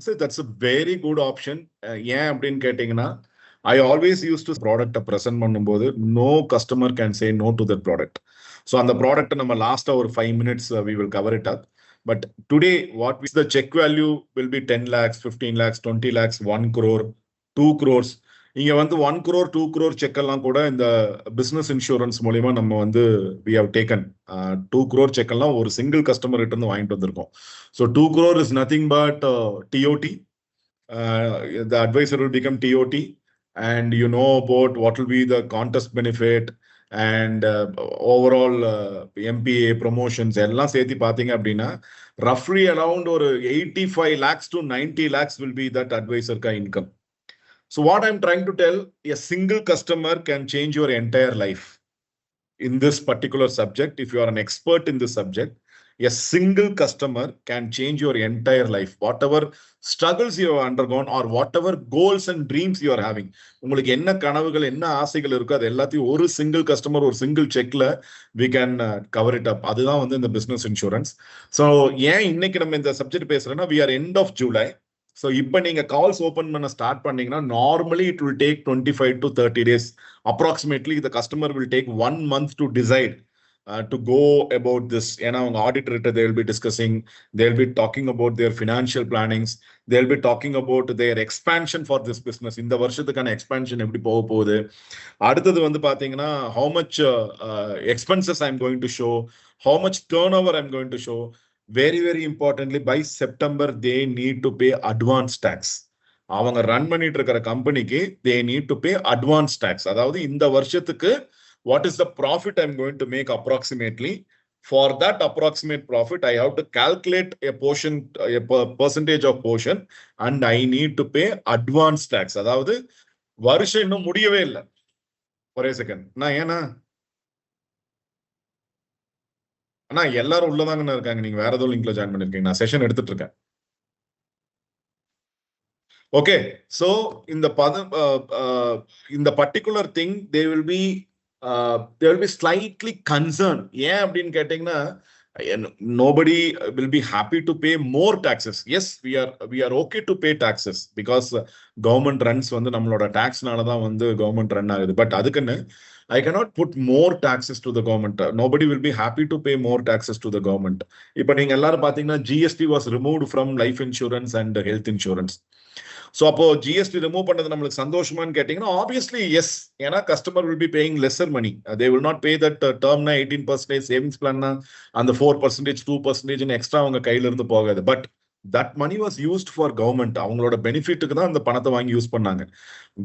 So that's a very good option. ஏன் அப்படின்னு கேட்டீங்கன்னா, I always used to product present பண்ணும்போது no customer can say no to that product. So அந்த product நம்ம லாஸ்டா ஒரு 5 minutes we will cover it up. But today what we, the check value will be 10 lakhs, 15 lakhs, 20 lakhs, 1 crore, 2 crores. இங்க வந்து 1 crore, 2 crore check எல்லாம் கூட இந்த business insurance மூலியமா நம்ம வந்து we have taken 2 crore check எல்லாம் ஒரு சிங்கிள் கஸ்டமர் கிட்ட இருந்து வாங்கிட்டு வந்திருக்கோம். So 2 crore is nothing but TOT. The advisor will become TOT, and you know about what will be the contest benefit and overall MPA promotions எல்லாம் சேர்த்து பாத்தீங்க அப்படின்னா roughly around ஒரு 85 lakhs to 90 lakhs will be that advisor ka income. So what I'm trying to tell, a single customer can change your entire life in this particular subject. If you are an expert in this subject, a single customer can change your entire life. Whatever struggles you have undergone or whatever goals and dreams you are having, உங்களுக்கு என்ன கனவுகள் என்ன ஆசைகள் இருக்கோ அது எல்லாத்தையும் ஒரு single customer ஒரு single செக்ல we can cover it up. அதுதான் வந்து இந்த பிசினஸ் இன்சூரன்ஸ். ஸோ ஏன் இன்னைக்கு நம்ம இந்த சப்ஜெக்ட் பேசுறோம்னா, we are end of July. So இப்போ நீங்க கால்ஸ் ஓபன் பண்ண ஸ்டார்ட் பண்ணீங்கன்னா normally it will take 25 to 30 days approximately. The customer will take 1 month to decide to go about this. ஏன்னா அவங்க auditor they will be discussing, they will be talking about their financial plannings, they will be talking about their expansion for this business. இந்த வருஷத்துக்கான expansion எப்படி போக போகுது, அடுத்தது வந்து பாத்தீங்கன்னா how much expenses I'm going to show, how much turnover I'm going to show. Very, very importantly, by September, they need to pay advance tax. அவங்க run பண்ணிட்டு இருக்கிற கம்பெனிக்கு they need to pay advance tax. அதாவது இந்த வருஷத்துக்கு what is the profit I'm going to make approximately. For that approximate profit, I have to calculate a portion, a percentage of portion, and I need to pay advance tax. அதாவது வருஷம் இன்னும் முடியவே இல்லை. ஒரே second, நான் ஏன்னா ஆனா எல்லாரும் உள்ளதாங்கன்னு இருக்காங்க, நீங்க வேற ஏதோ லிங்க்ல ஜாயின் பண்ணிருக்கீங்க, நான் செஷன் எடுத்துட்டு இருக்கேன். ஓகே, சோ இந்த இந்த particular thing they will be slightly concerned. ஏன் அப்படின்னு கேட்டீங்கன்னா, nobody will be happy to pay more taxes. Yes, we are okay to pay taxes because government runs வந்து நம்மளோட டாக்ஸ்னால தான் வந்து government run ஆகுது. பட் அதுக்குன்னு I cannot put more taxes to the government. Nobody will be happy to pay more taxes to the government. இப்போ நீங்க எல்லாரும் பாத்தீங்கன்னா GST was removed from life insurance and health insurance. So அப்போ GST remove பண்ணது நம்மளுக்கு சந்தோஷமான்னு கேட்டீங்கன்னா obviously S. ஏன்னா customer will be paying lesser money. They will not pay that termனா 18% சேவிங்ஸ் பிளான்னா அந்த 4% 2% எக்ஸ்ட்ரா அவங்க கையில இருந்து போகாது. But that money was used for government. அவங்களோட பெனிஃபிட்டுக்கு தான் அந்த பணத்தை வாங்கி யூஸ் பண்ணாங்க.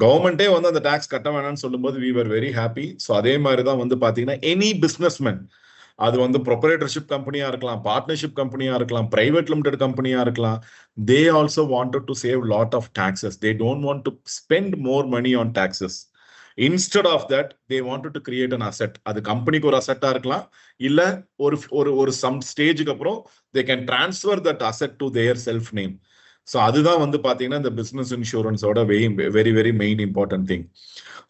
கவர்மெண்டே வந்து அந்த டாக்ஸ் கட்ட வேணாம்னு சொல்லும்போது we were very happy. So அதே மாதிரி தான் வந்து பாத்தீங்கன்னா எனி பிசினஸ்மேன், அது வந்து ப்ரொப்ரைட்டர்ஷிப் கம்பெனியா இருக்கலாம், பார்ட்னர்ஷிப் கம்பெனியா இருக்கலாம், பிரைவேட் லிமிடெட் கம்பெனியா இருக்கலாம், they also wanted to save lot of taxes. They don't want to spend more money on taxes. Instead of that, they wanted to create an asset. அது கம்பெனிக்கு ஒரு அசெட்டா இருக்கலாம், இல்ல ஒரு சம் ஸ்டேஜுக்கு அப்புறம் they can transfer that asset to their self name. So அதுதான் வந்து பாத்தீங்கன்னா இந்த business இன்சூரன்ஸோட very very main important thing.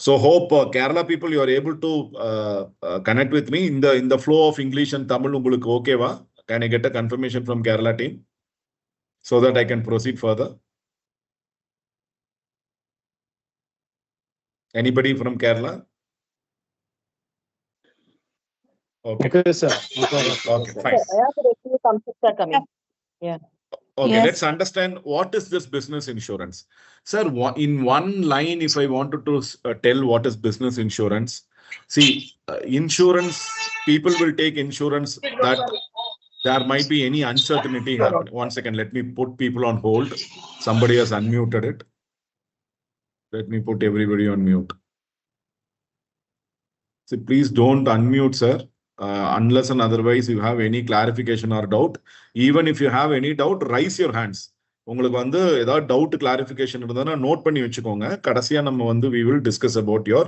So hope Kerala people you are able to connect with me in the flow of English and Tamil. உங்களுக்கு ஓகேவா? Can I get a confirmation from Kerala team so that I can proceed further? Anybody from Kerala? Okay. Okay, sir. Okay, fine. Yeah. Okay, Yes. let's understand what is this business insurance. Sir, in one line, if I wanted to tell what is business insurance, see, insurance, people will take insurance that there might be any uncertainty happening. One second, let me put people on hold. Somebody has unmuted it. Let me put everybody on mute. So please don't unmute, sir. Unless and otherwise you have any clarification or doubt. Even if you have any doubt, raise your hands. உங்களுக்கு வந்து ஏதாவது doubt clarification இருந்ததுன்னா note பண்ணி வச்சுக்கோங்க. கடைசியா நம்ம வந்து we will discuss about your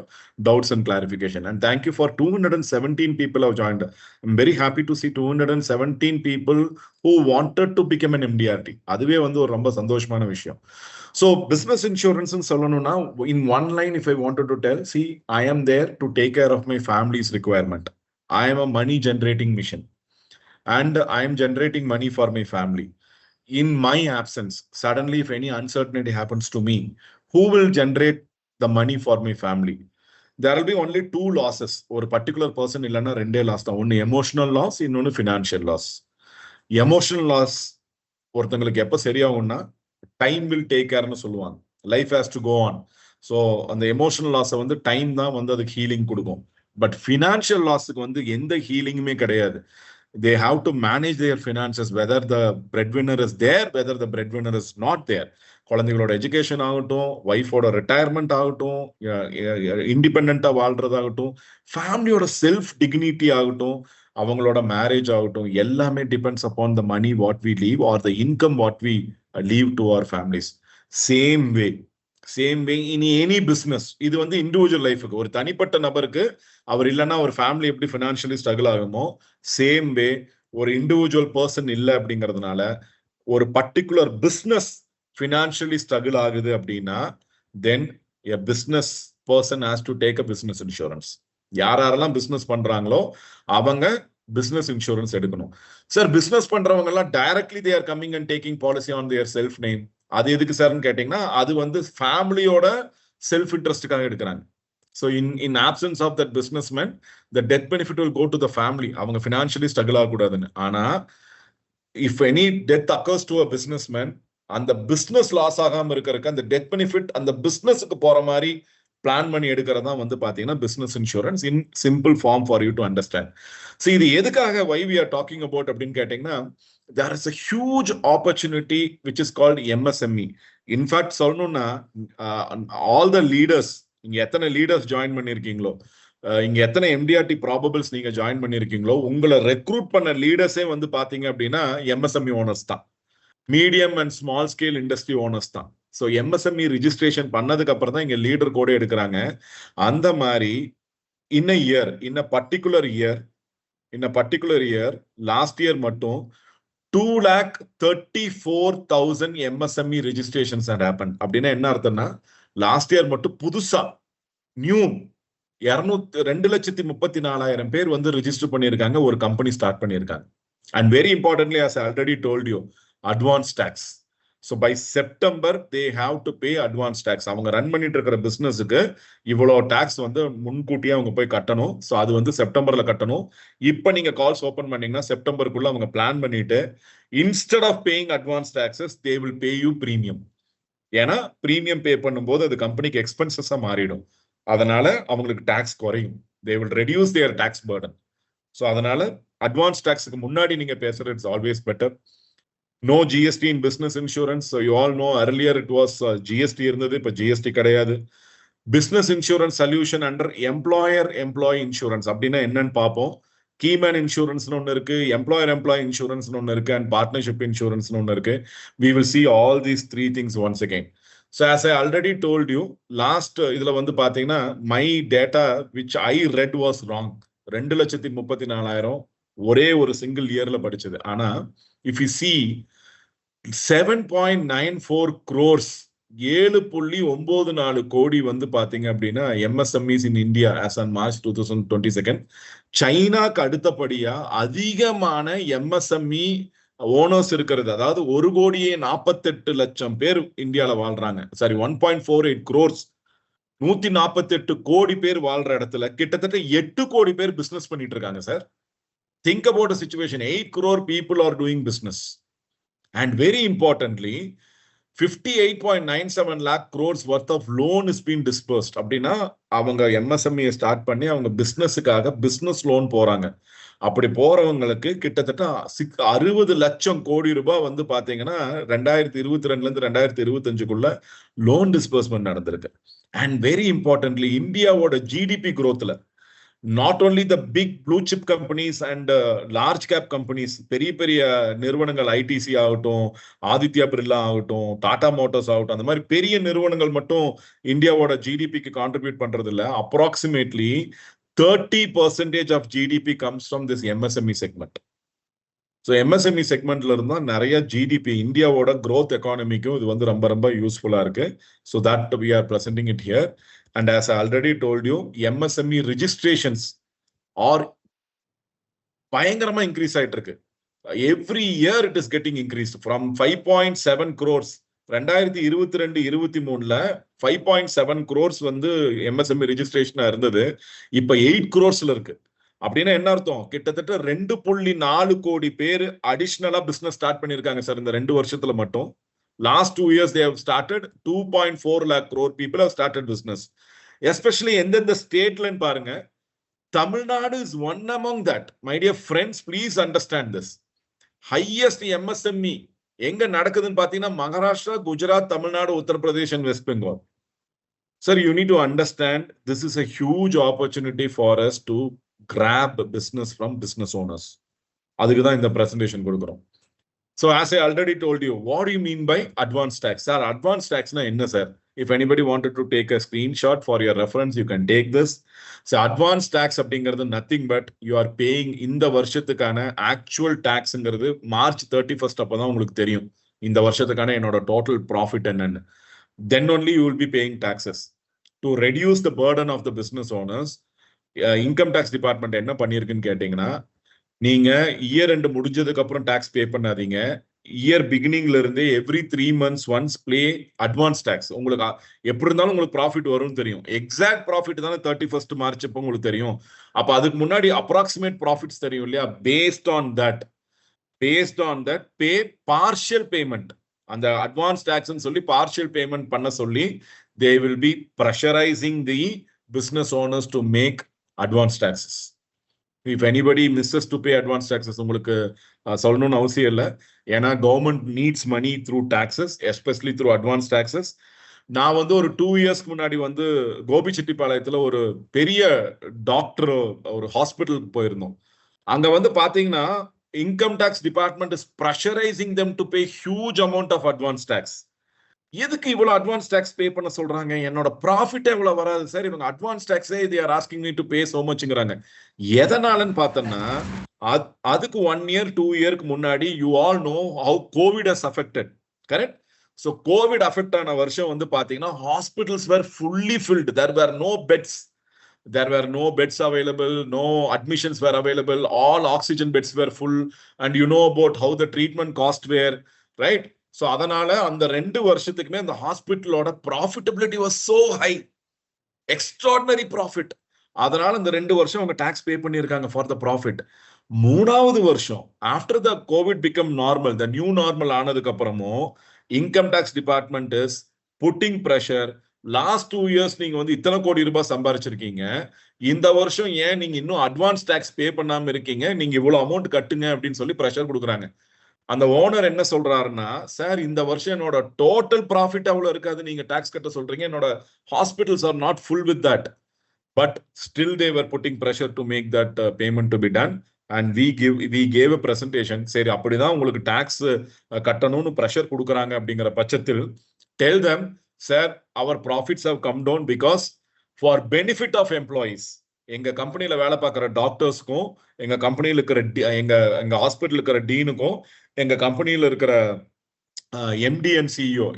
doubts and clarification. And thank you for 217 people have joined. I'm very happy to see 217 people who wanted to become an MDRT. அதுவே வந்து ஒரு ரொம்ப சந்தோஷமான விஷயம். So business insurance ன்னு சொல்லணும்னா in one line if I wanted to tell, see, I am there to take care of my family's requirement. I am a money generating mission and I am generating money for my family. in my absence, suddenly if any uncertainty happens to me, who will generate the money for my family? There will be only two losses. ஒரு particular person இல்லைன்னா ரெண்டே loss தான். ஒன்னு emotional loss, இன்னொன்னு financial loss. Emotional loss ஒருத்தங்களுக்கு எப்ப சரியாகும்னா time will take கேர்னு சொல்லுவாங்க. Life has to go on. So அந்த எமோஷனல் லாஸை வந்து டைம் தான் வந்து அதுக்கு ஹீலிங் கொடுக்கும். பட் ஃபினான்ஷியல் லாஸுக்கு வந்து எந்த ஹீலிங்குமே கிடையாது. They have to manage their finances, whether the breadwinner is there, whether the breadwinner is not there. குழந்தைகளோட எஜுகேஷன் ஆகட்டும், ஒய்ஃபோட ரிட்டையர்மெண்ட் ஆகட்டும், இண்டிபெண்டா வாழ்றதாகட்டும், ஃபேமிலியோட செல்ஃப் டிக்னிட்டி ஆகட்டும், அவங்களோட மேரேஜ் ஆகட்டும், எல்லாமே depends upon the money what we leave or the income what we leave to our families. Same way in any business. இது வந்து இண்டிவிஜுவல் லைஃபுக்கு, ஒரு தனிப்பட்ட நபருக்கு அவர் இல்லைன்னா ஒரு ஃபேமிலி எப்படி ஃபினான்ஷியலி ஸ்ட்ரகிள் ஆகுமோ, சேம் வே ஒரு இண்டிவிஜுவல் பர்சன் இல்லை அப்படிங்கிறதுனால ஒரு பர்டிகுலர் பிசினஸ் ஃபினான்ஷியலி ஸ்ட்ரகிள் ஆகுது அப்படின்னா then a business person has to take a business insurance. யாரெல்லாம் பிசினஸ் பண்றாங்களோ அவங்க பிசினஸ் இன்சூரன்ஸ் எடுக்கணும். சார் பிசினஸ் பண்றவங்க எல்லாம் directly they are coming and taking policy on their self name. அது எதுக்கு சார்ன்னு கேட்டீங்கன்னா அது வந்து ஃபேமிலியோட செல்ஃப் இன்ட்ரெஸ்டுக்காக எடுக்கிறாங்க. So in options of that businessman the death benefit will go to the family. அவங்க ஃபினான்ஷியலி ஸ்ட்ரகிள் ஆகக்கூடாதுன்னு. ஆனா if any death occurs to a businessman, அந்த பிசினஸ் லாஸ் ஆகாம இருக்கிறதுக்கு அந்த டெத் பெனிஃபிட் அந்த பிசினஸுக்கு போற மாதிரி பிளான் பண்ணி எடுக்கிறது தான் வந்து பாத்தீங்கன்னா business insurance in simple form for you to understand. So இது எதுக்காக why we are talking about அப்படின்னு கேட்டீங்கன்னா, there is a huge opportunity which is called MSME. In fact சொல்லணும்னா all the leaders, இங்க எத்தனை லீடர்ஸ் ஜாயின் பண்ணிருக்கீங்களோ, இங்க எத்தனை MDRT probables நீங்க ஜாயின் பண்ணிருக்கீங்களோ, உங்களை ரெக்ரூட் பண்ண லீடர்ஸே வந்து பாத்தீங்க அப்படின்னா MSME ஓனர்ஸ் தான், medium and small scale industry owners தான். ஸோ MSME ரிஜிஸ்ட்ரேஷன் பண்ணதுக்கு அப்புறம் தான் இங்க லீடர் கூட எடுக்கிறாங்க. அந்த மாதிரி in a year, in a particular year last year மட்டும் 2,34,000 MSME registrations had happened. அப்படின்னா என்ன அர்த்தம்னா லாஸ்ட் இயர் மட்டும் புதுசா நியூ 2,34,000 பேர் வந்து ரிஜிஸ்டர் பண்ணியிருக்காங்க, ஒரு கம்பெனி ஸ்டார்ட் பண்ணியிருக்காங்க. And very importantly as I already told you, advance tax. So by September they have to pay advance tax. அவங்க ரன் பண்ணிட்டு இருக்கிற பிசினஸுக்கு இவ்வளோ டாக்ஸ் வந்து முன்கூட்டியே அவங்க போய் கட்டணும். ஸோ அது வந்து செப்டம்பர்ல கட்டணும். இப்போ நீங்க கால்ஸ் ஓபன் பண்ணீங்கன்னா செப்டம்பருக்குள்ள அவங்க பிளான் பண்ணிட்டு instead of paying advance taxes they will pay you premium. ஏன்னா பிரீமியம் பே பண்ணும்போது அது கம்பெனிக்கு எக்ஸ்பென்சஸா மாறிடும். அதனால அவங்களுக்கு டாக்ஸ் குறையும். They will reduce their tax burden. So அதனால அட்வான்ஸ் டாக்ஸுக்கு முன்னாடி நீங்க பேசுறது it's always better. No GST in business insurance. So you all know earlier it was GST இருந்தது, இப்ப GST கிடையாது. Business insurance solution under employer-employee insurance அப்படின்னா என்னன்னு பார்ப்போம். Keyman insurance ஒன்னு இருக்கு, employer-employee insurance ஒன்னு இருக்கு, and partnership insurance ஒன்னு இருக்கு. We will see all these three things once again. So as I already told you, last இதுல வந்து பாத்தீங்கன்னா my data which I read was wrong. 2,34,000 ஒரே ஒரு சிங்கிள் இயர்ல படிச்சது. ஆனா if you see 7.94 crores 7.94 கோடி வந்து பாத்தீங்க அப்படின்னா MSMEs in India as on March 2022. சைனாக்கு அடுத்தபடியா அதிகமான MSME ஓனர்ஸ் இருக்கிறது. அதாவது 1,48,00,000 பேர் இந்தியால வாழ்றாங்க. சாரி 1.48 crores 148 கோடி பேர் வாழ்ற இடத்துல கிட்டத்தட்ட 8 கோடி பேர் பிசினஸ் பண்ணிட்டு இருக்காங்க sir. Think about a situation, 8 crore people are doing business. And very importantly, 58.97 lakh crores worth of loan is being dispersed. அப்படின்னா அவங்க MSME ஸ்டார்ட் பண்ணி அவங்க பிசினஸுக்காக பிசினஸ் லோன் போறாங்க. அப்படி போறவங்களுக்கு கிட்டத்தட்ட 60 லட்சம் கோடி ரூபாய் வந்து பாத்தீங்கன்னா 2022 இருந்து 2025 லோன் டிஸ்பர்ஸ்மெண்ட் நடந்திருக்கு. அண்ட் வெரி இம்பார்ட்டன்ட்லி இந்தியாவோட GDP growthல not only the big blue chip companies and large cap companies, பெரிய பெரிய நிறுவனங்கள் ITC ஆகட்டும், ஆதித்யா பிர்லா ஆகட்டும், டாடா மோட்டார்ஸ் ஆகட்டும், அந்த மாதிரி பெரிய நிறுவனங்கள் மட்டும் இந்தியாவோட GDPக்கு கான்ட்ரிபியூட் பண்றது இல்ல. Approximately 30% of GDP comes from this MSME segment. So MSME செக்மெண்ட்ல இருந்தா நிறைய GDP இந்தியாவோட growth எக்கானமிக்கும் இது வந்து ரொம்ப ரொம்ப யூஸ்ஃபுல்லா இருக்கு. So that we are presenting it here. And as I already told you, MSME registrations are பயங்கரமா இன்க்ரீஸ் ஆயிட்டு இருக்கு. Every year it is getting increased from 5.7 crores. 2022-23ல 5.7 crores வந்து MSME ரெஜிஸ்ட்ரேஷனா இருந்தது. இப்ப 8 crores-ல இருக்கு. அப்படின்னா என்ன அர்த்தம்? கிட்டத்தட்ட 2.4 கோடி பேர் அடிஷனலா பிசினஸ் ஸ்டார்ட் பண்ணிருக்காங்க சார் இந்த 2 வருஷத்துல மட்டும். Last 2 years they have started 2.4 lakh crore people have started business. Especially எந்தெந்த ஸ்டேட்லன்னு பாருங்க. Tamil Nadu is one among that. My dear friends, please understand this. Highest MSME எங்க நடக்குதுன்னு பாத்தீங்கன்னா Maharashtra, Gujarat, Tamil Nadu, Uttar Pradesh and West Bengal. Sir, you need to understand this is a huge opportunity for us to grab business from business owners. அதுக்கு தான் இந்த presentation கொடுக்குறோம். So as I already told you, what do you mean by advanced tax? Sir, advanced tax na enna sir? If anybody wanted to take a screenshot for your reference, you can take this. So advanced tax அப்படிங்கிறது nothing but you are paying இந்த வருஷத்துக்கான actual taxங்கிறது March 31st அப்பதான் உங்களுக்கு தெரியும் இந்த வருஷத்துக்கான என்னோட total profit என்னன்னு. Then only you will be paying taxes. To reduce the burden of the business owners, income tax department என்ன பண்ணிருக்குன்னு கேட்டீங்கன்னா, நீங்க இயர் எண்ட் முடிஞ்சதுக்கு அப்புறம் டாக்ஸ் பே பண்ணாதீங்க. இயர் பிகினிங்ல இருந்தே every 3 months once pay advance tax. உங்களுக்கு எப்படி இருந்தாலும் உங்களுக்கு ப்ராஃபிட் வரும்னு தெரியும். எக்ஸாக்ட் ப்ராஃபிட் தானே 31st மார்ச் அப்போ உங்களுக்கு தெரியும். அப்ப அதுக்கு முன்னாடி அப்ராக்சிமேட் ப்ராஃபிட்ஸ் தெரியும் இல்லையா? Based on that pay partial payment. அந்த அட்வான்ஸ் டாக்ஸ்ன்னு சொல்லி பார்ஷியல் பேமெண்ட் பண்ண சொல்லி they will be pressurising the business owners to make advance taxes. If anybody misses to pay advance taxes, உங்களுக்கு சொல்லணும்னு அவசியம் இல்லை. ஏன்னா government needs money through taxes, especially through advance taxes. நான் வந்து ஒரு 2 இயர்ஸ்க்கு முன்னாடி வந்து கோபிச்செட்டிப்பாளையத்துல ஒரு பெரிய டாக்டர் ஒரு ஹாஸ்பிட்டலுக்கு போயிருந்தோம். அங்க வந்து பாத்தீங்கன்னா income tax department is pressurising them to pay huge amount of advance tax. எதுக்கு இவ்வளவு அட்வான்ஸ் டாக்ஸ் பே பண்ண சொல்றாங்க? என்னோட ப்ராஃபிட் எவ்வளவு வராது சார், இவங்க அட்வான்ஸ் டாக்ஸே they are asking me to pay so muchங்கறாங்க. எதனாலன்னு பார்த்தோம்னா அதுக்கு 1 year 2 yearக்கு முன்னாடி you all know how COVID has affected, correct? So COVID affect ஆன வருஷம் வந்து பாத்தீங்கன்னா hospitals were fully filled. There were no beds available, no admissions were available, all oxygen beds were full, and you know about how the treatment cost were, right? So அதனால அந்த 2 வருஷத்துக்குமே அந்த ஹாஸ்பிட்டலோட profitability was so high, extraordinary profit. அதனால இந்த 2 வருஷம் அவங்க tax பே பண்ணியிருக்காங்க ஃபார் த ப்ராஃபிட். 3வது வருஷம் after the COVID become normal, the new normal ஆனதுக்கு அப்புறமும் income tax department is putting pressure. Last 2 years நீங்க வந்து இத்தனை கோடி ரூபாய் சம்பாரிச்சிருக்கீங்க, இந்த வருஷம் ஏன் நீங்க இன்னும் அட்வான்ஸ் டாக்ஸ் பே பண்ணாம இருக்கீங்க, நீங்க இவ்வளவு அமௌண்ட் கட்டுங்க அப்படின்னு சொல்லி ப்ரெஷர் கொடுக்குறாங்க. அந்த ஓனர் என்ன சொல்றாருன்னா, சார் இந்த வருஷம் என்னோட டோட்டல் ப்ராஃபிட் அவ்வளவு இருக்காது, நீங்க டாக்ஸ் கட்ட சொல்றீங்க, என்னோட hospitals are not full with that, but still they were putting pressure to make that payment to be done. And we gave a presentation. சரி அப்படிதான் உங்களுக்கு டாக்ஸ் கட்டணும்னு ப்ரெஷர் கொடுக்குறாங்க அப்படிங்கிற பட்சத்தில் tell them, sir our profits have come down because for benefit of employees. எங்க கம்பெனில வேலை பார்க்குற டாக்டர்ஸ்க்கும், எங்க கம்பெனியில் இருக்கிற எங்க ஹாஸ்பிட்டல் இருக்கிற டீனுக்கும், எங்க கம்பெனியில இருக்கிற எம்டி அண்ட் சிஇஓ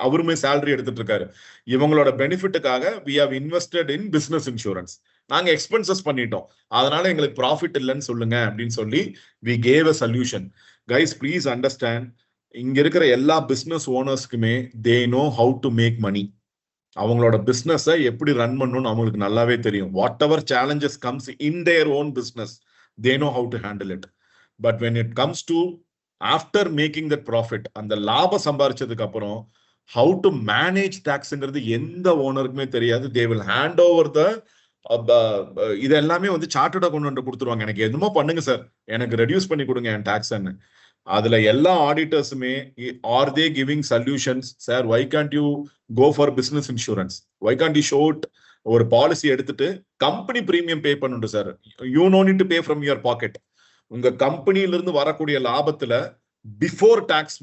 அவருமே சேலரி எடுத்துட்டு இருக்காரு. இவங்களோட பெனிஃபிட்டுக்காக we have invested in business insurance. நாங்க எக்ஸ்பென்சஸ் பண்ணிட்டோம், அதனால எங்களுக்கு ப்ராஃபிட் இல்லைன்னு சொல்லுங்க அப்படின்னு சொல்லி we gave a solution. Guys, please understand, இங்க இருக்கிற எல்லா business ஓனர்ஸ்க்குமே they know how to make money. அவங்களோட பிசினஸை எப்படி ரன் பண்ணணும்னு அவங்களுக்கு நல்லாவே தெரியும். What ever challenges comes in their own business, they know how to handle it. But when it comes to after making that profit, அந்த லாபம் சம்பாரிச்சதுக்கு அப்புறம் how to manage டாக்ஸ்ங்கிறது எந்த ஓனருக்குமே தெரியாது. They will hand over the இது எல்லாமே வந்து சார்ட்டர்டா கொண்டு வந்து கொடுத்துருவாங்க. எனக்கு எதுமோ பண்ணுங்க சார், எனக்கு ரெடியூஸ் பண்ணி கொடுங்க என் டாக்ஸ்ன்னு. அதுல எல்லா ஆடிட்டர்ஸுமே are they giving solutions, sir why can't you go for business insurance, why can't you show it, ஒரு பாலிசி எடுத்துட்டு கம்பெனி பிரீமியம் பே பண்ணுங்க sir, you no need to pay from your pocket. உங்க கம்பெனியில இருந்து வரக்கூடிய லாபத்துல before tax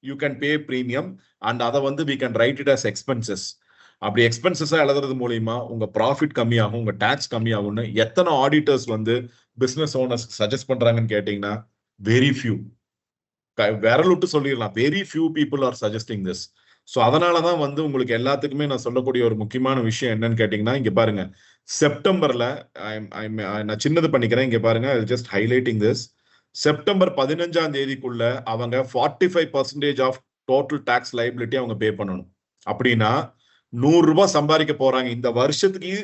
you can pay premium, and அதை வந்து we can write it as expenses. அப்படி எக்ஸ்பென்சஸா எழுதுறது மூலியமா உங்க ப்ராஃபிட் கம்மியாகும், உங்க டாக்ஸ் கம்மியாகும்னு எத்தனை ஆடிட்டர்ஸ் வந்து பிசினஸ் ஓனர்ஸ் சஜஸ்ட் பண்றாங்கன்னு கேட்டீங்கன்னா வெரி ஃபியூ, விரல் விட்டு சொல்லிடலாம், very few people are suggesting this. So அதனாலதான் வந்து உங்களுக்கு எல்லாத்துக்குமே நான் சொல்லக்கூடிய ஒரு முக்கியமான விஷயம் என்னன்னு கேட்டீங்கன்னா, இங்க பாருங்க செப்டம்பர்ல நான் சின்னது பண்ணிக்கிறேன், இங்க பாருங்க ஜஸ்ட் ஹைலைட்டிங் திஸ். செப்டம்பர் 15ஆம் தேதிக்குள்ள அவங்க 45% ஆஃப் டோட்டல் டாக்ஸ் லைபிலிட்டி அவங்க பே பண்ணணும். அப்படின்னா 100 ரூபாய் சம்பாதிக்க போறாங்க இந்த வருஷத்துக்கு,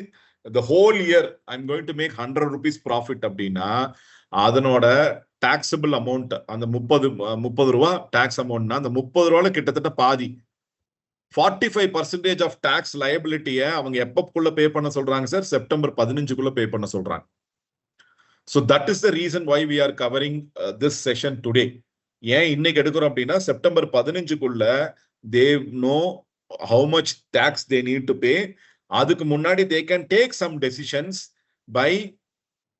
the whole year I'm going to make 100 rupees profit அப்படின்னா அதனோட டாக்ஸபிள் அமௌண்ட் அந்த 30 ரூபா டாக்ஸ் அமௌண்ட்னா அந்த 30 ரூபாயில கிட்டத்தட்ட பாதி 45% ஆஃப் டாக்ஸ் லைபிலிட்டியை அவங்க எப்பக்குள்ள பே பண்ண சொல்றாங்க சார்? செப்டம்பர் 15க்குள்ள பே பண்ண சொல்றாங்க. So that is the reason why we are covering this session today. ஏன் இன்னைக்கு எடுக்கிறோம் அப்படின்னா September 15க்குள்ள they know how much tax they need to pay. அதுக்கு முன்னாடி they can take some decisions by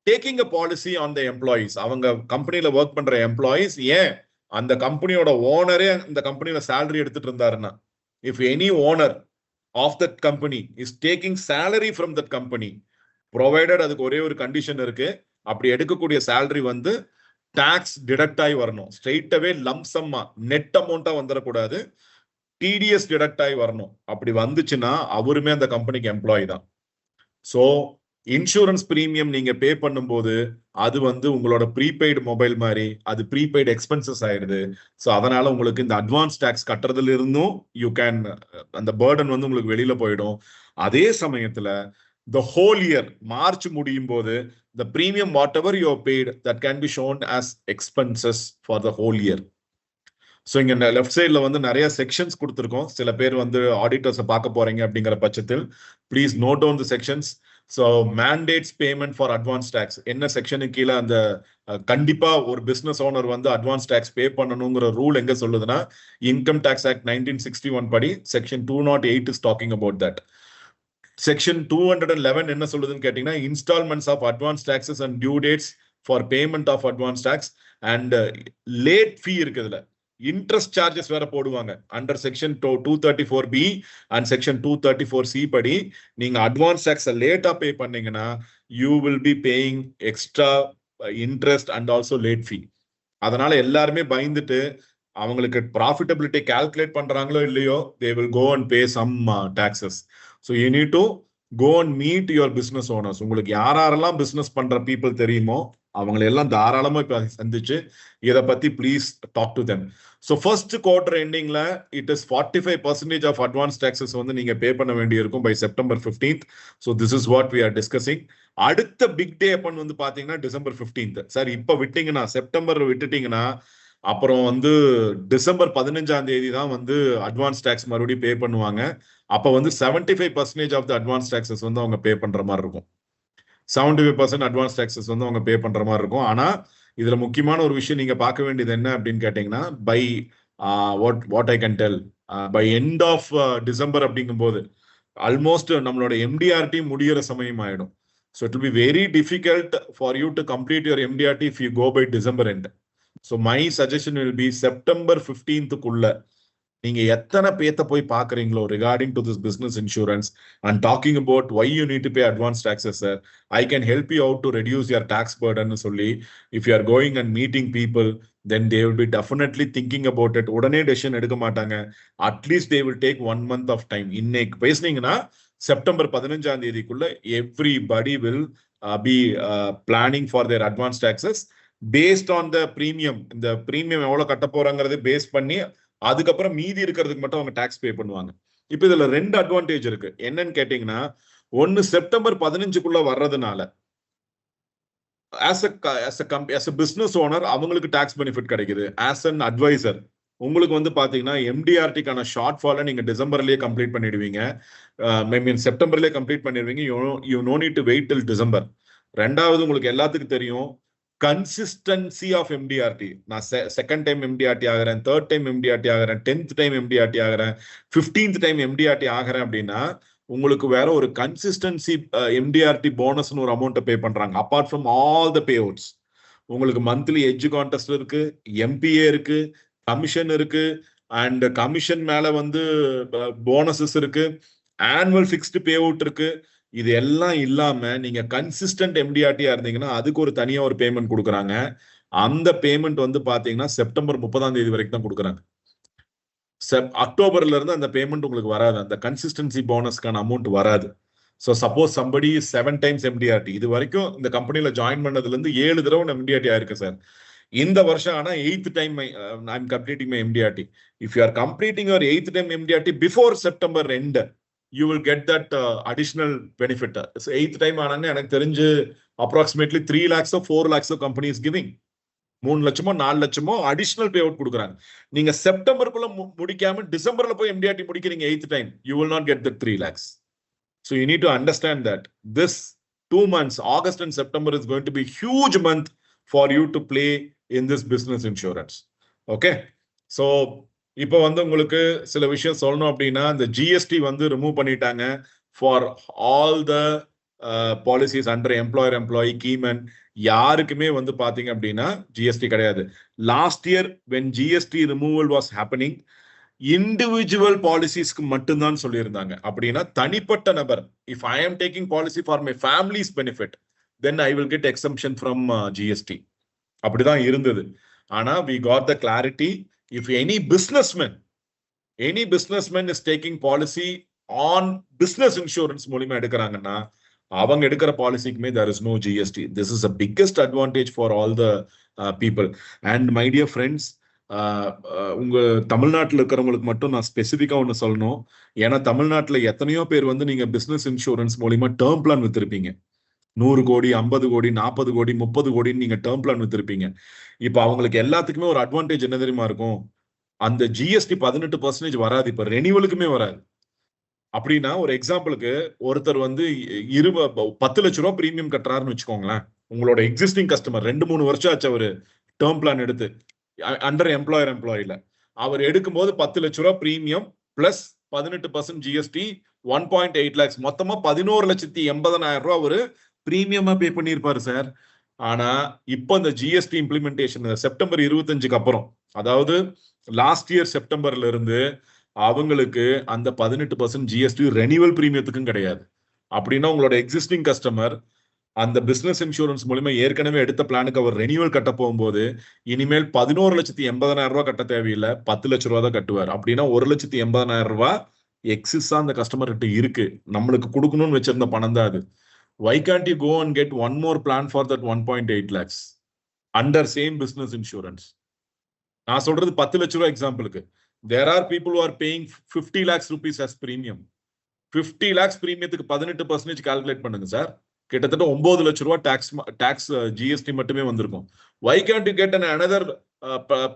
taking a policy on the employees. அவங்க கம்பெனில work பண்ற employees, ஏன் அந்த கம்பெனியோட ஓனரே அந்த கம்பெனில salary எடுத்துட்டு இருந்தாருன்னா, if any owner of that company is taking salary from that company, provided அதுக்கு ஒரே ஒரு கண்டிஷன் இருக்கு, அப்படி எடுக்கக்கூடிய salary வந்து டாக்ஸ் டிடக்ட் ஆகி வரணும். ஸ்ட்ரெயிட் அவே லம்சம்மா நெட் அமௌண்டா வந்துடக்கூடாது, டிடிஎஸ் டிடக்ட் ஆகி வரணும். அப்படி வந்துச்சுன்னா அவருமே அந்த கம்பெனிக்கு எம்ப்ளாயி தான். ஸோ இன்சூரன்ஸ் பிரீமியம் நீங்க பே பண்ணும்போது அது வந்து உங்களோட ப்ரீபெய்டு மொபைல் மாதிரி அது ப்ரீபெய்டு எக்ஸ்பென்சஸ் ஆயிடுது. ஸோ அதனால உங்களுக்கு இந்த அட்வான்ஸ் டாக்ஸ் கட்டுறதுல இருந்தும் யூ கேன் அந்த பேர்டன் வந்து உங்களுக்கு வெளியில போயிடும். அதே சமயத்துல the whole year மார்ச் முடியும் போது the premium whatever you have paid that can be shown as expenses for the whole year. So இங்க லெஃப்ட் சைட்ல வந்து நிறைய செக்ஷன்ஸ் கொடுத்துருக்கோம். சில பேர் வந்து ஆடிட்டர்ஸை பார்க்க போறீங்க அப்படிங்கிற பட்சத்தில் please note down the sections. So mandates payment for advance tax என்ன செக்ஷனுக்கு கீழே அந்த கண்டிப்பா ஒரு பிசினஸ் ஓனர் வந்து அட்வான்ஸ் டேக்ஸ் பே பண்ணணுங்கிற ரூல் எங்க சொல்லுதுன்னா இன்கம் டேக்ஸ் ஆக்ட் 1961 படி section 208 is talking about that. Section 211 என்ன சொல்லுதுன்னு கேட்டீங்கன்னா instalments of advance taxes and due dates for payment of advance tax and late fee இருக்குதுல இன்ட்ரெஸ்ட் சார்ஜஸ் வேற போடுவாங்க. Under section 234B and section 234C படி நீங்க advance tax லேட்டா பே பண்ணீங்கன்னா you will be paying extra interest and also late ஃபீ. அதனால எல்லாருமே பயந்துட்டு அவங்களுக்கு ப்ராஃபிட்டபிலிட்டி கால்குலேட் பண்றாங்களோ இல்லையோ they will go and pay some taxes. So you need to go and meet your business owners. உங்களுக்கு யாரெல்லாம் பிசினஸ் பண்ற பீப்புள் தெரியுமோ அவங்களை எல்லாம் தாராளமா இப்ப சந்திச்சு இதை பத்தி please talk to them. So first quarter எண்டிங்ல it is 45% of advance taxes வந்து நீங்க பே பண்ண வேண்டியிருக்கும் by September 15th. So this is what we are discussing. அடுத்த பிக் டே எப்பன்னு வந்து பாத்தீங்கன்னா டிசம்பர் 15th. சார் இப்ப விட்டீங்கன்னா செப்டம்பர் விட்டுட்டீங்கன்னா அப்புறம் வந்து டிசம்பர் 15ஆம் தேதி தான் வந்து அட்வான்ஸ் டாக்ஸ் மறுபடியும் பே பண்ணுவாங்க. அப்ப வந்து 75% ஆஃப் த அட்வான்ஸ் டாக்ஸஸ் வந்து அவங்க பே பண்ற மாதிரி இருக்கும். 75% அட்வான்ஸ் டாக்ஸஸ் வந்து அவங்க பே பண்ற மாதிரி இருக்கும். ஆனா இதுல முக்கியமான ஒரு விஷயம் நீங்க பார்க்க வேண்டியது என்ன அப்படின்னு கேட்டீங்கன்னா by what I can tell by end of December அப்படிங்கும்போது ஆல்மோஸ்ட் நம்மளோட எம்டிஆர்டி முடிகிற சமயம் ஆயிடும். So it will be very difficult for you to complete your MDRT if you go by December end. So my suggestion will be September 15th-குள்ள நீங்க எத்தனை பேத்த போய் பாக்குறீங்களோ regarding to this business insurance and talking about why you need to pay advance taxes, sir, I can help you out to reduce your tax burden சொல்லி if you are going and meeting people then they will be definitely thinking about it. உடனே decision எடுக்க மாட்டாங்க. At least they will take 1 month of time. இன்னைக்கு பேசுனீங்கன்னா September 15ஆம் தேதிக்குள்ள everybody will be planning for their advance taxes based on the premium. இந்த premium எவ்வளவு கட்ட போறாங்கிறது பேஸ் பண்ணி அதுக்கப்புறம் மீதி இருக்கிறதுக்கு மட்டும் அவங்க டாக்ஸ் பே பண்ணுவாங்க. இப்ப இதுல 2 அட்வான்டேஜ் இருக்கு. என்னன்னு கேட்டீங்கன்னா ஒன்னு செப்டம்பர் 15க்குள்ள வர்றதுனால as a business owner அவங்களுக்கு டாக்ஸ் பெனிஃபிட் கிடைக்குது. as an advisor உங்களுக்கு வந்து பாத்தீங்கன்னா எம்டிஆர்டிக்கான ஷார்ட் ஃபாலை நீங்க டிசம்பர்லயே கம்ப்ளீட் பண்ணிடுவீங்க. செப்டம்பர்லயே கம்ப்ளீட் பண்ணிடுவீங்க. You no need to wait till December. ரெண்டாவது உங்களுக்கு எல்லாத்துக்கும் தெரியும் கன்சிஸ்டன்சி ஆஃப் எம்டிஆர்டி. நான் செகண்ட் டைம் எம்டிஆர்டி ஆகிறேன், தேர்ட் டைம் எம்டிஆர்டி ஆகிறேன், 10th டைம் எம்டிஆர்டி ஆகிறேன், 15th டைம் எம்டிஆர்டி ஆகிறேன் அப்படின்னா உங்களுக்கு வேற ஒரு கன்சிஸ்டன்சி எம்டிஆர்டி போனஸ்னு ஒரு அமௌண்ட்டை பே பண்றாங்க. Apart from all the pay outs உங்களுக்கு மந்த்லி எட்ஜ் கான்டெஸ்ட் இருக்கு, எம்பிஏ இருக்கு, கமிஷன் இருக்கு, அண்ட் கமிஷன் மேல வந்து போனஸஸ் இருக்கு, ஆனுவல் ஃபிக்ஸ்டு பே அவுட் இருக்கு. இது எல்லாம் இல்லாம நீங்க கன்சிஸ்டன்ட் எம்டிஆர்டியா இருந்தீங்கன்னா அதுக்கு ஒரு தனியா ஒரு பேமெண்ட் கொடுக்குறாங்க. அந்த பேமெண்ட் வந்து பாத்தீங்கன்னா செப்டம்பர் 30ஆம் தேதி வரைக்கும் தான் கொடுக்குறாங்க. அக்டோபர்ல இருந்து அந்த பேமெண்ட் உங்களுக்கு வராது. அந்த கன்சிஸ்டன்சி போனஸ்க்கான அமௌண்ட் வராது. So suppose somebody 7 times MDRT இது வரைக்கும் இந்த கம்பெனில ஜாயின் பண்ணதுல இருந்து 7 தடவை எம்டிஆர்டி ஆயிருக்கு சார். இந்த வருஷம் ஆனா 8th time I'm completing my MDRT. If you are completing your 8th time MDRT before September end, you will get that additional benefit. So 8th time ஆனானே எனக்கு தெரிஞ்சு approximately 3 lakhs or 4 lakhs of company is giving. 3 லட்சமோ 4 லட்சமோ additional pay out கொடுக்குறாங்க. நீங்க செப்டம்பருக்குள்ள முடிக்காம டிசம்பர்ல போய் MDRT முடிக்கிறீங்க 8th time, you will not get the 3 lakhs. So you need to understand that this 2 months, August and September, is going to be huge month for you to play in this business insurance. Okay, so இப்போ வந்து உங்களுக்கு சில விஷயம் சொல்லணும் அப்படின்னா, இந்த GST வந்து remove பண்ணிட்டாங்க for all the policies under employee keyman. யாருக்குமே வந்து பாத்தீங்க அப்படின்னா ஜிஎஸ்டி கிடையாது. Last year when GST removal was happening, individual பாலிசிஸ்க்கு மட்டும்தான் சொல்லியிருந்தாங்க. அப்படின்னா தனிப்பட்ட நபர், if I am taking policy for my family's benefit, then I will get exemption from GST. அப்படிதான் இருந்தது. ஆனா we got the clarity, if any businessman is taking policy on business insurance மூலமா எடுக்கறாங்கன்னா, அவங்க எடுக்கிற பாலிசிக்குமே there is no GST. This is the biggest advantage for all the people. And my dear friends, உங்க தமிழ்நாட்டில் இருக்கிறவங்களுக்கு மட்டும் நான் ஸ்பெசிஃபிக்கா ஒன்று சொல்லணும். ஏன்னா தமிழ்நாட்டில் எத்தனையோ பேர் வந்து நீங்க பிசினஸ் இன்சூரன்ஸ் மூலியமா டேர்ம் பிளான் வித்திருப்பீங்க. 100 கோடி, 50 கோடி, 40 கோடி, 30 கோடின்னு நீங்க டேர்ம் பிளான் வித்திருப்பீங்க. இப்ப அவங்களுக்கு எல்லாத்துக்குமே ஒரு அட்வான்டேஜ் என்ன தெரியுமா இருக்கும்? அந்த ஜிஎஸ்டி 18% வராது, இப்ப ரெனிவலுக்குமே வராது. அப்படின்னா ஒரு எக்ஸாம்பிளுக்கு ஒருத்தர் வந்து 10 லட்ச ரூபா பிரீமியம் கட்டுறாருன்னு வச்சுக்கோங்களேன். உங்களோட எக்ஸிஸ்டிங் கஸ்டமர் 2-3 வருஷம் ஆச்சு அவரு டேர்ம் பிளான் எடுத்து அண்டர் எம்ப்ளாயில அவர் எடுக்கும்போது 10 லட்ச ரூபா பிரீமியம் பிளஸ் 18% ஜிஎஸ்டி 1.8 lakhs, மொத்தமா 11,80,000 ரூபாய் அவரு பிரீமியமா பே பண்ணிருப்பாரு சார். ஆனா இப்ப இந்த ஜிஎஸ்டி இம்ப்ளிமெண்டேஷன் செப்டம்பர் 25க்கு அப்புறம், அதாவது லாஸ்ட் இயர் செப்டம்பர்ல இருந்து அவங்களுக்கு அந்த 18% ஜிஎஸ்டி ரெனிவல் பிரீமியத்துக்கும் கிடையாது. அப்படின்னா உங்களோட எக்ஸிஸ்டிங் கஸ்டமர் அந்த பிசினஸ் இன்சூரன்ஸ் மூலமா ஏற்கனவே எடுத்த பிளானுக்கு அவர் ரெனிவல் கட்ட போகும்போது இனிமேல் 11,80,000 ரூபாய் கட்ட தேவையில்லை, 10 லட்ச ரூபா தான் கட்டுவார். அப்படின்னா 1,80,000 ரூபாய் எக்ஸிஸா அந்த கஸ்டமர் கிட்ட இருக்கு, நம்மளுக்கு கொடுக்கணும்னு வச்சிருந்த பணம் தான் அது. Why can't you go and get one more plan for that 1.8 lakhs under same business insurance? நான் சொல்றது 10 லட்ச ரூபாய் எக்ஸாம்பிளுக்கு. There are people who are paying 50 lakhs rupees as premium. 50 lakhs பிரீமியத்துக்கு 18% calculate பண்ணுங்க சார், கிட்டத்தட்ட 9 லட்ச ரூபாய் டாக்ஸ் ஜிஎஸ்டி மட்டுமே வந்திருக்கும். Why can't you get another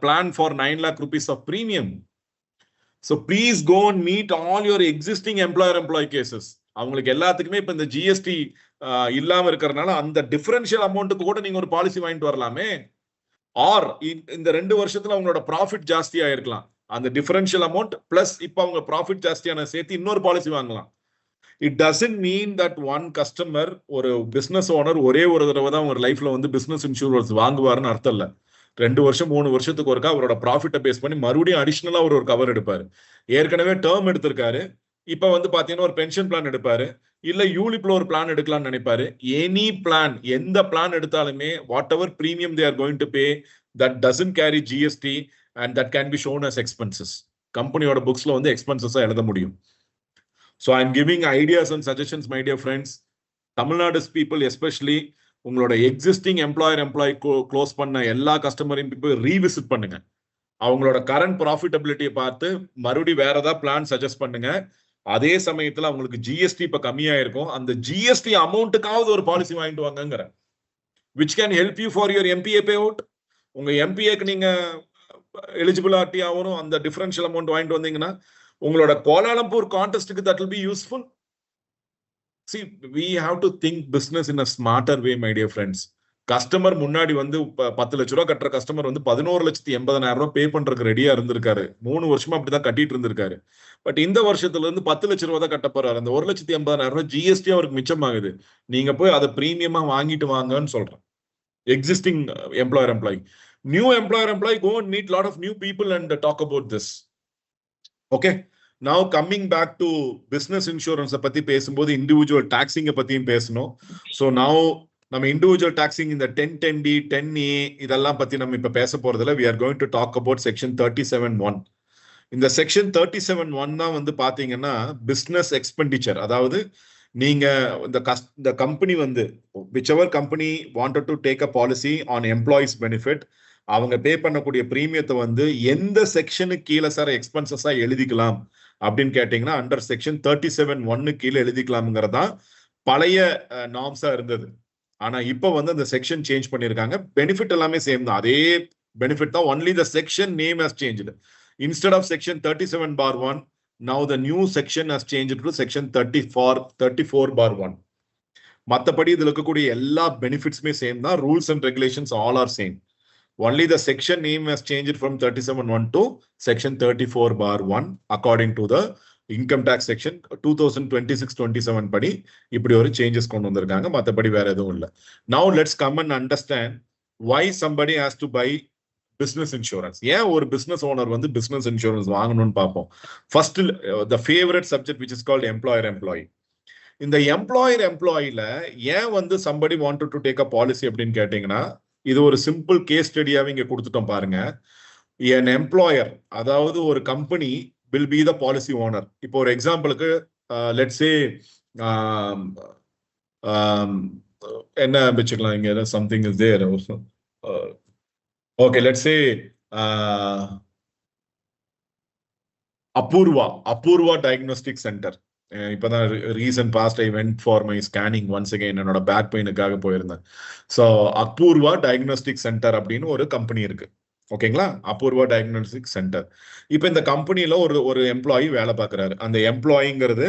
plan for 9 lakh rupees of premium? So please go and meet all your existing employer-employee cases. அவங்களுக்கு எல்லாத்துக்குமே இப்ப இந்த ஜிஎஸ்டி இல்லாம இருக்கிறதுனால அந்த டிஃபரன்ஷியல் அமௌண்ட்டுக்கு கூட நீங்க ஒரு பாலிசி வாங்கிட்டு வரலாமே. ஆர் இந்த 2 வருஷத்துல அவங்களோட ப்ராஃபிட் ஜாஸ்தியா இருக்கலாம், அந்த டிஃபரன்ஷியல் அமௌண்ட் பிளஸ் இப்ப அவங்க ப்ராஃபிட் ஜாஸ்தியான சேர்த்து இன்னொரு பாலிசி வாங்கலாம். It doesn't mean that one customer, ஒரு பிசினஸ் ஓனர் ஒரே ஒரு தடவை தான் ஒரு லைஃப்ல வந்து பிசினஸ் இன்சூரன்ஸ் வாங்குவாருன்னு அர்த்தம் இல்ல. 2 வருஷம் 3 வருஷத்துக்கு ஒருக்கா அவரோட ப்ராஃபிட்டை பேஸ் பண்ணி மறுபடியும் அடிஷனலா ஒரு கவர் எடுப்பாரு. ஏற்கனவே டேர்ம் எடுத்திருக்காரு, இப்ப வந்து பாத்தீங்கன்னா ஒரு பென்ஷன் பிளான் எடுப்பாரு, இல்ல யூலிப்ல ஒரு பிளான் எடுக்கலாம்னு நினைப்பாரு. எனி பிளான், எந்த பிளான் எடுத்தாலுமே whatever premium they are going to pay, that doesn't carry GST and that can be shown as expenses. கம்பெனியோட புக்ஸ்ல வந்து எக்ஸ்பென்சஸா எழுத முடியும். So I'm giving ideas and suggestions, my dear friends. Tamil Nadu's people especially, உங்களோட existing employee close பண்ண எல்லா கஸ்டமரையும் போய் revisit பண்ணுங்க. அவங்களோட கரண்ட் ப்ராஃபிட்டபிலிட்டியை பார்த்து மறுபடியும் வேற ஏதாவது பிளான் சஜஸ்ட் பண்ணுங்க. அதே சமயத்துல அவங்களுக்கு ஜிஎஸ்டி இப்ப கம்மியா இருக்கும், அந்த ஜிஎஸ்டி அமௌண்ட்டுக்காவது ஒரு பாலிசி வாங்கிட்டு வாங்கங்கிற, which can help you for your MPA payout. உங்க MPAக்கு நீங்க எலிஜிபிலிட்டி ஆகணும், அந்த டிஃபரன்ஷியல் அமௌண்ட் வாங்கிட்டு வந்தீங்கன்னா உங்களோட Kuala Lumpur கான்டெஸ்ட்டுக்கு that will be useful. See, we have to think business in a smarter way, my dear friends. Customer முன்னாடி வந்து 10 லட்ச ரூபாய் கட்டுற கஸ்டமர் வந்து 11,80,000 ரூபாய் பே பண்றதுக்கு ரெடியா இருந்திருக்காரு. 3 வருஷமா அப்படிதான் கட்டிட்டு இருந்திருக்காரு. பட் இந்த வருஷத்துல இருந்து 10 லட்ச ரூபாய் தான் கட்ட போறாரு. அந்த 1,80,000 ரூபாய் ஜிஎஸ்டி அவருக்கு மிச்சமாகுது. நீங்க போய் அதை பிரீமியமா வாங்கிட்டு வாங்கன்னு சொல்றேன். Existing employee, new employee, go and meet lot of new people and talk about this. Okay. Now coming back to business insurance பத்தி பேசும்போது இண்டிவிஜுவல் டாக்ஸிங் பத்தியும் பேசணும். So now நம்ம இண்டிவிஜுவல் டாக்ஸிங் இந்த 1010D 10A இதெல்லாம் பத்தி நம்ம இப்ப பேச போறதுல we are going to talk about section 37(1). இந்த section 37(1) தான் வந்து பாத்தீங்கன்னா business expenditure, அதாவது நீங்க இந்த கம்பெனி வந்து whichever company wanted to take a policy on employees benefit, அவங்க பே பண்ணக்கூடிய பிரீமியத்தை வந்து எந்த செக்ஷனுக்கு கீழே சார் எக்ஸ்பென்சஸா எழுதிக்கலாம் அப்படின்னு கேட்டீங்கன்னா அண்டர் செக்ஷன் 37(1) கீழே எழுதிக்கலாம்ங்கிறதா பழைய நார்ம்ஸா இருந்தது. ஆனா இப்போ வந்து அந்த செக்ஷன் சேஞ்ச் பண்ணிருக்காங்க. பெனிஃபிட் எல்லாமே சேம் தான், அதே பெனிஃபிட் தான். Only the section name has changed. Instead of section 37(1), now the new section has changed to section 34(1). மத்தபடி இதுல இருக்கக்கூடிய எல்லா பெனிஃபிட்ஸுமே சேம் தான். Rules and regulations all R same. Only the section name has changed from 37(1) to section 34(1) according to the income tax section 2026-27 படி இப்படி ஒரு changes கொண்டு வந்திருக்காங்க. மத்தபடி வேற எதுவும் இல்லை. Now let's come and understand why somebody has to buy business insurance. ஏன் ஒரு பிசினஸ் ஓனர் வந்து பிசினஸ் இன்சூரன்ஸ் வாங்கணும்னு பார்ப்போம். First the favourite subject which is called employer employee. இந்த எம்ப்ளாயர் எம்ப்ளாயில ஏன் வந்து somebody wanted to take a policy அப்படின்னு கேட்டீங்கன்னா, இது ஒரு சிம்பிள் கேஸ் ஸ்டடியாவே இங்க கொடுத்துட்டோம் பாருங்க. an employer, அதாவது ஒரு company will be the policy owner. இப்போ ஒரு எக்ஸாம்பிளுக்கு let's say என்ன வச்சுக்கலாம் இங்க, something is there also. Okay, let's say Apurva Diagnostic Center. இப்பதான் recent past I went for my scanning once again, என்னோட பேக் பெயினுக்காக போயிருந்தேன். ஸோ அபூர்வா டயக்னோஸ்டிக் சென்டர் அப்படின்னு ஒரு கம்பெனி இருக்கு. ஓகேங்களா, அபூர்வா டயக்னோஸ்டிக் சென்டர். இப்போ இந்த கம்பெனில ஒரு எம்ப்ளாயி வேலை பார்க்குறாரு. அந்த எம்ப்ளாயிங்கிறது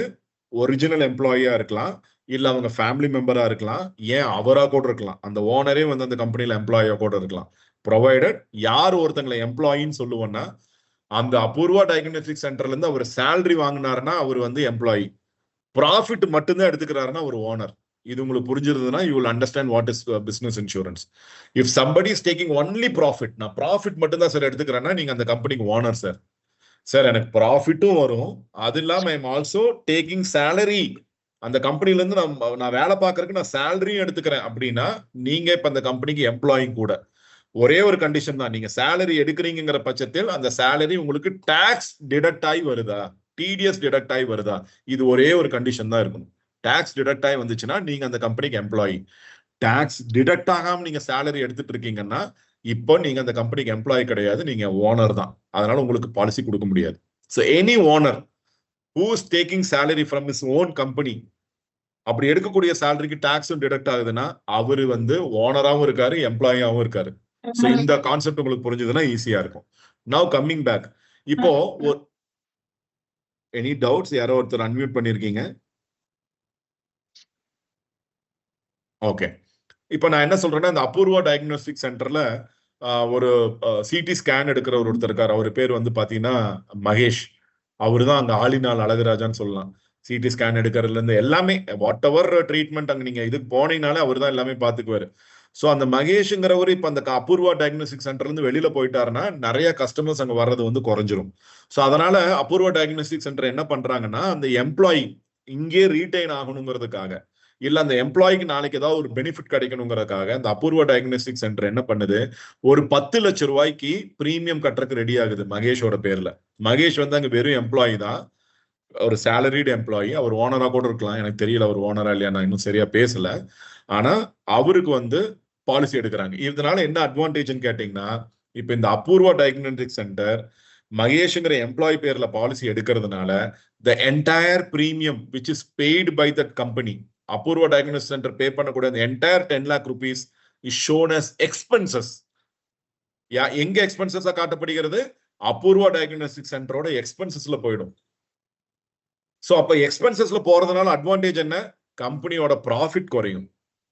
ஒரிஜினல் எம்ப்ளாயியா இருக்கலாம், இல்ல அவங்க ஃபேமிலி மெம்பரா இருக்கலாம், ஏன் அவரா கூட இருக்கலாம், அந்த ஓனரே வந்து அந்த கம்பெனில எம்ப்ளாயியா கூட இருக்கலாம். ப்ரொவைடட் யார் ஒருத்தங்களை எம்ப்ளாயின்னு சொல்லுவோம்னா, அந்த அபூர்வா டயக்னோஸ்டிக் சென்டர்ல இருந்து அவர் சேலரி வாங்கினாருன்னா அவர் வந்து எம்ப்ளாயி, ப்ராஃபிட் மட்டும்தான் எடுத்துக்கிறாருன்னா ஒரு ஓனர். இது உங்களுக்கு புரிஞ்சிருந்ததுன்னா you will understand what is business insurance. If somebody is taking only profit, நான் ப்ராஃபிட் மட்டும் தான் சார் எடுத்துக்கிறேன்னா நீங்க அந்த கம்பெனிக்கு ஓனர் சார். சார் எனக்கு ப்ராஃபிட்டும் வரும், அது இல்லாம I am also taking salary, அந்த கம்பெனில இருந்து நான் வேலை பார்க்கறதுக்கு நான் சேலரியும் எடுத்துக்கிறேன் அப்படின்னா நீங்க இப்ப அந்த கம்பெனிக்கு எம்ப்ளாயி கூட. ஒரே ஒரு கண்டிஷன் தான், நீங்க சேலரி எடுக்கிறீங்கிற பட்சத்தில் அந்த சேலரி உங்களுக்கு டாக்ஸ் டிடக்ட் ஆகி வருதா, டிடிஎஸ் டிடக்ட் ஆகி வருதா, இது ஒரே ஒரு கண்டிஷன் தான் இருக்கணும். டாக்ஸ் டிடக்ட் ஆகி வந்துச்சுன்னா நீங்க அந்த கம்பெனிக்கு எம்ப்ளாயி. டாக்ஸ் டிடக்ட் ஆகாம நீங்க சேலரி எடுத்துட்டு இருக்கீங்கன்னா இப்போ நீங்க அந்த கம்பெனிக்கு எம்ப்ளாயி கிடையாது, நீங்க ஓனர் தான். அதனால உங்களுக்கு பாலிசி கொடுக்க முடியாது. So any owner who is taking salary from his own company, அப்படி எடுக்கக்கூடிய சேலரிக்கு டாக்ஸும் டிடக்ட் ஆகுதுன்னா அவரு வந்து ஓனராகவும் இருக்காரு, எம்ப்ளாயியாகவும் இருக்காரு. சோ இந்த கான்செப்ட் உங்களுக்கு புரிஞ்சதுன்னா ஈஸியா இருக்கும். நவ் கம்மிங் பேக், இப்போ எனி டவுட்ஸ்? யாரோ ஒருத்தர் அன்மியூட் பண்ணிருக்கீங்க. ஓகே, இப்போ நான் என்ன சொல்றேன்னா, இந்த அபூர்வா டயக்னோஸ்டிக் சென்டர்ல ஒரு சிடி ஸ்கேன் எடுக்கிற ஒருத்தர் இருக்காரு. அவர் பேர் வந்து பாத்தீங்கன்னா மகேஷ். அவரு தான் அங்க ஆளினால் அழகுராஜான்னு சொல்லலாம். சிடி ஸ்கேன் எடுக்கிறதுல இருந்து எல்லாமே வாட் எவர் ட்ரீட்மெண்ட் அங்க நீங்க இதுக்கு போனீங்கனாலே அவர் தான் எல்லாமே பாத்துக்குவாரு. ஸோ அந்த மகேஷ்ங்கிறவர் இப்போ அந்த அபூர்வா டயக்னோஸ்டிக் சென்டர்ல இருந்து வெளியில போயிட்டாருன்னா நிறைய கஸ்டமர்ஸ் அங்க வர்றது வந்து குறைஞ்சிரும். ஸோ அதனால அபூர்வா டயக்னோஸ்டிக் சென்டர் என்ன பண்றாங்கன்னா, அந்த எம்ப்ளாயி இங்கே ரீடைன் ஆகணுங்கிறதுக்காக, இல்ல அந்த எம்ப்ளாய்க்கு நாளைக்கு ஏதாவது ஒரு பெனிஃபிட் கிடைக்கணுங்கிறதுக்காக அந்த அபூர்வா டயக்னோஸ்டிக் சென்டர் என்ன பண்ணுது, ஒரு 10 லட்சம் ரூபாய்க்கு பிரீமியம் கட்டுறதுக்கு ரெடி ஆகுது மகேஷோட பேர்ல. மகேஷ் வந்து அங்க வெறும் எம்ப்ளாயி தான், ஒரு சேலரிடு எம்ப்ளாயி. அவர் ஓனரா கூட இருக்கலாம், எனக்கு தெரியல அவர் ஓனரா இல்லையா, நான் இன்னும் சரியா பேசல. ஆனா அவருக்கு வந்து பாலிசி எடுக்கிறாங்க. இதனால என்ன அட்வான்டேஜ்னு கேட்டீங்கன்னா, இப்ப இந்த அபூர்வா டயக்னோஸ்டிக் சென்டர் மகேஷ்ங்கிற எம்ப்ளாயி பேர்ல பாலிசி எடுக்கிறதுனால the entire premium which is paid by that company, Apoorva diagnostic centre pay பண்ணக்கூடிய the entire 10 lakh rupees is shown as expenses. எங்க எக்ஸ்பென்சஸ் காட்டப்படுகிறது? அபூர்வா டயக்னோஸ்டிக் சென்டரோட எக்ஸ்பென்சஸ்ல போயிடும். சோ அப்ப எக்ஸ்பென்சஸ்ல போறதுனால அட்வான்டேஜ் என்ன? கம்பெனியோட ப்ராஃபிட் குறையும்.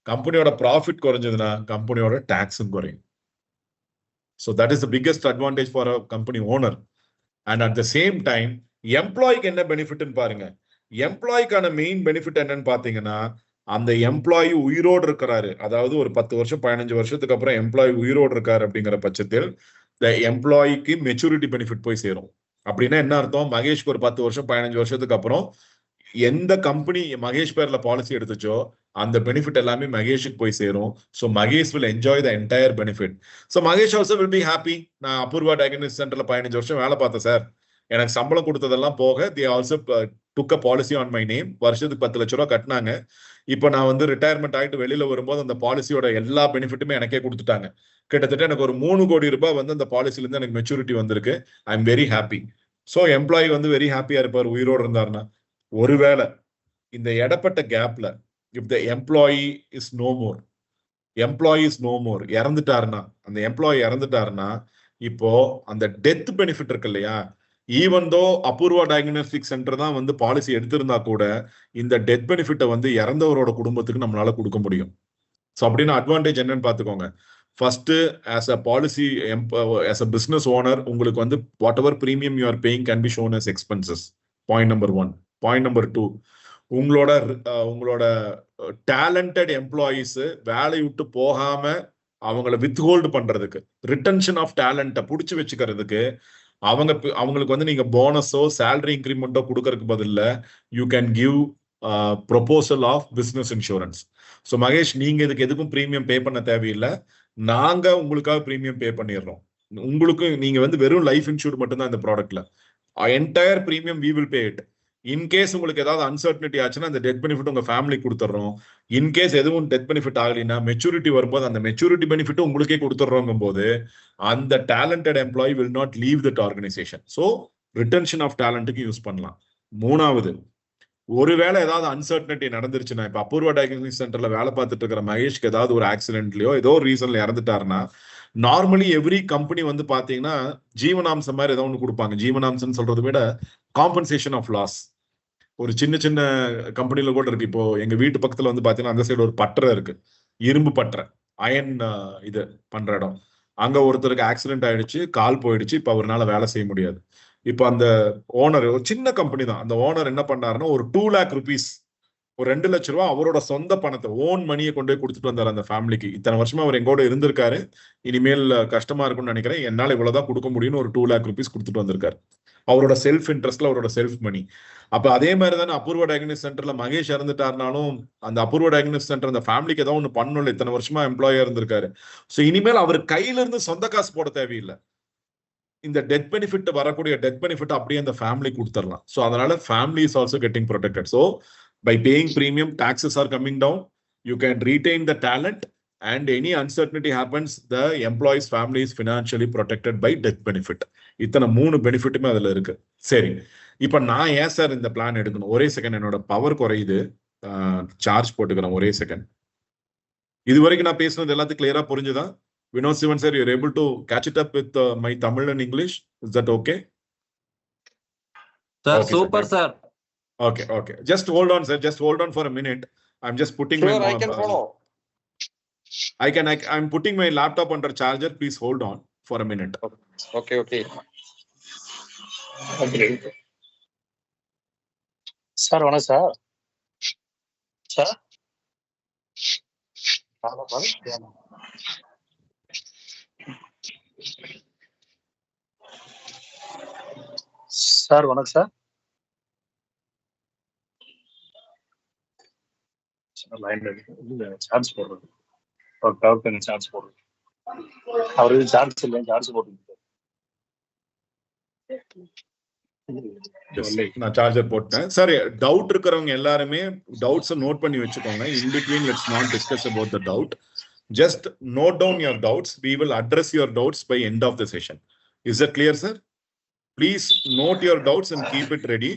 கம்பெனியோட ப்ராஃபிட் குறைஞ்சதுன்னா கம்பெனியோட டாக்ஸும் குறையும். So that is the biggest advantage for a company owner. And at the same time எம்ப்ளாய்க்கு என்ன பெனிஃபிட்னு பாருங்க. எம்ப்ளாய்க்கான மெயின் பெனிஃபிட் என்னன்னு பாத்தீங்கன்னா, அந்த எம்ப்ளாயி உயிரோடு இருக்கிறாரு, அதாவது ஒரு 10 வருஷம் 15 வருஷத்துக்கு அப்புறம் எம்ப்ளாயி உயிரோடு இருக்காரு அப்படிங்கிற பட்சத்தில் இந்த எம்ப்ளாய்க்கு மெச்சூரிட்டி பெனிஃபிட் போய் சேரும். அப்படின்னா என்ன அர்த்தம்? மகேஷ்க்கு ஒரு 10 வருஷம் 15 வருஷத்துக்கு அப்புறம் எந்த கம்பெனி மகேஷ் பேர்ல பாலிசி எடுத்துச்சோ அந்த பெனிஃபிட் எல்லாமே மகேஷுக்கு போய் சேரும். So Mahesh will enjoy the entire benefit. So Mahesh also will be happy. நான் அபூர்வா டயக்னோஸ்டிக் சென்டர்ல 15 வருஷம் வேலை பார்த்தேன் சார், எனக்கு சம்பளம் கொடுத்ததெல்லாம் போக they also took a policy on my name. வருஷத்துக்கு 10 லட்ச ரூபா கட்டினாங்க. இப்போ நான் வந்து ரிட்டையர்மெண்ட் ஆகிட்டு வெளியில வரும்போது அந்த பாலிசியோட எல்லா பெனிஃபிட்டுமே எனக்கே கொடுத்துட்டாங்க. கிட்டத்தட்ட எனக்கு ஒரு 3 கோடி ரூபாய் வந்து அந்த பாலிசில இருந்து எனக்கு மெச்சூரிட்டி வந்திருக்கு. I am very happy. So employee வந்து வெரி ஹாப்பியா இருப்பார் உயிரோடு இருந்தாருன்னா. ஒருவேளை இந்த இடப்பட்ட கேப்ல if the employee is no more இறந்துட்டாருன்னா, அந்த எம்ப்ளாயி இறந்துட்டாருன்னா, இப்போ அந்த டெத் பெனிஃபிட் இருக்கு இல்லையா, even though Apoorva diagnostic centre தான் வந்து பாலிசி எடுத்திருந்தா கூட இந்த டெத் பெனிஃபிட்டை வந்து இறந்தவரோட குடும்பத்துக்கு நம்மளால கொடுக்க முடியும். ஸோ அப்படின்னு அட்வான்டேஜ் என்னன்னு பார்த்துக்கோங்க. First, as a policy as a business owner, உங்களுக்கு வந்து whatever premium you are paying can be shown as expenses. Point number 1. Point number 2, உங்களோட டேலண்டட் எம்ப்ளாயீஸ் வேலையை விட்டு போகாம அவங்கள வித்ஹோல்டு பண்றதுக்கு, ரிட்டன்ஷன் ஆஃப் டேலண்ட்டை பிடிச்சி வச்சுக்கிறதுக்கு அவங்களுக்கு வந்து நீங்க போனஸோ சேலரி இன்க்ரிமெண்டோ கொடுக்கறதுக்கு பதில்ல you can give proposal of business insurance. So Mahesh, நீங்க இதுக்கு எதுக்கும் பிரீமியம் பே பண்ண தேவையில்லை, நாங்க உங்களுக்காக பிரீமியம் பே பண்ணிடுறோம். உங்களுக்கு நீங்க வந்து வெறும் லைஃப் இன்சூர் மட்டும்தான் இந்த ப்ராடக்ட்ல. Entire premium we will pay it. In case உங்களுக்கு ஏதாவது அன்சர்டனிட்டி ஆச்சுன்னா அந்த டெத் பெனிஃபிட் உங்க ஃபேமிலி கொடுத்துறோம். இன்கேஸ் எதுவும் டெத் பெனிஃபிட் ஆகலைன்னா மெச்சூரிட்டி வரும்போது அந்த மெச்சூரிட்டி பெனிஃபிட் உங்களுக்கே கொடுத்துறோங்கும் போது அந்த talented employee will not leave that organisation. So retention of டேலண்ட்டுக்கு யூஸ் பண்ணலாம். 3வது, ஒருவேளை ஏதாவது அன்சர்டனிட்டி நடந்துருச்சுன்னா, இப்ப அபூர்வா டயக்னோஸ்டிக் சென்டர்ல வேலை பார்த்துட்டு இருக்கிற மகேஷ்க்கு ஏதாவது ஒரு ஆக்சிடென்ட்லயோ ஏதோ ஒரு ரீசன்ல இறந்துட்டாருன்னா, நார்மலி எவ்ரி கம்பெனி வந்து பாத்தீங்கன்னா ஜீவனாம்சம் மாதிரி ஏதோ ஒன்று கொடுப்பாங்க. ஜீவனாம்சம் சொல்றதை விட காம்பன்சேஷன் ஆஃப் லாஸ். ஒரு சின்ன சின்ன கம்பெனில கூட இருக்கு. இப்போ எங்க வீட்டு பக்கத்துல வந்து பாத்தீங்கன்னா அந்த சைடு ஒரு பட்டறை இருக்கு, இரும்பு பட்டறை, அயன் இது பண்ற இடம். அங்க ஒருத்தருக்கு ஆக்சிடென்ட் ஆயிடுச்சு, கால் போயிடுச்சு, இப்ப அவரால் வேலை செய்ய முடியாது. இப்ப அந்த ஓனர், ஒரு சின்ன கம்பெனி தான், அந்த ஓனர் என்ன பண்ணாருன்னா ஒரு 2 lakh rupees, ஒரு 2 லட்ச ரூபாய் அவரோட சொந்த பணத்தை, ஓன் மணியை கொண்டு போய் கொடுத்துட்டு வந்தாரு அந்த ஃபேமிலிக்கு. இத்தனை வருஷமா அவர் எங்கூட இருந்திருக்காரு, இனிமேல் கஷ்டமா இருக்கும்னு நினைக்கிறேன், என்னால இவ்வளவுதான் கொடுக்க முடியும்னு ஒரு 2 lakh rupees கொடுத்துட்டு வந்திருக்காரு. அவரோட செல்ஃப் இன்ட்ரெஸ்ட்ல, அவரோட செல்ஃப் மணி. அப்ப அதே மாதிரி தானே அபூர்வா டயக்னோஸ்டிக் சென்டர்ல மகேஷ் இறந்துட்டாருனாலும் அந்த அபூர்வா டயக்னோஸ்டிக் சென்டர் அந்த ஃபேமிலிக்கு ஏதாவது ஒன்று பண்ணணும். இத்தனை வருஷமா எம்ப்ளாயா இருந்திருக்காரு. ஸோ இனிமேல் அவர் கையில இருந்து சொந்த காசு போட தேவையில்லை. இந்த டெத் பெனிஃபிட், வரக்கூடிய டெத் பெனிஃபிட் அப்படியே அந்த ஃபேமிலி கொடுத்துடலாம். ஸோ அதனால family is also getting protected. So by paying premium, taxes are coming down, you can retain the talent, and any uncertainty happens, the employee's family is financially protected by death benefit. இத்தனை 3 பெனிஃபிட்டுமே அதுல இருக்கு. சரி, இப்ப நான் ஏன் sir இந்த plan எடுக்கணும்? ஒரே செகண்ட், என்னோட பவர் குறையுது, சார்ஜ் போட்டுக்கிறேன், ஒரே செகண்ட். இது வரைக்கும் நான் பேசுனது எல்லாத்துக்கும் கிளியரா புரிஞ்சுதா? Vinod Sivan sir, you're able to catch it up with my Tamil and English. Is that okay? Sir, okay, super, sir. Okay. Just hold on, sir. Just hold on for a minute. I'm just putting sure, I can follow. I'm putting my laptop under charger. Please hold on for a minute. Okay. Sir, what sir? Sir? Sir, what sir? லைன்ல charge போடுறது, ஒரு power bank charge போடுறது, அவருக்கு charge இல்லை, charge போட்டு நான் charger போட்டேன். சரி, டவுட் இருக்கிறவங்க எல்லாருமே டவுட்ஸ் நோட் பண்ணி வச்சுக்கோங்க. In between let's not discuss about the doubt. Just note down your doubts. We will address your doubts by end of the session. Is that clear, sir? Please note your doubts and keep it ready.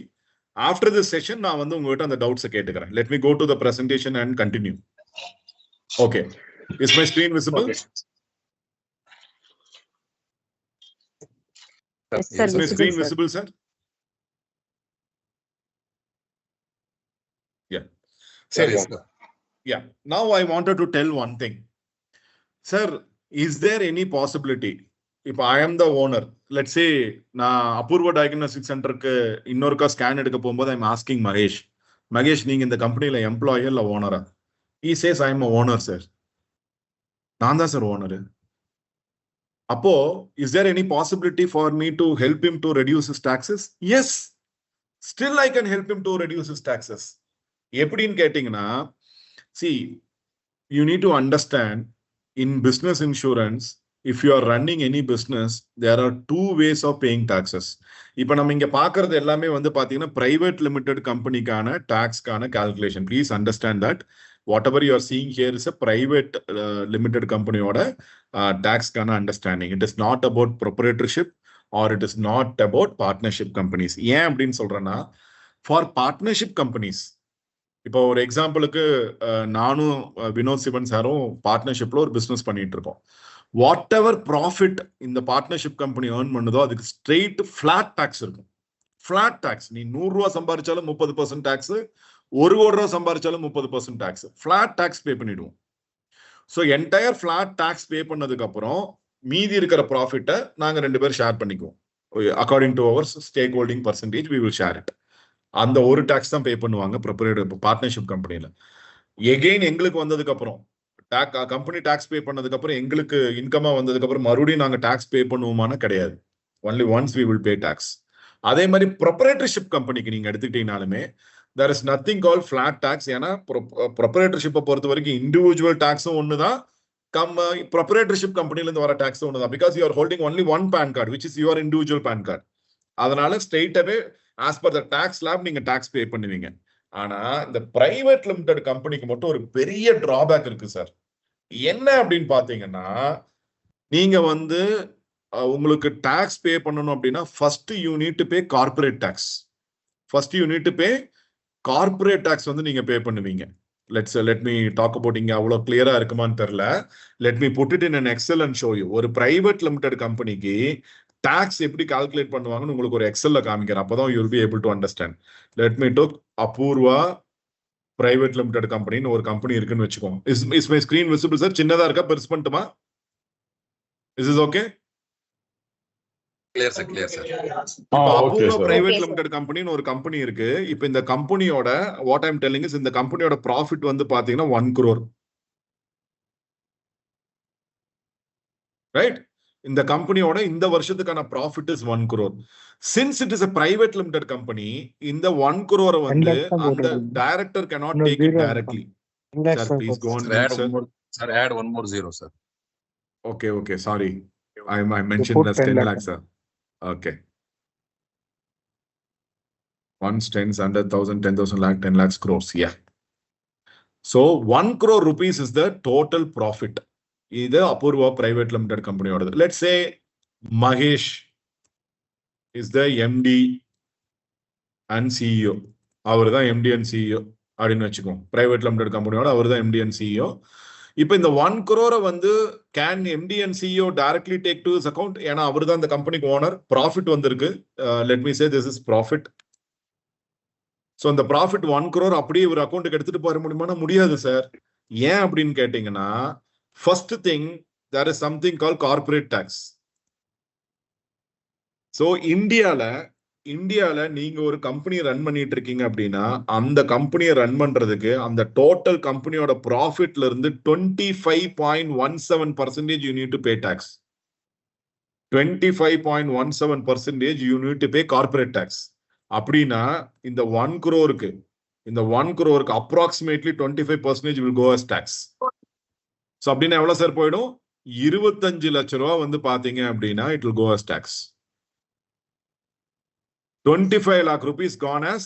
After this session, நான் வந்து உங்ககிட்ட அந்த டவுட்ஸை கேட்டுக்கிறேன். Let me go to the presentation and continue. Okay. Is my screen visible? Okay. Yes, sir, is my screen visible, sir? Yeah. Yes, sir. Yeah. Now I wanted to tell one thing. Sir, is there any possibility, if I am the owner, let's say நான் Apoorva diagnostic சென்டருக்கு இன்னொருக்கா scan எடுக்க போகும்போது I'm asking Mahesh, நீங்க இந்த கம்பெனில employer இல்ல ஓனரா? He says I am a owner, sir. நான் தான் சார் ஓனர். அப்போ is there any possibility for me to help him to reduce his taxes? Yes, still I can help him to reduce his taxes. எப்படின்னு கேட்டீங்கன்னா, see, you need to understand, in business insurance, if you are running any business, there are two ways of paying taxes. இப்போ நம்ம இங்க பாக்குறது எல்லாமே வந்து பாத்தீங்கன்னா private limited கம்பெனிக்கான டாக்ஸ்க்கான calculation. Please understand that whatever you are seeing here is a private limited company order tax kana understanding. It is not about proprietorship or it is not about partnership companies. ஏன் அப்படின்னு சொல்றேன்னா, for partnership companies, இப்போ ஒரு எக்ஸாம்பிளுக்கு நானும் வினோத் சிவன் சாரும் பார்ட்னர்ஷிப்ல ஒரு business பண்ணிட்டு இருக்கோம். வாட் எவர் ப்ராஃபிட் இந்த பார்ட்னர்ஷிப் கம்பெனி ஏர்ன் பண்ணுதோ அதுக்கு ஸ்ட்ரெயிட் ஃபிளாட் டாக்ஸ் இருக்கும். Flat tax. நீ 100 ரூபா சம்பாதிச்சாலும் 30% டாக்ஸ், 1 கோடி ரூபா சம்பாதிச்சாலும் 30% டாக்ஸ். ஃபிளாட் டாக்ஸ் பே பண்ணிடுவோம். So entire flat tax pay பண்ணதுக்கு அப்புறம் மீதி இருக்கிற ப்ராஃபிட்டை நாங்க 2 பேரும் ஷேர் பண்ணிக்குவோம். According to our stake holding percentage we will share it. அந்த ஒரு டாக்ஸ் தான் பே பண்ணுவாங்க பார்ட்னர்ஷிப் கம்பெனில. எகெயின் எங்களுக்கு வந்ததுக்கு அப்புறம் கம்பெனி டாக்ஸ் பே பண்ணதுக்கு அப்புறம் எங்களுக்கு இன்கமா வந்ததுக்கு அப்புறம் மறுபடியும் நாங்க டாக்ஸ் பே பண்ணுவோமான கிடையாது. Only once we will pay tax. அதே மாதிரி ப்ரொப்ரைட்டர்ஷிப் கம்பெனிக்கு நீங்க எடுத்துக்கிட்டீங்கனாலுமே there is nothing called flat tax. ஏன்னா ப்ரொப்ரைட்டர்ஷிப்பை பொறுத்த வரைக்கும் இண்டிவிஜுவல் டாக்ஸும் ஒண்ணுதான், ப்ரொப்ரைட்டர்ஷிப் கம்பெனில இருந்து வர டாக்ஸும் ஒண்ணுதான். Because you are holding only one PAN card which is your individual PAN card. அதனால ஸ்ட்ரெயிட்டாவே as per the tax slab நீங்க டாக்ஸ் பே பண்ணுவீங்க. ஆனா இந்த பிரைவேட் லிமிடெட் கம்பெனிக்கு மட்டும் ஒரு பெரிய டிராபேக் இருக்கு சார். என்ன அப்படின்னு பாத்தீங்கன்னா, நீங்க வந்து உங்களுக்கு டாக்ஸ் பே பண்ணணும் அப்படின்னா first you need to pay corporate tax. First you need to pay corporate tax வந்து நீங்க பே பண்ணுவீங்க. let me talk about இங்க அவ்வளவு கிளியரா இருக்குமான்னு தெரியல. let me put it in an Excel and show you. ஒரு பிரைவேட் லிமிடெட் கம்பெனிக்கு டாக்ஸ் எப்படி கால்குலேட் பண்ணுவாங்கன்னு உங்களுக்கு ஒரு எக்ஸல்ல காமிக்கிறேன். அப்பதான் you will be able to understand. let me talk Apoorva private limited கம்பெனின்னு ஒரு கம்பெனி இருக்குன்னு வச்சுக்கோங்க. is my screen visible sir? சின்னதா இருக்கா, பெருசு பண்ணட்டுமா? is this okay? clear sir, clear sir. Apoorva private limited கம்பெனின்னு ஒரு கம்பெனி இருக்கு. இப்போ இந்த கம்பெனியோட what I am telling is, இந்த கம்பெனியோட ப்ராஃபிட் வந்து பாத்தீங்கன்னா 1 crore. ரைட்? இந்த கம்பெனியோட இந்த வருஷத்துக்கான profit is 1 crore. Since it is a private limited company, இந்த 1 crore வந்து அந்த director cannot take it directly. Sir, please go on. Sir, add one more zero, sir. Okay, sorry. I mentioned as 10 lakhs, sir. Okay. 1 tens, 100,000, 10,000 lakh, 10 lakhs crores. Yeah. So 1 crore rupees is the total profit. இது Apoorva private limited கம்பெனியோடது. Let's say Mahesh is the MD and CEO. அவர் தான் MD and CEO அப்படின்னு வச்சுக்கோங்க. Private limited கம்பெனியோட அவர் தான் MD and CEO. இப்போ இந்த 1 crore வந்து can MD and CEO directly take to his account? ஏன்னா அவர் தான் இந்த கம்பெனிக்கு ஓனர். ப்ராஃபிட் வந்திருக்கு. Let me say this is profit. So இந்த ப்ராஃபிட் 1 crore அப்படியே ஒரு அக்கௌண்ட்டுக்கு எடுத்துட்டு போற முடியுமானா முடியாது சார். ஏன் அப்படின்னு கேட்டீங்கன்னா, first thing, there is something called corporate tax. So இந்தியால நீங்க ஒரு கம்பெனி ரன் பண்ணிட்டு இருக்கீங்க அப்படின்னா, அந்த கம்பெனியை ரன் பண்றதுக்கு அந்த டோட்டல் கம்பெனியோட ப்ராஃபிட்ல இருந்து 25.17% you need to pay tax. 25.17% you need to pay corporate tax. அப்படின்னா இந்த 1 crore approximately 25% will go as tax. So அப்படின்னா எவ்வளவு சார் போயிடும்? 25 லட்சம் ரூபாய் வந்து பாத்தீங்க அப்படின்னா it will go as tax. 25 lakh rupees gone as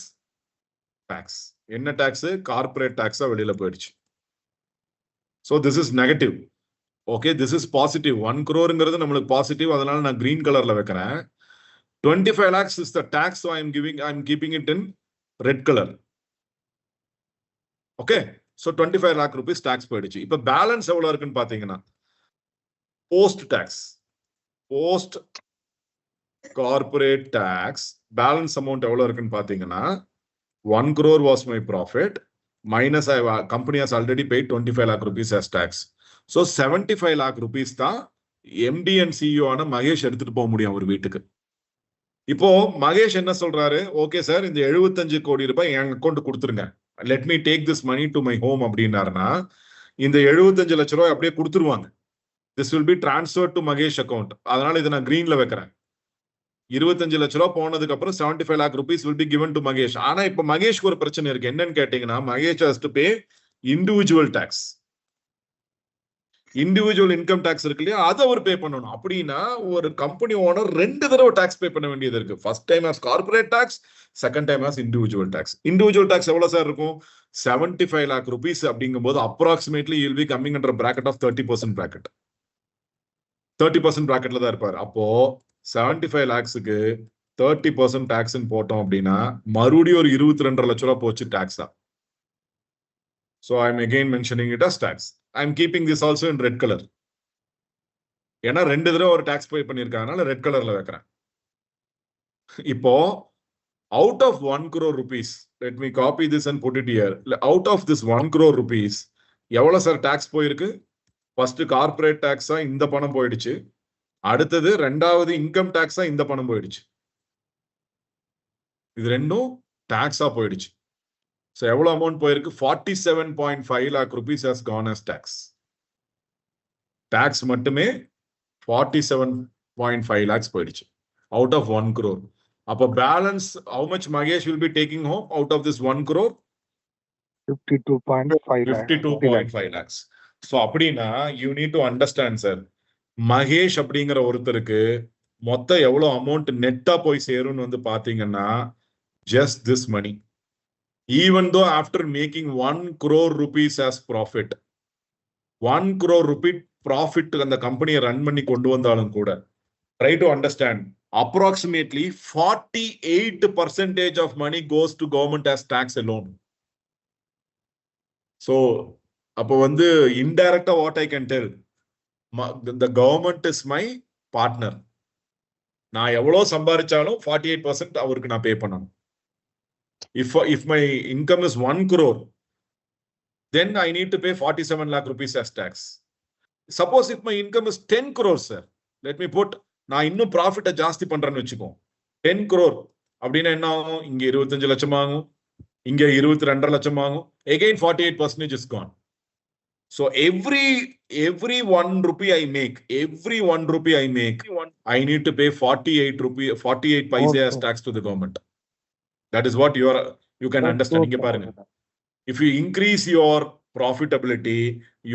tax. என்ன டாக்ஸ்? கார்பரேட் டாக்ஸா வெளியில போயிடுச்சு. So this is negative. Okay, this is positive. 1 crore-ங்கிறது நம்மளுக்கு பாசிட்டிவ். அதனால நான் கிரீன் கலர்ல வைக்கிறேன். 25 lakhs is the tax, so I am keeping it in red color. Okay, so 25 lakh rupees tax போயிடுச்சு. இப்ப பேலன்ஸ் எவ்வளவு இருக்குன்னு பாத்தீங்கன்னா, post corporate tax balance amount எவ்வளவு இருக்குன்னு பாத்தீங்கன்னா, 1 crore was my profit minus company has already paid 25 lakh rupees as tax. So 75 lakh rupees தான் MD and CEO ஆன மகேஷ் எடுத்துட்டு போக முடியும் ஒரு வீட்டுக்கு. இப்போ மகேஷ் என்ன சொல்றாரு? ஓகே சார், இந்த 75 கோடி ரூபாய் என் அக்கௌண்ட் கொடுத்துருங்க, let me take this money to my home அப்படின்னாருன்னா, இந்த 75 லட்சம் ரூபாய் அப்படியே கொடுத்துருவாங்க. This will be transferred to Magesh account. அதனால இதை நான் கிரீன்ல வைக்கிறேன். 25 லட்சம் ரூபாய் போனதுக்கு அப்புறம் 75 lakh rupees will be given to Magesh. ஆனா இப்ப மகேஷ்க்கு ஒரு பிரச்சனை இருக்கு. என்னன்னு கேட்டீங்கன்னா, Magesh has to pay individual tax. Individual income tax இருக்கு இல்லையா, அதை அவர் பே பண்ணணும். அப்படின்னா ஒரு கம்பெனி ஓனர் 2 தடவை டாக்ஸ் பே பண்ண வேண்டியது இருக்கு. First time as corporate tax, second time as individual tax. Individual tax எவ்வளவு சார் இருக்கும்? 75 lakh rupees அப்படிங்கும்போது approximately you'll be coming under bracket of 30% bracket. 30% பிராக்கெட்ல தான் இருப்பாரு. அப்போ 75 lakhsக்கு 30% டாக்ஸ் போட்டோம் அப்படின்னா மறுபடியும் ஒரு 22.5 லட்சம் ரூபாய் போச்சு டாக்ஸா. So I'm again mentioning it as tax. I'm keeping this also in red color. ஏன்னா 2 தடவை ஒரு டாக்ஸ் பே பண்ணிருக்காங்கனால ரெட் கலர்ல வைக்கிறேன். இப்போ out of 1 crore rupees, let me copy this and put it here. Out of this 1 crore rupees எவ்வளவு sir tax போயிருக்கு? First corporate டாக்ஸா இந்த பணம் போயிடுச்சு. அடுத்தது ரெண்டாவது இன்கம் டாக்ஸா இந்த பணம் போயிடுச்சு. இது ரெண்டும் டாக்ஸா போயிடுச்சு. So எவ்வளவு அமௌண்ட் போயிருக்கு? 47.5 lakh rupees has gone as tax. Tax மட்டுமே 47.5 lakhs போயிடுச்சு out of 1 crore. அப்ப balance how much Mahesh will be taking home out of this 1 crore? 52.5 lakhs. So அப்படின்னா you need to understand sir. Mahesh அப்படிங்கிற ஒருத்தருக்கு மொத்தம் எவ்வளவு amount நெட்டா போய் சேரும்னு வந்து பாத்தீங்கன்னா just this money. Even though after making 1 crore rupees as profit, 1 crore rupee profit அந்த கம்பெனியை ரன் பண்ணி கொண்டு வந்தாலும் கூட, try to understand, approximately 48% of money goes to government as tax alone. So, அப்போ வந்து indirectly what I can tell, the government is my partner. நான் எவ்வளவு சம்பாதிச்சாலும் 48% அவருக்கு நான் பே பண்ணணும். If my income is 1 crore, then I need to pay 47 lakh rupees as tax. Suppose if my income is 10 crores, sir, let me put, நான் இன்னும் ப்ராஃபிட்டை ஜாஸ்தி பண்றேன்னு வச்சுக்கோ, 10 crore அப்படின்னா என்ன ஆகும்? இங்க 25 லட்சம் ஆகும், இங்க 22.5 லட்சம் ஆகும். Again 48% is gone. So every 1 rupee I make, I need to pay 48 paise as tax to the government. That is what you can understand. If you increase your profitability,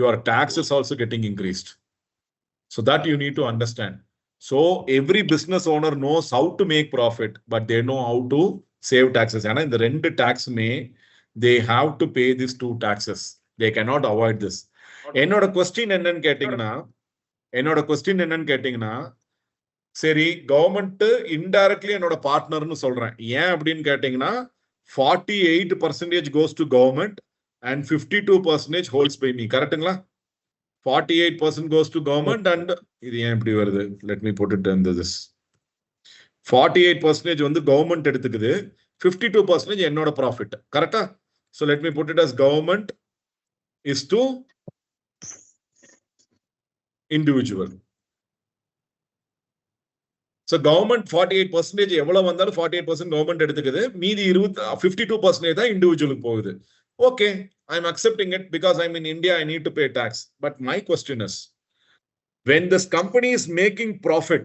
your tax is also getting increased. So that you need to understand. So every business owner knows how to make profit, but they know how to save taxes. And in the rent tax they have to pay these 2 taxes. They cannot avoid this. என்னோட question என்னன்னு கேட்டீங்கன்னா, சரி government indirectly என்னோட பார்ட்னர்னு சொல்றேன். ஏன் அப்படின்னு கேட்டீங்கன்னா 48% goes to government and 52% holds by me. கரெக்ட்டுங்களா? 48% goes to government and இது ஏன் இப்படி வருது? Let me put it into this. 48% வந்து கவர்மெண்ட் எடுத்துக்குது, 52% என்னோட ப்ராஃபிட். கரெக்டா? So let me put it as government is to individual. So government 48% எவ்வளவு வந்தாலும் 48% government எடுத்துக்குது, மீதி 52% தான் இண்டிவிஜுவலுக்கு போகுது. Okay, I'm accepting it because I'm in India, I need to pay tax. But my question is, when this company is making profit,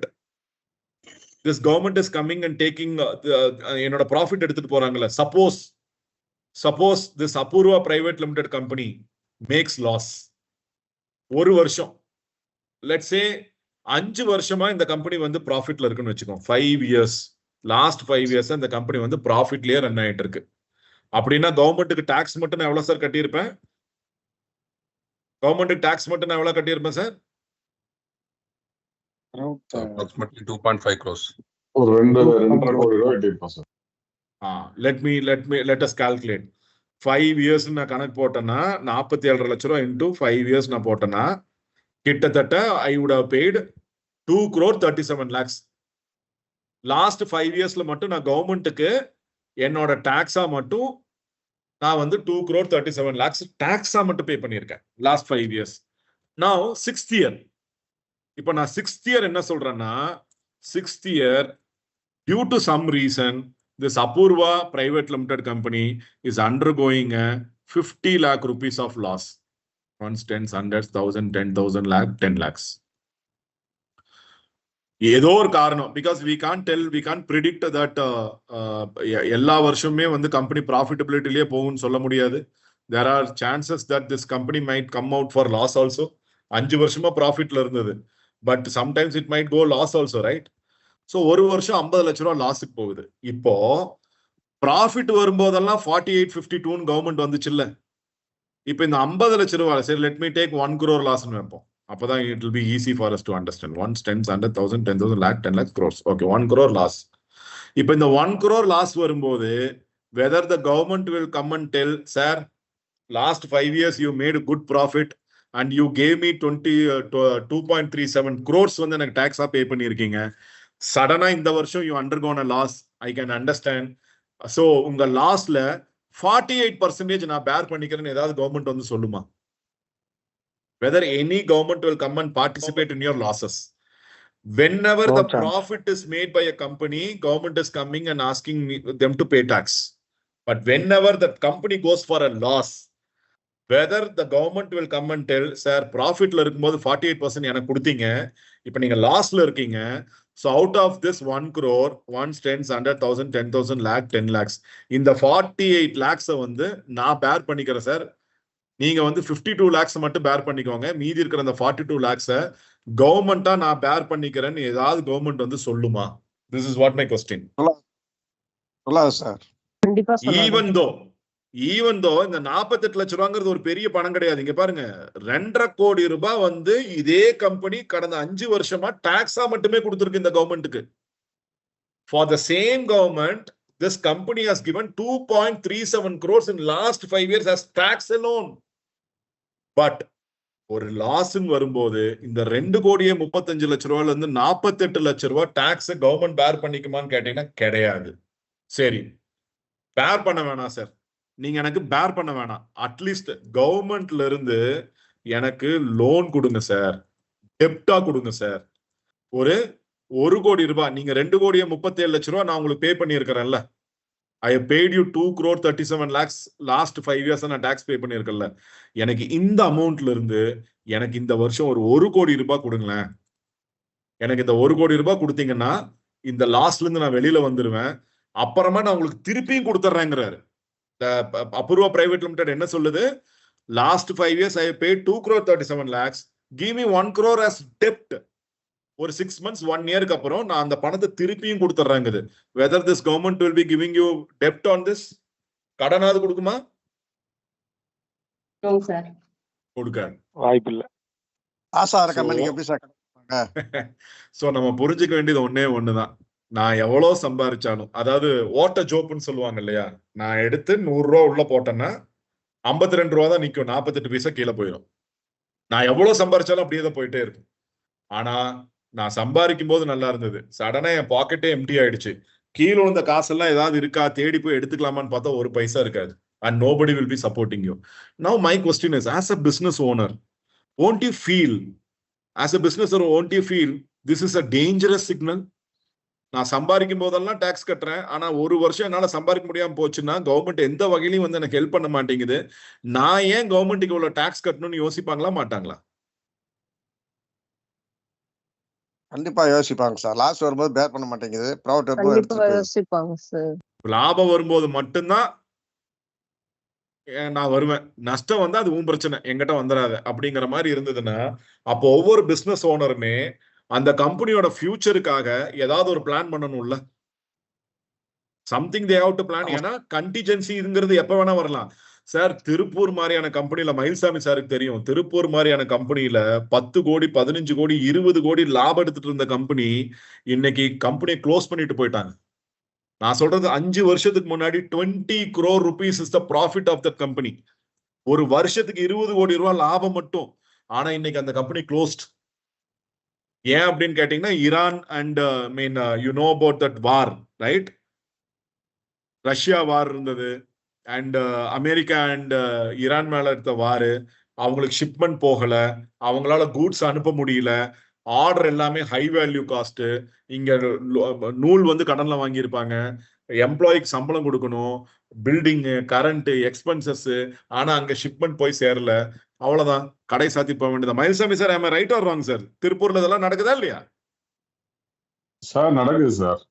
this government is coming and taking என்னோட profit எடுத்துட்டு போறாங்கல்ல. Suppose this Apurva Private Limited company makes loss. ஒரு வருஷம், let's say 5 வருஷமா இந்த company வந்து ப்ராஃபிட்ல இருக்குன்னு வச்சுக்கோங்க. 5 years, last 5 years இந்த கம்பெனி வந்து ப்ராஃபிட்லயே ரன் ஆயிட்டு இருக்கு. அப்படின்னா கவர்மெண்ட்டுக்கு டாக்ஸ் மட்டும் நான் எவ்வளவு சார் கட்டியிருப்பேன்? கவர்மெண்ட்டுக்கு டாக்ஸ் மட்டும் நான் எவ்வளவு கட்டியிருப்பேன் சார்? Approximately 2.5 crores. ஒரு 2.5 கோடி ரூபாய் கட்டியிருப்பேன் sir. let us calculate. 5 years நான் கணக்கு போட்டேன்னா 47.5 லட்சம் ரூபாய் into 5 years நான் போட்டேன்னா கிட்டத்தட்ட I would have paid 2 crore 37 lakhs. Last 5 yearsல மட்டும் நான் கவர்மெண்ட்டுக்கு என்னோட டாக்ஸா மட்டும் நான் வந்து 2 crore 37 lakhs டாக்ஸா மட்டும் பே பண்ணியிருக்கேன் last 5 years. Now 6th year, இப்போ நான் 6th year என்ன சொல்றேன்னா, 6th year due to some reason this Apurva Private Limited company is undergoing a 50 lakh rupees of loss. Ones, tens, hundreds, 1,000, 10,000 lakh, 10 lakhs. ஏதோ ஒரு காரணம், because we can't predict that எல்லா வருஷமே வந்து கம்பெனி ப்ராஃபிட்டபிலிட்டிலேயே போகும்னு சொல்ல முடியாது. There are chances that this company might come out for loss also. 5 வருஷமா ப்ராஃபிட்ல இருந்தது. But sometimes it might go loss also, right? So ஒரு வருஷம் 50 லட்ச ரூபா லாஸுக்கு போகுது. இப்போ ப்ராஃபிட் வரும்போதெல்லாம் 4852 கவர்மெண்ட் வந்துச்சு இல்ல. இப்போ இந்த 50 லட்ச ரூபா, சரி லெட் மீ டேக் 1 crore லாஸ்னு வைப்போம். அப்பதான் it will be easy for us to understand. 1 10 100,000 10,000 lakh 10 lakhs crores. Okay, 1 crore loss. இப்போ இந்த 1 crore லாஸ் வரும்போது whether the government will come and tell, sir, last 5 years you made a good profit and you gave me 2.37 crores வந்து எனக்கு டாக்ஸா பே பண்ணிருக்கீங்க. சடனா இந்த வருஷம் you undergone a loss, I can understand. So உங்க லாஸ்ல 48% நான் பேர் பண்ணிக்கிறேன்னு ஏதாவது கவர்மெண்ட் வந்து சொல்லுமா? Whether any government will come and participate in your losses. Whenever No the chance. profit is made by a company, government is coming and asking them to pay tax. But whenever the company goes for a loss, whether the government will come and tell, sir, profitல இருக்கும்போது 48% எனக்கு கொடுத்தீங்க, இப்போ நீங்க லாஸ்ல இருக்கீங்க, so out of this 1 crore, 1 10 100,000 10,000 lakh 10 lakhs, இந்த 48 lakhs வந்து நான் பேர் பண்ணிக்கிறேன் சார், நீங்க வந்து 52 lakhs மட்டும் பேர் பண்ணிக்கோங்க, மீதி இருக்கிற அந்த 42 lakhs கவர்மெண்டா நான் பேர் பண்ணிக்கிறேன்னு ஏதாவது கவர்மெண்ட் வந்து சொல்லுமா? This is what my question. சொல்லாது சார். கண்டிப்பா சொல்லாது. ஈவன் தோ இந்த 48 லட்ச ரூபாங்கிறது ஒரு பெரிய பணம் கிடையாது. இங்க பாருங்க, 2.5 கோடி ரூபாய் வந்து இதே கம்பெனி கடந்த 5 வருஷமா டாக்ஸா மட்டுமே கொடுத்திருக்கு இந்த கவர்மெண்ட்டுக்கு. For the same government, this company has given 2.37 crores in last 5 years as tax alone. But ஒரு லாஸ்ன்னு வரும்போது இந்த 2.35 கோடி ரூபாயில இருந்து 48 லட்ச ரூபாய் டாக்ஸ் கவர்மெண்ட் பேர் பண்ணிக்குமான்னு கேட்டீங்கன்னா கிடையாது. சரி, பேர் பண்ண வேணாம் சார், நீங்க எனக்கு பேர் பண்ண வேணாம், அட்லீஸ்ட் கவர்மெண்ட்ல இருந்து எனக்கு லோன் கொடுங்க சார், டெப்டா கொடுங்க சார். ஒரு 1 கோடி ரூபாய், நீங்க 2.37 கோடி நான் உங்களுக்கு பே பண்ணியிருக்கிறேன்ல, I have paid you 2.37 lakhs last 5 years நான் டாக்ஸ் பே பண்ணியிருக்கல, எனக்கு இந்த அமௌண்ட்ல இருந்து எனக்கு இந்த வருஷம் ஒரு 1 கோடி ரூபாய் கொடுங்களேன். எனக்கு இந்த 1 கோடி ரூபாய் கொடுத்தீங்கன்னா இந்த லாஸ்ட்ல இருந்து நான் வெளியில வந்துருவேன், அப்புறமா நான் உங்களுக்கு திருப்பியும் கொடுத்துட்றேங்கிறாரு. அபூர்வா பிரைவேட் லிமிடெட் என்ன சொல்லுது? Last 5 years I have paid 2.37 lakhs, give me 1 crore as debt. ஒரு 6 months 1 yearக்கு அப்புறம் நான் அந்த பணத்தை திருப்பியும் கொடுத்துட்றாங்குது. Whether this government will be giving you debt on this? கடனாவது கொடுக்குமா? நோ சார், கொடுக்காது, வாய்ப்பு இல்ல. ஆசா இருக்க நீங்க எப்படி சார் கட்டுவாங்க? சோ நம்ம புரிஞ்சுக்க வேண்டியது ஒண்ணுதான், நான் எவ்வளவு சம்பாதிச்சாலும், அதாவது ஓட்ட ஜோப்புன்னு சொல்லுவாங்க இல்லையா, நான் எடுத்து 100 ரூபா உள்ள போட்டேன்னா 52 ரூபா தான் நிக்கும், 48 பைசா கீழே போயிடும். நான் எவ்வளவு சம்பாதிச்சாலும் அப்படியே தான் போயிட்டே இருக்கும். ஆனா நான் சம்பாதிக்கும் போது நல்லா இருந்தது, சடனா என் பாக்கெட்டே எம்டி ஆயிடுச்சு, கீழே விழுந்த காசெல்லாம் ஏதாவது இருக்கா தேடி போய் எடுத்துக்கலாமான்னு பார்த்தா ஒரு பைசா இருக்காது. And nobody will be supporting you. Now my question is, as a business owner, won't you feel, as a business owner, won't you feel this is a dangerous signal? நான் சம்பாதிக்கும் போதெல்லாம் டாக்ஸ் கட்டுறேன், ஆனா ஒரு வருஷம் என்னால சம்பாதிக்க முடியாம போச்சுன்னா கவர்மெண்ட் எந்த வகையிலையும் வந்து எனக்கு ஹெல்ப் பண்ண மாட்டேங்குது, நான் ஏன் கவர்மெண்ட்டுக்கு இவ்வளவு டாக்ஸ் கட்டணும்னு யோசிப்பாங்களா மாட்டாங்களா? கண்டிப்பா யோசிப்பாங்க சார். லாஸ்ட் வரும்போது பேர் பண்ண மாட்டேங்குது, ப்ராஃபிட் வரும்போது கண்டிப்பா எடுத்துட்டு யோசிப்பாங்க சார். லாபம் வரும்போது மட்டும்தான் நான் வருவேன், நஷ்டம் வந்து அது உன் பிரச்சனை, என்கிட்ட வந்துடாது அப்படிங்கிற மாதிரி இருந்ததுன்னா, அப்போ ஒவ்வொரு பிசினஸ் ஓனருமே அந்த கம்பெனியோட ஃபியூச்சருக்காக ஏதாவது ஒரு பிளான் பண்ணணும்ல. Something they have to plan. ஏன்னா கண்டிஜென்சிங்கிறது எப்ப வேணா வரலாம் சார். திருப்பூர் மாதிரியான கம்பெனில, மயில்சாமி சாருக்கு தெரியும், திருப்பூர் மாதிரியான கம்பெனில 10 கோடி 15 கோடி 20 கோடி லாபம் எடுத்துட்டு இருந்த கம்பெனி இன்னைக்கு கம்பெனியை க்ளோஸ் பண்ணிட்டு போயிட்டாங்க. நான் சொல்றது 5 வருஷத்துக்கு முன்னாடி 20 crore rupees is the profit of that company. ஒரு வருஷத்துக்கு 20 கோடி ரூபாய் லாபம் மட்டும். ஆனா இன்னைக்கு அந்த கம்பெனி க்ளோஸ்ட். ஏன் அப்படின்னு கேட்டீங்கன்னா, Iran and you know about that war, right? Russia வார் இருந்தது, அண்ட் அமெரிக்கா அண்ட் ஈரான் மேல இருந்த வாரு. அவங்களுக்கு ஷிப்மெண்ட் போகல, அவங்களால கூட்ஸ் அனுப்ப முடியல, ஆர்டர் எல்லாமே ஹை வேல்யூ காஸ்ட். இங்க நூல் வந்து கடன்ல வாங்கியிருப்பாங்க, எம்ப்ளாய்க்கு சம்பளம் கொடுக்கணும், பில்டிங், கரண்ட், எக்ஸ்பென்சஸ். ஆனா அங்க ஷிப்மெண்ட் போய் சேரல, அவ்வளவுதான், கடை சாத்தி போக வேண்டியது. Mayilsamy sir, am I right or wrong sir? திருப்பூர்ல இதெல்லாம் நடக்குதா இல்லையா சார்? நடக்குது சார்.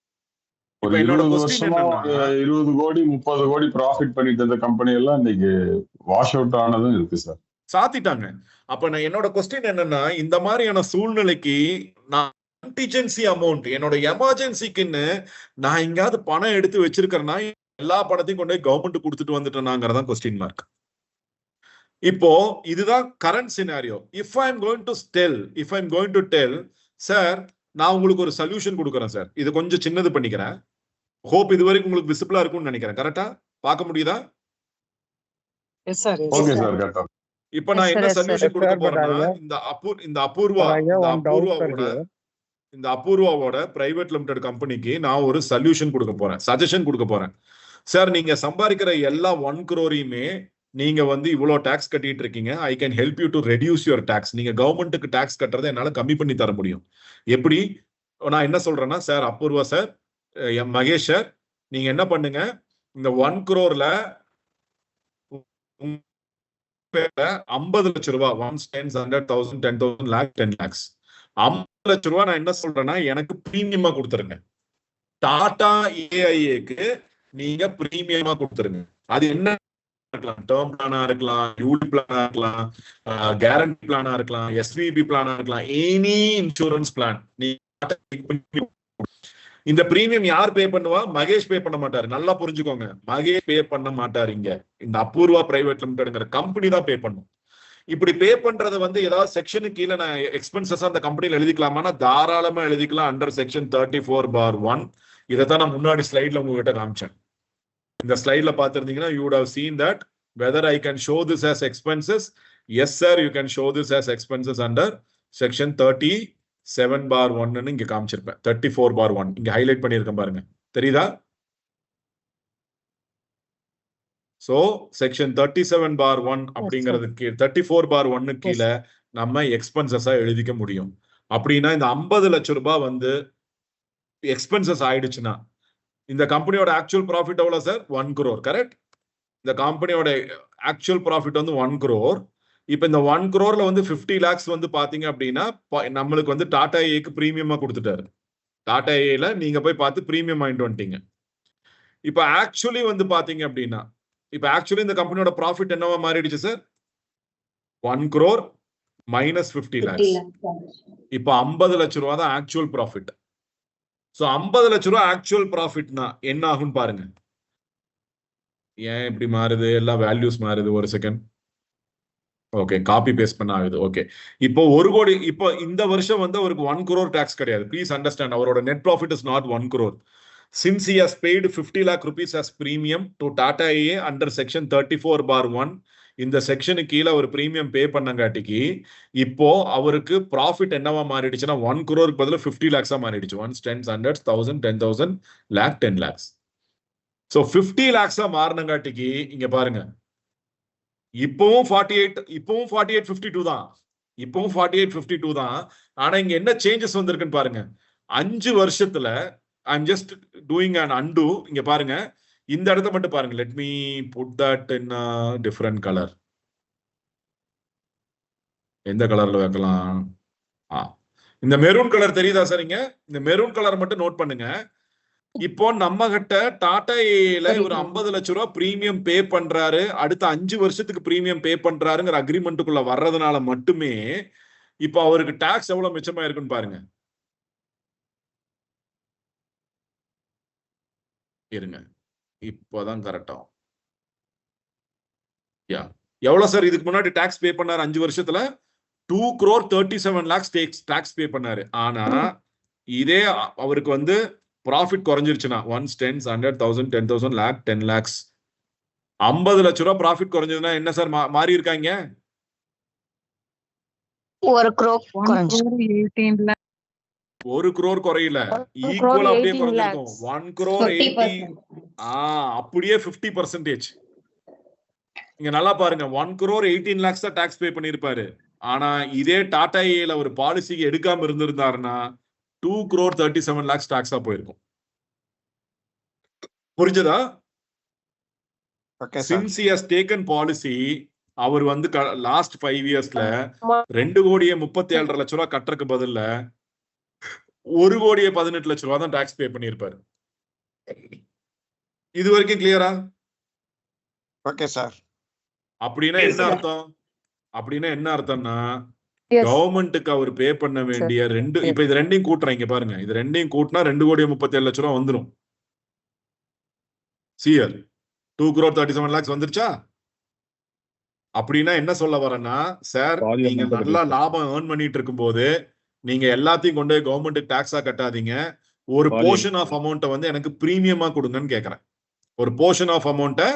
ஒரு 20 வருஷமா 20 கோடி 30 கோடி ப்ராஃபிட் பண்ணிட்டு இருந்த கம்பெனி எல்லாம் இன்னைக்கு வாஷ் அவுட் ஆனதும் இருக்கு சார். சாத்திட்டாங்க. அப்ப நான் என்னோட கொஸ்டின் என்னன்னா, இந்த மாதிரியான சூழ்நிலைக்கு நான் கண்டிஜென்சி அமௌண்ட் என்னோட எமர்ஜென்சிக்குன்னு நான் எங்கேயாவது பணம் எடுத்து வச்சிருக்கிறேன்னா எல்லா பணத்தையும் கொண்டு போய் கவர்மெண்ட் கொடுத்துட்டு வந்துட்டேனாங்கிறதான் கொஸ்டின் மார்க். இப்போ இதுதான் current scenario. If I am going to tell sir, நான் உங்களுக்கு ஒரு சொல்யூஷன் கொடுக்குறேன் சார், இது கொஞ்சம் சின்னது பண்ணிக்கிறேன். ஹோப் இது வரைக்கும் உங்களுக்கு விசிபிளா இருக்கும்னு நினைக்கிறேன். கரெக்டா பார்க்க முடியுதா? ஓகே சார், கரெக்டா. இப்ப நான் என்ன சொல்யூஷன் கொடுக்க போறேன்னா, இந்த அபூர்வாவோட பிரைவேட் லிமிடெட் கம்பெனிக்கு நான் ஒரு சொல்யூஷன் கொடுக்க போறேன், சஜஷன் கொடுக்க போறேன். சார், நீங்க சம்பாதிக்கிற எல்லா 1 crore-யுமே நீங்க வந்து இவ்வளவு டாக்ஸ் கட்டிட்டு இருக்கீங்க. I can help you to reduce your tax. நீங்க கவர்மெண்ட்டுக்கு டாக்ஸ் கட்டுறதை என்னால கம்மி பண்ணி தர முடியும். எப்படி? நான் என்ன சொல்றேன்னா, sir Apoorva sir, Mahesh sir, நீங்க என்ன பண்ணுங்க, இந்த 1 crore-ல 50 லட்சம் ரூபாய், 1 10 100,000 10,000 lakh 10 lakhs 50 லட்சம் ரூபாய் நான் என்ன சொல்றேன்னா எனக்கு பிரீமியமா கொடுத்துருங்க. டாடா ஏஐஏக்கு நீங்க பிரீமியமா கொடுத்துருங்க. அது என்ன இருக்கலாம், டேர்ம் பிளானா இருக்கலாம், யூடி பிளானா இருக்கலாம், கேரண்டி பிளானா இருக்கலாம், எஸ்விபி பிளானா இருக்கலாம், எனி இன்சூரன்ஸ் பிளான். இந்த பிரீமியம் யார் பே பண்ணுவா? மகேஷ் பே பண்ண மாட்டாரு. நல்லா புரிஞ்சுக்கோங்க, மகேஷ் பே பண்ண மாட்டாரு. இங்க இந்த அபூர்வா பிரைவேட் லிமிடெட்ங்கிற கம்பெனி தான் பே பண்ணும். இப்படி பே பண்றது வந்து ஏதாவது செக்ஷனுக்கு கீழே நான் எக்ஸ்பென்சஸ் அந்த கம்பெனில எழுதிக்கலாமா? தாராளமா எழுதிக்கலாம், அண்டர் செக்ஷன் 34/1. இதைத்தான் நான் முன்னாடி ஸ்லைட்ல உங்ககிட்ட காமிச்சேன். இந்த ஸ்லைட்ல பாத்திருந்தீங்கன்னா you would have seen that whether I can show this as expenses. Yes sir, you can show this as expenses under section 37/1 ன்னு இங்க காமிச்சிருப்பேன். 34/1 இங்க ஹைலைட் பண்ணியிருக்கேன் பாருங்க, தெரியுதா? சோ செக்ஷன் 37/1 அப்படிங்கிறதுக்கு 34/1 கீழே நம்ம எக்ஸ்பென்சஸா எழுதிக்க முடியும். அப்படின்னா இந்த 50 லட்சம் ரூபாய் வந்து எக்ஸ்பென்சஸ் ஆயிடுச்சுன்னா இந்த கம்பெனியோட ஆக்சுவல் ப்ராஃபிட் எவ்வளவு சார்? 1 crore. கரெக்ட்? இந்த கம்பெனியோட ஆக்சுவல் ப்ராஃபிட் வந்து 1 crore. இப்ப இந்த 1 crore-ல வந்து 50 lakhs வந்து பாத்தீங்க அப்படின்னா நம்மளுக்கு வந்து டாடா ஏக்கு பிரீமியமா கொடுத்துட்டாரு. டாடா ஏல நீங்க போய் பார்த்து பிரீமியம் வாங்கிட்டு வந்துட்டீங்க. இப்ப ஆக்சுவலி வந்து பாத்தீங்க அப்படின்னா, இப்ப ஆக்சுவலி இந்த கம்பெனியோட ப்ராஃபிட் என்னவா மாறிடுச்சு சார்? 1 crore minus 50 lakhs. இப்ப 50 லட்சம் ரூபாய் தான் ஆக்சுவல் ப்ராஃபிட். சோ 50 லட்சம் ரூபாய் ஆக்சுவல் ப்ராஃபிட்னா என்ன ஆகும் பாருங்க. ஏன் இப்படி மாறுது? எல்லா வேல்யூஸ் மாறுது. ஒரு செகண்ட். ஓகே, காப்பி பேஸ்ட் பண்ண ஆகுது. ஓகே, இப்போ 1 கோடி. இப்போ இந்த வருஷம் வந்து அவருக்கு 1 crore டாக்ஸ் கிடையாது. ப்ளீஸ் அண்டர்ஸ்டாண்ட், அவரோட net profit is not 1 crore. Since he has paid 50 lakh rupees as premium to Tata AA under section 34/1, இந்த செக்ஷனுக்கு கீழே ஒரு பிரீமியம் பே பண்ணங்காட்டிக்கு இப்போ அவருக்கு ப்ராஃபிட் என்னவா மாறிடுச்சுன்னா 1 crore பதில் 50 lakhs மாறிடுச்சு. 1 10 100 1000 10,000 lakh 10 lakhs. சோ 50 lakhs மாறினங்காட்டிக்கு இங்க பாருங்க, இப்பவும் 4852 தான். இப்பவும் 4852 தான். ஆனா இங்க என்ன சேஞ்சஸ் வந்திருக்குன்னு பாருங்க. 5 வருஷத்துல I'm just doing an undo. இங்க பாருங்க, இந்த இடத்த மட்டும் பாருங்க. Let me put that in a different color. எந்த கலர்ல வைக்கலாம்? இந்த மெரூன் கலர் தெரியுதா சார்? இங்க இந்த மெரூன் கலர் மட்டும் நோட் பண்ணுங்க. இப்போ நம்ம கிட்ட டாடா ஏல ஒரு 50 லட்சம் ரூபாய் பிரீமியம் பே பண்றாரு, அடுத்த 5 வருஷத்துக்கு பிரீமியம் பே பண்றாருங்கிற அக்ரிமெண்ட்டுக்குள்ள வர்றதுனால மட்டுமே இப்போ அவருக்கு டாக்ஸ் எவ்வளவு மிச்சமா இருக்குன்னு பாருங்க. இருங்க, இப்போதான் கரெக்டா. எவ்வளவு சார் இதுக்கு முன்னாடி டாக்ஸ் பே பண்ணாரு 5 வருஷத்துல? 2 crore 37 lakhs டாக்ஸ் பே பண்ணாரு. ஆனா இதே அவருக்கு வந்து ப்ராஃபிட் குறைஞ்சிருச்சுன்னா 1 10 100 1000 10,000 lakh 10 lakhs 50 லட்சம் ரூபாய் ப்ராஃபிட் குறைஞ்சதுன்னா என்ன சார் மாறி இருக்காங்க? 1 crore குறைஞ்சு 1 crore குறையல, ஈக்குவல் அப்படியே குறைஞ்சிருக்கும். 1 crore 80, அப்படியே 50%. இங்க நல்லா பாருங்க, 1 crore 18 lakhs தான் டாக்ஸ் பே பண்ணிருப்பாரு. ஆனா இதே டாடா ஏல ஒரு பாலிசிக்கு எடுக்காம இருந்திருந்தாருன்னா 2 crore 37 lakhs டாக்ஸா போயிருக்கும். புரிஞ்சதா? Since he has taken policy, அவர் வந்து லாஸ்ட் 5 இயர்ஸ்ல 2 கோடியே 37 லட்சம் ரூபாய் கட்டுறதுக்கு பதில்ல 1 கோடியே 18 லட்சம் ரூபாய் தான் டாக்ஸ் பே பண்ணிருப்பாரு. இது வரைக்கும் கிளியரா? Okay sir. அப்படின்னா என்ன அர்த்தம்? அப்படின்னா என்ன அர்த்தம்னா Yes. கவர்மெண்ட்டுக்கு அவர் பே பண்ண வேண்டிய ரெண்டு, இப்ப இது ரெண்டையும் கூட்டுறேன், இங்க பாருங்க, இது ரெண்டையும் கூட்டினா 2,37,00,000 வந்துரும். சிஆர் 2,37,00,000 வந்துருச்சா? அப்படின்னா என்ன சொல்ல வரேன்னா, சார் நீங்க நல்லா லாபம் ஏர்ன் பண்ணிட்டு இருக்கும் போது நீங்க எல்லாத்தையும் கொண்டு கவர்மெண்ட்டுக்கு டாக்ஸா கட்டாதீங்க, ஒரு போர்ஷன் ஆஃப் அமௌண்ட்டை வந்து எனக்கு பிரீமியமா கொடுங்கன்னு கேட்கறேன். ஒரு போர்ஷன் ஆஃப் அமௌண்ட்டை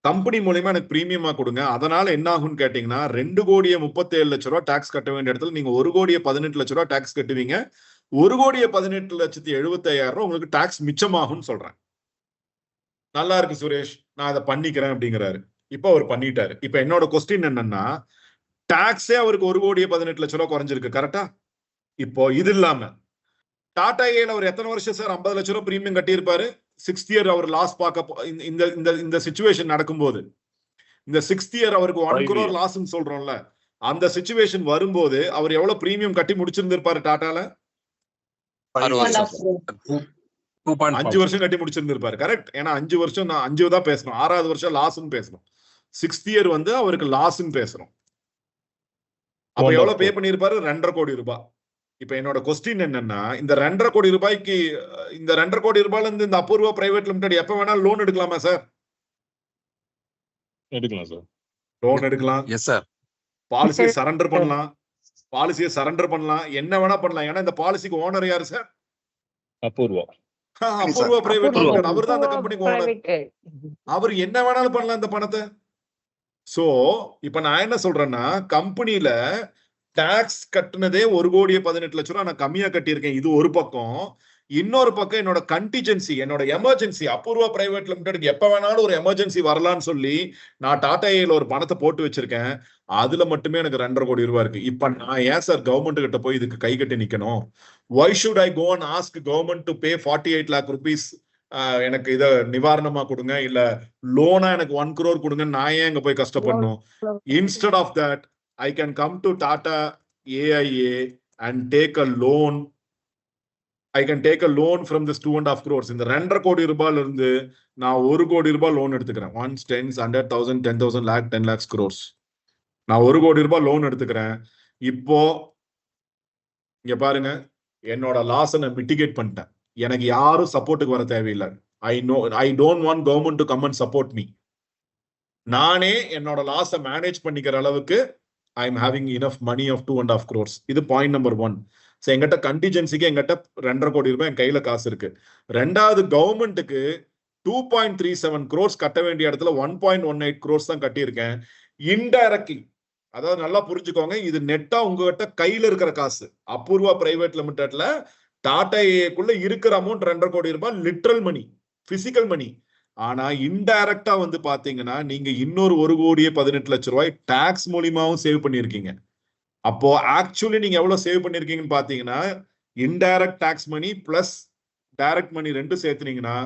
கம்பெனி மூலமா எனக்கு பிரீமியமா கொடுங்க. அதனால என்ன ஆகும்னு கேட்டீங்கன்னா 2,37,00,000 டாக்ஸ் கட்ட வேண்டிய இடத்துல நீங்க 1,18,00,000 டாக்ஸ் கட்டுவீங்க. 1,18,75,000 உங்களுக்கு டாக்ஸ் மிச்சமாகும்னு சொல்றேன். நல்லா இருக்கு சுரேஷ், நான் அதை பண்ணிக்கிறேன் அப்படிங்கிறாரு. இப்ப அவர் பண்ணிட்டாரு. இப்ப என்னோட கொஸ்டின் என்னன்னா, டாக்ஸே அவருக்கு 1,18,00,000 குறைஞ்சிருக்கு, கரெக்டா? இப்போ இது இல்லாம டாடா ஏல அவர் எத்தனை வருஷம் சார் 50,00,000 பிரீமியம் கட்டியிருப்பாரு? 6th இயர் அவர் லாஸ் பார்க்க இந்த இந்த இந்த சிச்சுவேஷன் நடக்கும்போது, இந்த 6th இயர் அவருக்கு 1 crore லாஸ்ன்னு சொல்றோம்ல, அந்த சிச்சுவேஷன் வரும்போது அவர் எவ்வளவு பிரீமியம் கட்டி முடிச்சிருந்திருப்பாரு டாடால? 5 வருஷம் கட்டி முடிச்சிருந்திருப்பாரு. கரெக்ட். ஏன்னா 5 வருஷம் நான் 5 தான் பேசணும், 6வது வருஷம் லாஸ்ன்னு பேசணும். 6th இயர் வந்து அவருக்கு லாஸ்ன்னு பேசணும். அப்ப எவ்வளவு பே பண்ணிருப்பாரு? 2.5 கோடி ரூபாய். இப்ப என்னோட கொஸ்டின் என்னன்னா, இந்த 2.5 கோடி ரூபாய்க்கு, இந்த 2.5 கோடி ரூபாயில இருந்து இந்த அபூர்வா பிரைவேட் லிமிடெட் எப்ப வேணாலும் லோன் எடுக்கலாமா சார்? எடுக்கலாம் சார். லோன் எடுக்கலாம். Yes sir. பாலிசியை சரண்டர் பண்ணலாம், பாலிசியை சரண்டர் பண்ணலாம், என்ன வேணா பண்ணலாம். ஏன்னா இந்த பாலிசிக்கு ஓனர் யாரு sir? Apoorva. Apoorva private limited. அவர் தான் அந்த கம்பெனிக்கு ஓனர். அவர் என்ன வேணாலும் பண்ணலாம் இந்த பணத்தை. சோ இப்ப நான் என்ன சொல்றேன்னா, கம்பெனில டாக்ஸ் கட்டுனதே 1,18,00,000 நான் கம்மியா கட்டியிருக்கேன். இது ஒரு பக்கம். இன்னொரு பக்கம் என்னோட கண்டிஜென்சி, என்னோட எமர்ஜென்சி, அபூர்வா பிரைவேட் லிமிடெட் எப்ப வேணாலும் ஒரு எமர்ஜென்சி வரலான்னு சொல்லி நான் டாடா ஏல ஒரு பணத்தை போட்டு வச்சிருக்கேன். அதுல மட்டுமே எனக்கு 2.5 கோடி ரூபாய் இருக்கு. இப்ப நான் ஏன் சார் கவர்மெண்ட் கிட்ட போய் இதுக்கு கை கட்டி நிக்கணும்? Why should I go and ask government to pay 48 lakh rupees? எனக்கு இத நிவாரணமா கொடுங்க, இல்ல லோனா எனக்கு 1 crore கொடுங்க, நான் ஏன் இங்க போய் கஷ்டப்படணும்? Instead of that I can come to Tata AIA and take a loan. I can take a loan from this 2.5 crores. இந்த 2.5 கோடி ரூபாயில இருந்து நான் 1 கோடி ரூபாய் லோன் எடுத்துக்கிறேன். 1, 10, 100,000, 10,000, lakh, 10 lakhs crores. நான் 1 கோடி ரூபாய் லோன் எடுத்துக்கிறேன். இப்போ இங்க பாருங்க, என்னோட லாஸ் நான் மிட்டிகேட் பண்ணிட்டேன். எனக்கு யாரும் சப்போர்ட்டுக்கு வர தேவையில்லை. I don't want government to come and support me. நானே என்னோட லாஸை மேனேஜ் பண்ணிக்கிற அளவுக்கு I am having enough money of 2.5 crores. இது பாயிண்ட் நம்பர் 1. சோ எங்கிட்ட கண்டிஜென்சிக்கு எங்கிட்ட 2.5 கோடி ரூபாய் என் கையில காசு இருக்கு. ரெண்டாவது, கவர்மெண்ட்டுக்கு 2.37 crores கட்ட வேண்டிய இடத்துல 1.18 crores தான் கட்டியிருக்கேன். இன்டைரக்ட்லி, அதாவது நல்லா புரிஞ்சுக்கோங்க, இது நெட்டா உங்ககிட்ட கையில இருக்கிற காசு. அபூர்வா பிரைவேட் லிமிடெட்ல டாடா ஏக்குள்ள இருக்கிற அமௌண்ட் 2.5 கோடி ரூபாய் லிட்ரல் மணி, பிசிக்கல் மணி. ஆனா இன்டைரக்டா வந்து பாத்தீங்கன்னா நீங்க இன்னொரு 1,18,00,000 ரூபாய் டாக்ஸ் மூலியமாவும் சேவ் பண்ணிருக்கீங்க. அப்போ ஆக்சுவலி நீங்க எவ்வளவு சேவ் பண்ணிருக்கீங்கன்னு பாத்தீங்கன்னா, indirect tax money plus direct money ரெண்டும் சேர்த்துனீங்கன்னா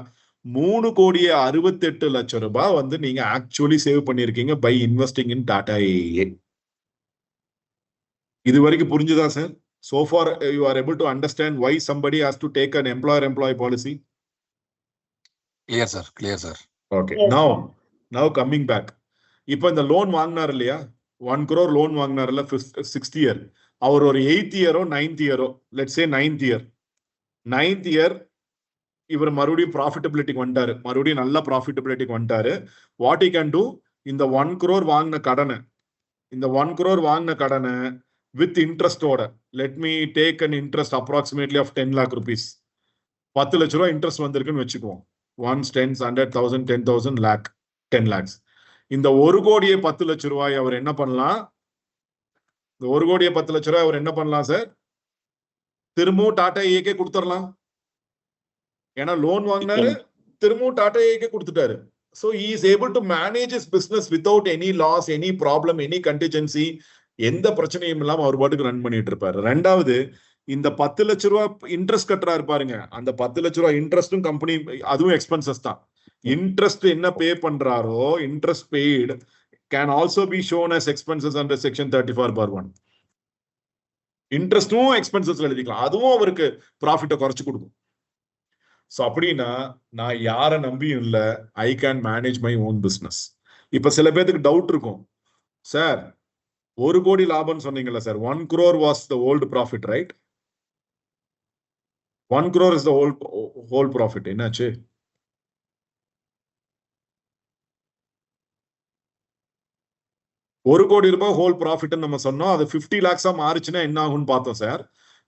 3,68,00,000 ரூபாய் வந்து நீங்க ஆக்சுவலி சேவ் பண்ணிருக்கீங்க by investing in Tata AIA. இது வரைக்கும் புரிஞ்சுதா sir? So far you are able to understand why somebody has to take an employer-employee policy? Clear sir, clear sir. Okay. Yes. Now coming back. இப்போ இந்த loan வாங்கினார் இல்லையா, 1 crore loan வாங்கினார்ல 6th year, அவர் ஒரு 8th இயரோ 9th இயரோ, let's say 9th year இவர் மறுபடியும் ப்ராஃபிட்டபிலிட்டிக்கு வந்துட்டாரு, மறுபடியும் நல்ல ப்ராஃபிட்டபிலிட்டிக்கு வந்துட்டாரு. வாட் he can do, இந்த 1 crore வாங்கின கடனை, இந்த 1 crore வாங்கின கடனை வித் இன்ட்ரெஸ்டோட, let me take an interest approximately of 10 lakh rupees, 10 லட்ச ரூபாய் இன்ட்ரெஸ்ட் வந்திருக்குன்னு வச்சுக்குவோம். 1, 10, 100,000, 10,000, lakh, 10 lakhs. இந்த 1 கோடியே 10 லட்ச ரூபாய் அவர் என்ன பண்ணலாம்? இந்த 1 கோடியே 10 லட்ச ரூபாய் அவர் என்ன பண்ணலாம் சார்? திரும்பவும் டாடா ஏக்கே கொடுத்துடலாம். ஏன்னா லோன் வாங்கினாரு, திரும்பவும் டாடா ஏக்கே கொடுத்துட்டாரு. So he is able to manage his business without any loss, any problem, any contingency. எந்த பிரச்சனையும் இல்லாம அவர் பாட்டுக்கு ரன் பண்ணிட்டு இருப்பாரு. ரெண்டாவது, இந்த 10 லட்ச ரூபாய் இன்ட்ரெஸ்ட் கட்டுறாரு பாருங்க, அந்த 10 லட்ச ரூபாய் இன்ட்ரெஸ்டும் கம்பெனி, அதுவும் எக்ஸ்பென்சஸ் தான். இன்ட்ரெஸ்ட் என்ன பே பண்றாரோ, interest paid can also be shown as expenses under section 34/1. இன்ட்ரெஸ்டும் எக்ஸ்பென்சஸ் எழுதிக்கலாம், அதுவும் அவருக்கு ப்ராஃபிட்டை குறைச்சு கொடுக்கும். ஸோ அப்படின்னா நான் யாரை நம்பியும் இல்லை, I can manage my own business. இப்ப சில பேருக்கு டவுட் இருக்கும், சார் 1 கோடி லாபம் சொன்னீங்கல்ல sir, 1 crore was the old profit, right? 1 crore is the whole profit. என்னாச்சு? ₹1 கோடி ஹோல் ப்ராஃபிட் நம்ம சொன்னோம். அது 50 lakhs மாறிச்சுன்னா என்ன ஆகும்னு பார்த்தோம் சார்.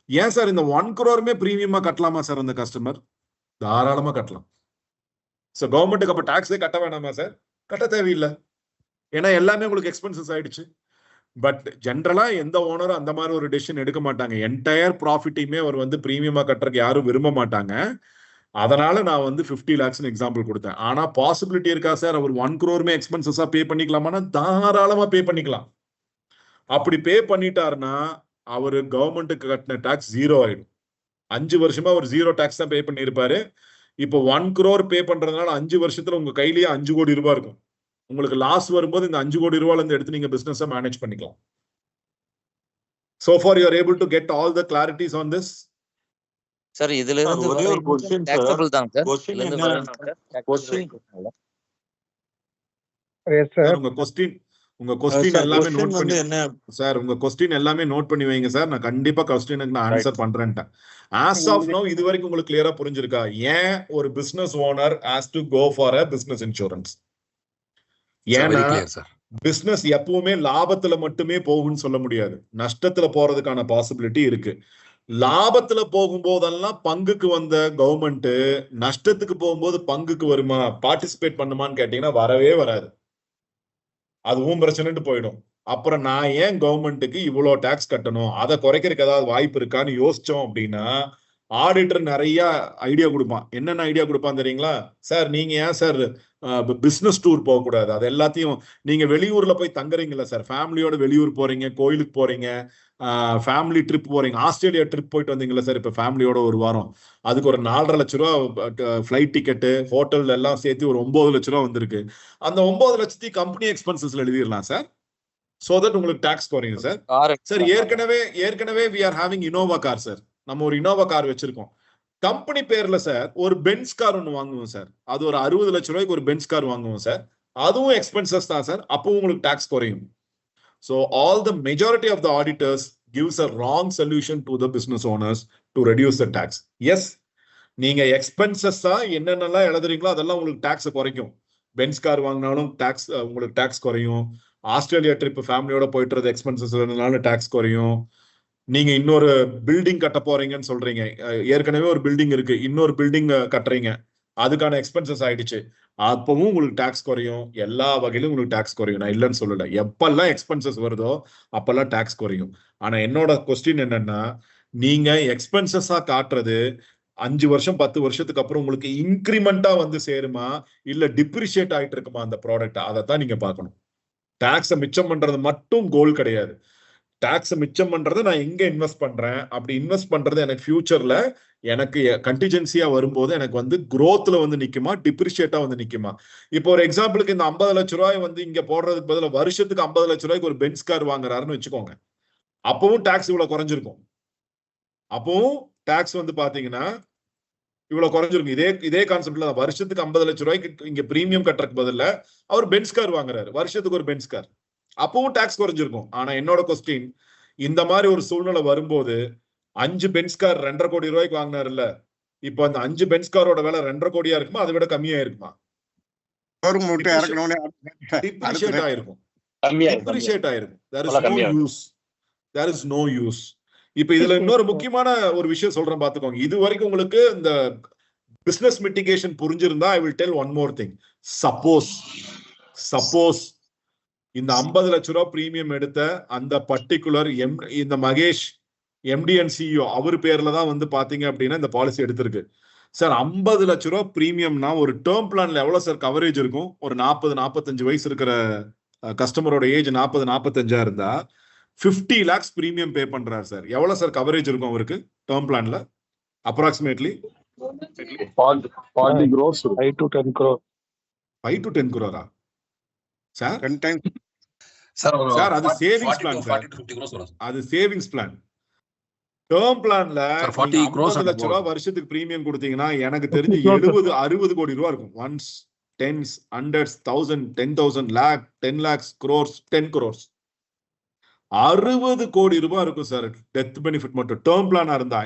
ஏன் சார் இந்த 1 crore பிரீமியமா கட்டலாமா சார் அந்த கஸ்டமர்? தாராளமா கட்டலாம். சோ கவர்மெண்ட்டுக்கு அப்ப டாக்ஸே கட்ட வேணாமா சார்? கட்ட தேவையில்லை. ஏன்னா எல்லாமே உங்களுக்கு எக்ஸ்பென்சஸ் ஆயிடுச்சு. பட் ஜென்ரலா எந்த ஓனரும் அந்த மாதிரி ஒரு டெசிஷன் எடுக்க மாட்டாங்க. என்டையர் ப்ராஃபிட்டையுமே அவர் வந்து பிரீமியமா கட்டுறதுக்கு யாரும் விரும்ப மாட்டாங்க. அதனால நான் வந்து 50 lakhs எக்ஸாம்பிள் கொடுத்தேன். ஆனா பாசிபிலிட்டி இருக்கா சார் அவர் 1 crore எக்ஸ்பென்சஸா பே பண்ணிக்கலாமா? தாராளமா பே பண்ணிக்கலாம். அப்படி பே பண்ணிட்டாருன்னா அவரு கவர்மெண்ட்டுக்கு கட்டின டாக்ஸ் 0 ஆயிடும். 5 வருஷமா அவர் 0 டாக்ஸ் தான் பே பண்ணியிருப்பாரு. இப்போ 1 crore பே பண்றதுனால 5 வருஷத்துல உங்க கையிலேயே 5 கோடி ரூபாய் இருக்கும். உங்களுக்கு லாஸ் வரும்போது இந்த 5 கோடி ரூபாயில இருந்து எடுத்து நீங்க பிசினஸ் மேனேஜ் பண்ணிக்கலாம். So far you are able to get all the clarities on this. Sir இதுல இருந்து ஒரே ஒரு question sir. taxable தான் சார். Question இதுல இருந்து என்ன? வரணும் சார். Question. சார் உங்க கொஸ்டின் எல்லாமே Question நோட் பண்ணி வந்து என்ன? சார் உங்க கொஸ்டின் எல்லாமே நோட் பண்ணி வைங்க சார். நான் கண்டிப்பா கொஸ்டினுக்கு நான் ஆன்சர் பண்றேன்ட்டேன். ஆஸ் ஆஃப் நவ இது வரைக்கும் உங்களுக்கு கிளியரா புரிஞ்சிருக்கா ஏன் ஒரு business owner has to go for a business insurance? ஏன்னா பிசினஸ் எப்பவுமே லாபத்துல மட்டுமே போகும்னு சொல்ல முடியாது. நஷ்டத்துல போறதுக்கான பாசிபிலிட்டி இருக்கு. லாபத்துல போகும்போதெல்லாம் பங்குக்கு வந்த கவர்மெண்ட் நஷ்டத்துக்கு போகும்போது பங்குக்கு வருமா, பார்ட்டிசிபேட் பண்ணுமான்னு கேட்டீங்கன்னா வரவே வராது. அதுவும் பிரச்சனைட்டு போயிடும். அப்புறம் நான் ஏன் கவர்மெண்ட்டுக்கு இவ்வளவு டாக்ஸ் கட்டணும், அதை குறைக்கிறதுக்கு ஏதாவது வாய்ப்பு இருக்கான்னு யோசிச்சோம் அப்படின்னா ஆடிட்டர் நிறைய ஐடியா கொடுப்பான். என்னென்ன ஐடியா கொடுப்பான் தெரியுங்களா? சார் நீங்க ஏன் சார் பிசினஸ் டூர் போகக்கூடாது? அது எல்லாத்தையும் நீங்க வெளியூர்ல போய் தங்குறீங்களா சார், ஃபேமிலியோட வெளியூர் போறீங்க, கோயிலுக்கு போறீங்க, ஃபேமிலி ட்ரிப் போறீங்க, ஆஸ்திரேலியா ட்ரிப் போயிட்டு வந்தீங்களா சார் இப்ப ஃபேமிலியோட ஒரு வாரம், அதுக்கு ஒரு 4.5 லட்ச ரூபா ஃபிளைட் டிக்கெட்டு ஹோட்டல் எல்லாம் சேர்த்து ஒரு 9 லட்ச ரூபா வந்திருக்கு. அந்த 9 லட்சத்தையும் கம்பெனி எக்ஸ்பென்சஸ்ல எழுதிடலாம் சார். சோ தட் உங்களுக்கு டாக்ஸ் குறையும் சார். சார் ஏற்கனவே we are having Innova car sir. நம்ம ஒரு இனோவா கார் வச்சிருக்கோம். கம்பெனி பேர்ல சார் ஒரு பென்ஸ் கார் ஒன்று வாங்குவோம் சார். அது ஒரு 60 லட்ச ரூபாய்க்கு ஒரு பென்ஸ் கார் வாங்குவோம் சார். அதுவும் எக்ஸ்பென்சஸ் தான் சார். அப்பவும் உங்களுக்கு டாக்ஸ் குறையும். So all the majority of the auditors gives a wrong solution to the business owners to reduce the tax. Yes, நீங்க எக்ஸ்பென்சஸா என்னென்னலாம் எழுதுறீங்களோ அதெல்லாம் உங்களுக்கு டாக்ஸ் குறைக்கும். பென்ஸ் கார் வாங்கினாலும் டாக்ஸ் உங்களுக்கு டாக்ஸ் குறையும். ஆஸ்திரேலியா ட்ரிப் ஃபேமிலியோட போயிட்டு எக்ஸ்பென்சஸ் டாக்ஸ் குறையும். நீங்க இன்னொரு பில்டிங் கட்ட போறீங்கன்னு சொல்றீங்க, ஏற்கனவே ஒரு பில்டிங் இருக்கு, இன்னொரு பில்டிங் கட்டுறீங்க, அதுக்கான எக்ஸ்பென்சஸ் ஆயிடுச்சு, அப்பவும் உங்களுக்கு டாக்ஸ் குறையும். எல்லா வகையிலும் உங்களுக்கு டாக்ஸ் குறையும். நான் இல்லைன்னு சொல்லல. எப்பெல்லாம் எக்ஸ்பென்சஸ் வருதோ அப்பெல்லாம் டாக்ஸ் குறையும். ஆனா என்னோட கொஸ்டின் என்னன்னா, நீங்க எக்ஸ்பென்சஸா காட்டுறது 5 வருஷம் 10 வருஷத்துக்கு அப்புறம் உங்களுக்கு இன்கிரிமெண்டா வந்து சேருமா இல்ல டிப்ரிஷியேட் ஆயிட்டு இருக்குமா அந்த ப்ராடக்ட்? அதைத்தான் நீங்க பார்க்கணும். டாக்ஸை மிச்சம் பண்றது மட்டும் கோல் கிடையாது. டாக்ஸை மிச்சம் பண்றது நான் எங்க இன்வெஸ்ட் பண்றேன், அப்படி இன்வெஸ்ட் பண்றது எனக்கு ஃபியூச்சர்ல எனக்கு கண்டிஜென்சியா வரும்போது எனக்கு வந்து growthல வந்து நிக்குமா, டிப்ரிஷியேட்டா வந்து நிக்குமா? இப்போ ஒரு எக்ஸாம்பிளுக்கு இந்த 50 லட்ச ரூபாய் வந்து இங்க போடுறதுக்கு பதிலா வருஷத்துக்கு 50 லட்ச ரூபாய்க்கு ஒரு பென்ஸ் கார் வாங்குறாருன்னு வச்சுக்கோங்க. அப்பவும் டாக்ஸ் இவ்வளவு குறைஞ்சிருக்கும். அப்பவும் டாக்ஸ் வந்து பாத்தீங்கன்னா இவ்வளவு குறைஞ்சிருக்கும். இதே கான்செப்ட்ல தான் வருஷத்துக்கு 50 லட்ச ரூபாய்க்கு இங்க பிரீமியம் கட்டுறதுக்கு பதிலா அவர் பென்ஸ் கார் வாங்குறாரு, வருஷத்துக்கு ஒரு பென்ஸ் கார், அப்பவும் டாக்ஸ் குறைஞ்சிருக்கும். ஆனா என்னோட கொஸ்டின், இந்த மாதிரி ஒரு சூழ்நிலை வரும்போது 5 பென்ஸ் கார் 2.5 கோடி ரூபாய்க்கு வாங்கினாருல்ல, இப்போ அந்த 5 பென்ஸ் காரோட விலை 2.5 கோடியா இருக்குமா, அதை விட கம்மியா இருக்குமா? டிப்ரிஷியேட் ஆயிருக்கும். டிப்ரிஷியேட் ஆயிருக்கும். There is no use. இப்ப இதுல இன்னொரு முக்கியமான ஒரு விஷயம் சொல்றேன் பாத்துக்கோங்க. இது வரைக்கும் உங்களுக்கு இந்த பிசினஸ் மிட்டிகேஷன் புரிஞ்சிருந்தா I will tell one more thing. Suppose இந்த 50 லட்ச ரூபாய் பிரீமியம் எடுத்த அந்த பர்டிகுலர் இந்த மகேஷ் எம்டி அண்ட் சிஇஓ அவர் பேர்ல தான் வந்து பாத்தீங்க அப்படின்னா இந்த பாலிசி எடுத்திருக்கு சார். 50 லட்ச ரூபாய் பிரீமியம்னா ஒரு டேர்ம் பிளான்ல எவ்வளவு சார் கவரேஜ் இருக்கும்? ஒரு 40-45 வயசு இருக்கிற கஸ்டமரோட ஏஜ் 40-45 இருந்தா 50 lakhs பிரீமியம் பே பண்றாரு சார். எவ்வளவு சார் கவரேஜ் இருக்கும் அவருக்கு டேர்ம் பிளான்ல? Approximately 40 crores, 5 to 10 crore. 5 to 10 crore sir? 10 times. Sir அது சேவிங்ஸ் பிளான் சார். அது சேவிங்ஸ் பிளான். டேர்ம் பிளான்ல 50 லட்ச ரூபாய் வருஷத்துக்கு பிரீமியம் கொடுத்தீங்கன்னா எனக்கு தெரிஞ்சு 70-60 கோடி ரூபாய் இருக்கும். Ones, tens, hundreds, 1000, 10,000, lakh, 10 lakhs, crores, 10 crores. 60 கோடி ரூபாய் இருக்கும் சார் டெத் பெனிஃபிட் மட்டும் டேர்ம் பிளானா இருந்தா.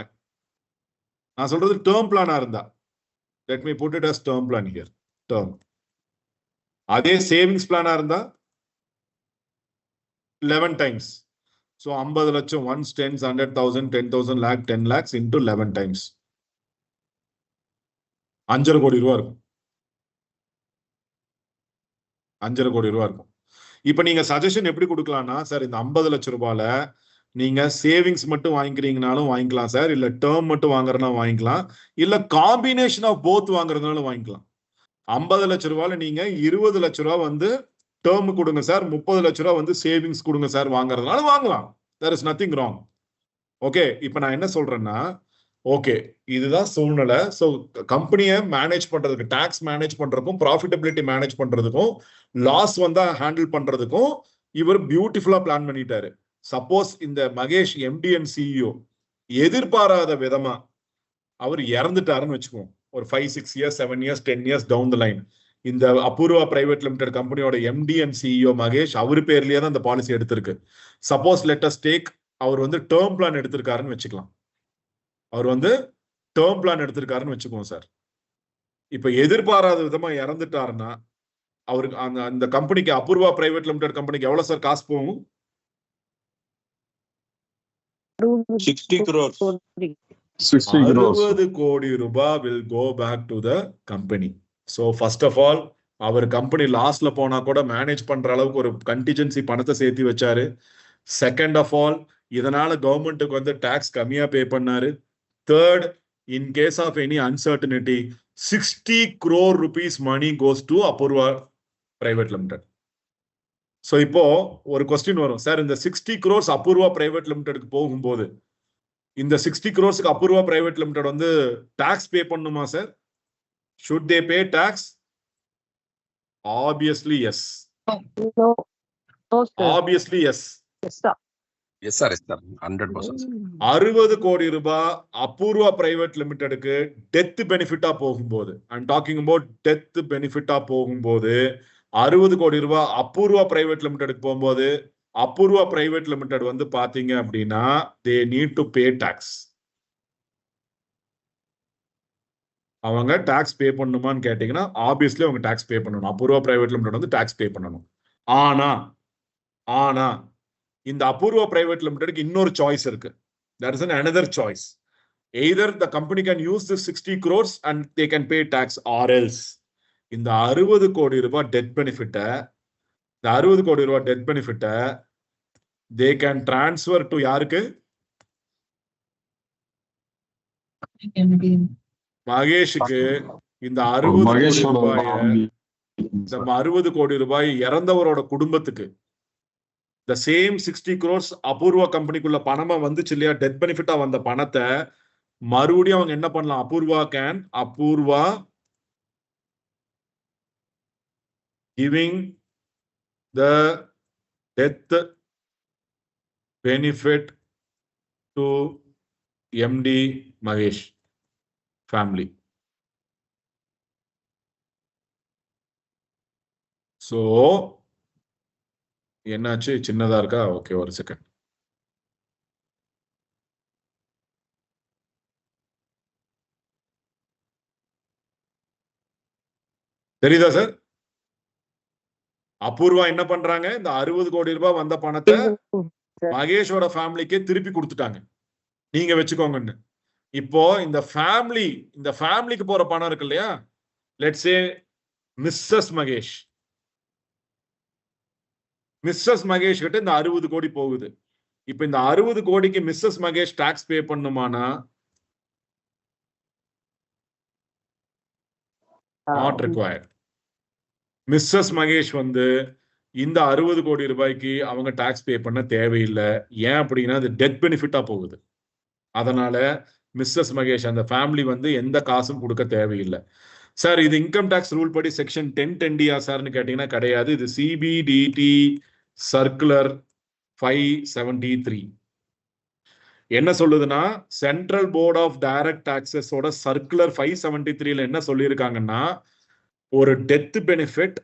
நான் சொல்றது டேர்ம் பிளானா இருந்தா. Let me put it as term plan here. Term. அதே சேவிங்ஸ் பிளானா இருந்தா 11 times. So 50 லட்சம் once 10, 100,000, 10,000 lakh, 10 lakhs into 11 times. 5.5 கோடி ரூபாய் இருக்கும். 5.5 கோடி ரூபாய் இருக்கும். இப்ப நீங்க சஜஷன் எப்படி கொடுக்கலாம்னா, சார் இந்த 50 லட்சம் ரூபாயில நீங்க சேவிங்ஸ் மட்டும் வாங்கிக்கிறீங்கனாலும் வாங்கிக்கலாம் சார், இல்ல டேர்ம் மட்டும் வாங்குறதுனா வாங்கிக்கலாம், இல்ல காம்பினேஷன் ஆஃப் போத் வாங்குறதுனாலும் வாங்கிக்கலாம். 50 லட்சம் ரூபாயில நீங்க 20 லட்சம் ரூபாய் வந்து டேர்ம் கொடுங்க சார், 30 லட்சம் ரூபாய் வந்து சேவிங்ஸ் கொடுங்க சார் வாங்குறதுனால வாங்கலாம். There is nothing wrong. Okay, இப்ப நான் என்ன சொல்றேன்னா, ஓகே இதுதான் சூழ்நிலை. ஸோ கம்பெனியை மேனேஜ் பண்றதுக்கு, டாக்ஸ் மேனேஜ் பண்றதுக்கும், ப்ராஃபிட்டபிலிட்டி மேனேஜ் பண்றதுக்கும், லாஸ் வந்தா ஹேண்டில் பண்றதுக்கும் இவர் பியூட்டிஃபுல்லா பிளான் பண்ணிட்டாரு. சப்போஸ் இந்த மகேஷ் எம்டி அண்ட் சிஇஓ எதிர்பாராத விதமா அவர் இறந்துட்டாருன்னு வச்சுக்குவோம், ஒரு 5, 6 years, 7 years, 10 years down the line, இந்த அபூர்வா பிரைவேட் லிமிடெட் கம்பெனியோட எம்டி அண்ட் சிஇஓ மகேஷ் அவர் பேர்லயே தான் இந்த பாலிசி எடுத்திருக்கு. சப்போஸ் லெட் அஸ் டேக் அவர் வந்து டேர்ம் பிளான் எடுத்திருக்காருன்னு வச்சுக்கலாம். அவர் வந்து டேர்ம் பிளான் எடுத்திருக்காருன்னு வச்சுக்குவோம் சார். இப்ப எதிர்பாராத விதமா இறந்துட்டாருன்னா அவருக்கு அந்த கம்பெனிக்கு, அபூர்வா பிரைவேட் லிமிடெட் கம்பெனிக்கு எவ்வளவு சார் காசு போகும்? 60 crores. 60 கோடி ரூபாய் will go back to the company. So first of all, அவர் கம்பெனி லாஸ்ல போனா கூட மேனேஜ் பண்ற அளவுக்கு ஒரு கண்டிஜென்சி பணத்தை சேர்த்து வச்சாரு. செகண்ட் ஆஃப் ஆல், இதனால கவர்மெண்ட்டுக்கு வந்து டாக்ஸ் கம்மியா பே பண்ணாரு. Third, in case of any uncertainty 60 crore rupees money goes to Apurva private limited. So இப்போ ஒரு கொஸ்டின் வரும் சார், இந்த 60 crores அபூர்வா பிரைவேட் லிமிடெட்க்கு போகும்போது இந்த 60 crores அபூர்வா பிரைவேட் லிமிடெட் வந்து டாக்ஸ் பே பண்ணுமா sir? Should they pay tax? Obviously yes. No, no, sir. Obviously yes. Yes, sir. Yes, sir. Yes, sir. 100%. 60 கோடி ரூபாய் அபூர்வா பிரைவேட் லிமிடெடுக்கு டெத் பெனிஃபிட்டா போகும்போது, ஐம் டாக்கிங் அபவுட் டெத் பெனிஃபிட்டா போகும்போது 60 கோடி ரூபாய் அபூர்வா பிரைவேட் லிமிடெடுக்கு போகும்போது, அபூர்வா பிரைவேட் லிமிடெட் வந்து பாத்தீங்க அப்படின்னா they need to pay tax. அவங்க டாக்ஸ் பே பண்ணுமான்னு கேட்டீங்கன்னா ஆப்வியஸ்லி அவங்க டாக்ஸ் பே பண்ணணும். அபூர்வா பிரைவேட் லிமிடெட் வந்து டாக்ஸ் பே பண்ணணும். ஆனா இந்த அபூர்வா பிரைவேட் லிமிடெட்க்கு இன்னொரு சாய்ஸ் இருக்கு. There is another choice. Either the company can use this 60 crores and they can pay tax, or else இந்த 60 கோடி ரூபாய் டெத் பெனிஃபிட்டை, இந்த 60 கோடி ரூபாய் death பெனிஃபிட்டை they can transfer to யாருக்கு? மகேஷுக்கு. இந்த 60 கோடி ரூபாய் இறந்தவரோட குடும்பத்துக்கு, the same 60 crores அபூர்வா கம்பெனிக்குள்ள பணமா வந்துச்சு இல்லையா, டெத் பெனிஃபிட்டா வந்த பணத்தை மறுபடியும் அவங்க என்ன பண்ணலாம்? Apoorva giving the death benefit to MD Mahesh family. So என்னாச்சு? சின்னதா இருக்கா? ஓகே, ஒரு செகண்ட். தெரியுதா சார்? அபூர்வா என்ன பண்றாங்க? இந்த 60 கோடி ரூபாய் வந்த பணத்தை மகேஷோட ஃபேமிலிக்கே திருப்பி கொடுத்துட்டாங்க, நீங்க வச்சுக்கோங்கன்னு. இப்போ இந்த ஃபேமிலிக்கு போற பணம் இருக்கு இல்லையா, லெட்ஸ் சே மிஸ்ஸஸ் மகேஷ் கிட்ட இந்த 60 கோடி போகுது. இப்ப இந்த 60 கோடிக்கு மிஸ்ஸஸ் மகேஷ் டாக்ஸ் பே பண்ணுமானா? Not required. மிஸ்ஸஸ் மகேஷ் வந்து இந்த 60 கோடி ரூபாய்க்கு அவங்க டாக்ஸ் பே பண்ண தேவையில்லை. ஏன் அப்படின்னா அது டெத் பெனிஃபிட்டா போகுது. அதனால மிஸ்ஸஸ் மகேஷ் அந்த ஃபேமிலி வந்து எந்த காசும் கொடுக்க தேவையில்லை. சார் இது இன்கம் டாக்ஸ் ரூல் படி செக்ஷன் 1010 சார்னு கேட்டீங்கன்னா கிடையாது. இது சிபிடிடி சர்க்குலர் 573 என்ன சொல்லுதுன்னா, சென்ட்ரல் போர்ட் ஆஃப் டைரக்ட் டாக்ஸஸோட சர்க்குலர் 573 என்ன சொல்லியிருக்காங்கன்னா, ஒரு டெத் பெனிஃபிட்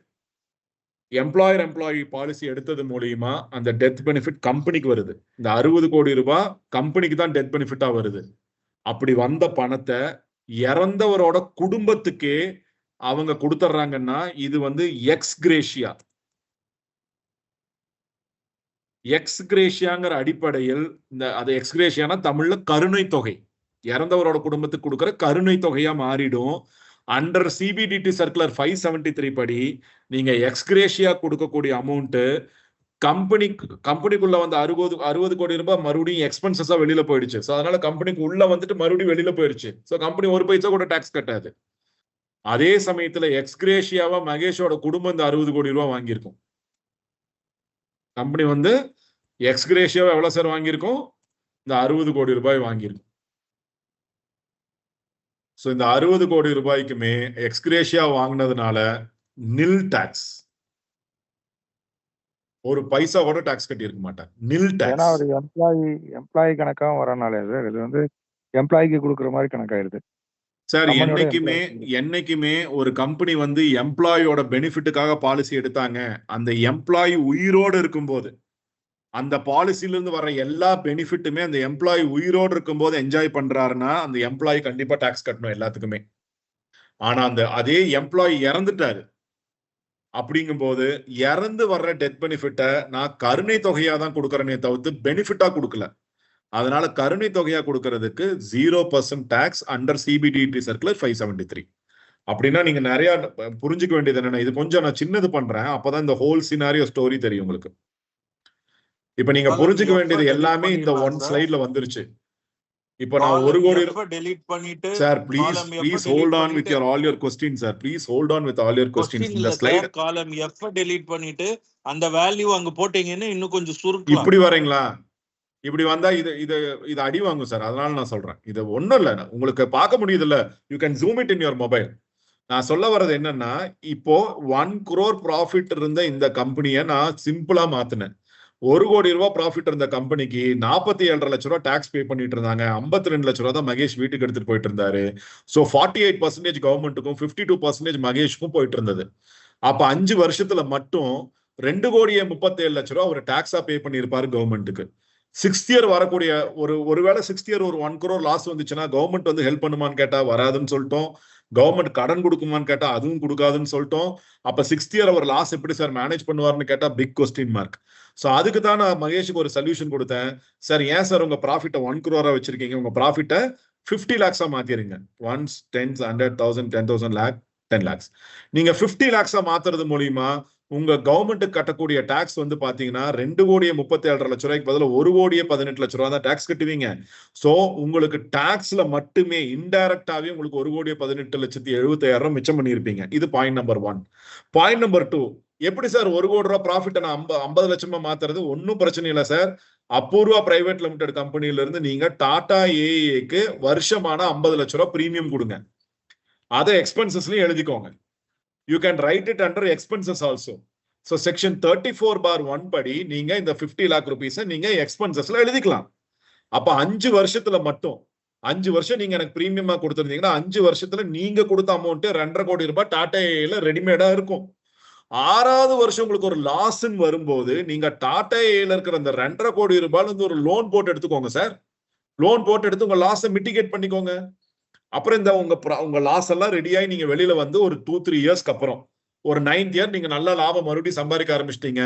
எம்ப்ளாயி பாலிசி எடுத்தது மூலியமா அந்த டெத் பெனிஃபிட் கம்பெனிக்கு வருது. இந்த 60 கோடி ரூபாய் கம்பெனிக்கு தான் டெத் பெனிஃபிட்டா வருது. அப்படி வந்த பணத்தை இறந்தவரோட குடும்பத்துக்கே அவங்க கொடுத்துட்றாங்கன்னா இது வந்து எக்ஸ்கிரேஷியா. எக்ஸ்கிரேஷியாங்கிற அடிப்படையில் இந்த அது எக்ஸ்கிரேஷியானா தமிழ்ல கருணை தொகை, இறந்தவரோட குடும்பத்துக்கு கொடுக்குற கருணை தொகையா மாறிடும். அண்டர் சிபிடிடி சர்க்குலர் 573 படி நீங்க எக்ஸ்கிரேஷியா கொடுக்கக்கூடிய அமௌண்ட் கம்பெனிக்குள்ள வந்து 60 கோடி ரூபாய் மறுபடியும் எக்ஸ்பென்சஸா வெளியில போயிடுச்சு. ஸோ அதனால கம்பெனிக்கு உள்ள வந்துட்டு மறுபடியும் வெளியில போயிடுச்சு. ஸோ கம்பெனி ஒரு பைசா கூட டாக்ஸ் கட்டாது. அதே சமயத்துல எக்ஸ்கிரேஷியாவா மகேஷோட குடும்பம் இந்த 60 கோடி ரூபாய் வாங்கியிருக்கும். கம்பெனி வந்து எக்ஸ்கிரேஷியாவா எவ்வளவு சார் வாங்கியிருக்கும்? இந்த 60 கோடி ரூபாய் வாங்கியிருக்கும். ஸோ இந்த 60 கோடி ரூபாய்க்குமே எக்ஸ்கிரேஷியா வாங்கினதுனால நில் டாக்ஸ், ஒரு பைசா கூட டாக்ஸ் கட்டி இருக்க மாட்டாங்க. நில் ஏன்னா டாக்ஸ். ஒரு எம்ப்ளாயி கணக்காக வரனால சார் இது வந்து எம்ப்ளாய்க்கு கொடுக்குற மாதிரி கணக்காயிருது. சார் கம்பெனியோட என்னைக்குமே ஒரு கம்பெனி வந்து எம்ப்ளாயோட பெனிஃபிட்டுக்காக பாலிசி எடுத்தாங்க. அந்த எம்ப்ளாயி உயிரோடு இருக்கும்போது அந்த பாலிசில இருந்து வர எல்லா பெனிஃபிட்டுமே அந்த எம்ப்ளாயி உயிரோடு இருக்கும்போது என்ஜாய் பண்றாருன்னா அந்த எம்ப்ளாயி கண்டிப்பா டாக்ஸ் கட்டணும் எல்லாத்துக்குமே. ஆனா அதே எம்ப்ளாயி இறந்துட்டாரு அப்படிங்கும்போது இறந்து வர்ற டெத் பெனிஃபிட்டை நான் கருணை தொகையா தான் கொடுக்கறேனே தவிர்த்து பெனிஃபிட்டா கொடுக்கல. அதனால கருணை தொகையா கொடுக்கறதுக்கு 0% டாக்ஸ் அண்டர் சிபிடிடி சர்க்குலர் 573. அப்படின்னா நீங்க நிறைய புரிஞ்சுக்க வேண்டியது என்னன்னா, இது கொஞ்சம் நான் சின்னது பண்றேன், அப்பதான் இந்த ஹோல் சினாரியோ ஸ்டோரி தெரியும் உங்களுக்கு. இப்ப நீங்க புரிஞ்சுக்க வேண்டியது எல்லாமே இந்த ஒன் ஸ்லைட்ல வந்துருச்சு. இப்ப நான் 1 கோடி sir please hold on with all your question sir. Please hold on with all your questions. இந்த ஸ்லைட் காலம் எஃப் டெலீட் பண்ணிட்டு அந்த வேல்யூ அங்க போட்டீங்கன்னு இன்னும் கொஞ்சம் சுருக்கலாம். இப்படி வரீங்களா? இப்படி வந்தா இது அடி வாங்கும் சார். அதனால நான் சொல்றேன், இது ஒண்ணும் இல்ல, உங்களுக்கு பார்க்க முடியுது இல்ல, you can zoom it in your mobile. நான் சொல்ல வர்றது என்னன்னா, இப்போ 1 crore ப்ராஃபிட் இருந்த இந்த கம்பெனியை நான் சிம்பிளா மாத்தினேன். 1 கோடி ரூபாய் ப்ராஃபிட் இருந்த கம்பெனிக்கு 47.5 லட்ச ரூபாய் டாக்ஸ் பே பண்ணிட்டு இருந்தாங்க. 52 லட்ச ரூபாய் தான் மகேஷ் வீட்டுக்கு எடுத்துட்டு போயிட்டு இருந்தாரு. ஸோ 48% கவர்மெண்ட்டுக்கும் 52% மகேஷுக்கும் போயிட்டு இருந்தது. அப்ப 5 வருஷத்துல மட்டும் 2,37 லட்ச ரூபாய் அவர் டாக்ஸா பே பண்ணியிருப்பாரு கவர்மெண்ட்டுக்கு. 6th இயர் வரக்கூடிய ஒருவேளை 6th இயர் ஒரு 1 crore லாஸ் வந்துச்சுன்னா கவர்மெண்ட் வந்து ஹெல்ப் பண்ணுமான்னு கேட்டா வராதுன்னு சொல்லிட்டோம். கவர்மெண்ட் கடன் கொடுக்குமான்னு கேட்டா அதுவும் கொடுக்காதுன்னு சொல்லிட்டோம். அப்ப 6th இயர் அவர் லாஸ் எப்படி சார் மேனேஜ் பண்ணுவார்னு கேட்டா பிக் கொஸ்டின் மார்க். சோ அதுக்கு தான் நான் மகேஷுக்கு ஒரு சொல்யூஷன் கொடுத்தேன். சார் ஏன் சார் உங்க ப்ராஃபிட்டை 1 crore வச்சிருக்கீங்க? உங்க ப்ராஃபிட்டை 50 lakhs மாத்திருங்க. 1, 10, 100,000, 10,000 lakh, 10 lakhs. நீங்க 50 lakhs மாத்துறது மூலியமா உங்க கவர்மெண்ட் கட்டக்கூடிய டாக்ஸ் வந்து பாத்தீங்கன்னா 2,37 லட்ச ரூபாய்க்கு பதிலா 1,18 லட்ச ரூபாய் தான் டாக்ஸ் கட்டுவீங்க. சோ உங்களுக்கு டாக்ஸ்ல மட்டுமே இன்டைரக்டாவே உங்களுக்கு 1,18,70,000 மிச்சம் பண்ணிருப்பீங்க. இது பாயிண்ட் நம்பர் 1. பாயிண்ட் நம்பர் 2, எப்படி சார் 1 கோடி ரூபாய் ப்ராஃபிட் நான் 50 லட்சமா மாத்துறது? ஒன்னும் பிரச்சனை இல்லை சார். அபூர்வா பிரைவேட் லிமிடெட் கம்பெனில இருந்து நீங்க டாடா ஏஏக்கு வருஷமான 50 லட்ச ரூபாய் பிரீமியம் கொடுங்க. அதை எக்ஸ்பென்சஸ்லயும் எழுதிக்கோங்க. You can write it under expenses also. So section 34/1 படி நீங்க இந்த 50 lakh rupees நீங்க எக்ஸ்பென்சஸ்ல எழுதிக்கலாம். அப்ப 5 வருஷத்துல மட்டும் 5 வருஷம் நீங்க எனக்கு பிரீமியமா கொடுத்திருந்தீங்கன்னா 5 வருஷத்துல நீங்க கொடுத்த அமௌண்ட் 2.5 கோடி ரூபாய் டாடா ஏல ரெடிமேடா இருக்கும். 6வது வருஷம் உங்களுக்கு ஒரு லாஸ்ன்னு வரும்போது நீங்க டாடா ஏல இருக்கிற அந்த 2.5 கோடி ரூபாயில இருந்து ஒரு லோன் போட்டு எடுத்துக்கோங்க சார். லோன் போட்டு எடுத்து உங்க லாஸை மிட்டிகேட் பண்ணிக்கோங்க. அப்புறம் இந்த உங்க லாஸ் எல்லாம் ரெடியாகி நீங்க வெளியில வந்து ஒரு 2-3 இயர்ஸ்க்கு அப்புறம் ஒரு 9th இயர் நீங்க நல்ல லாபம் மறுபடியும் சம்பாதிக்க ஆரம்பிச்சிட்டீங்க.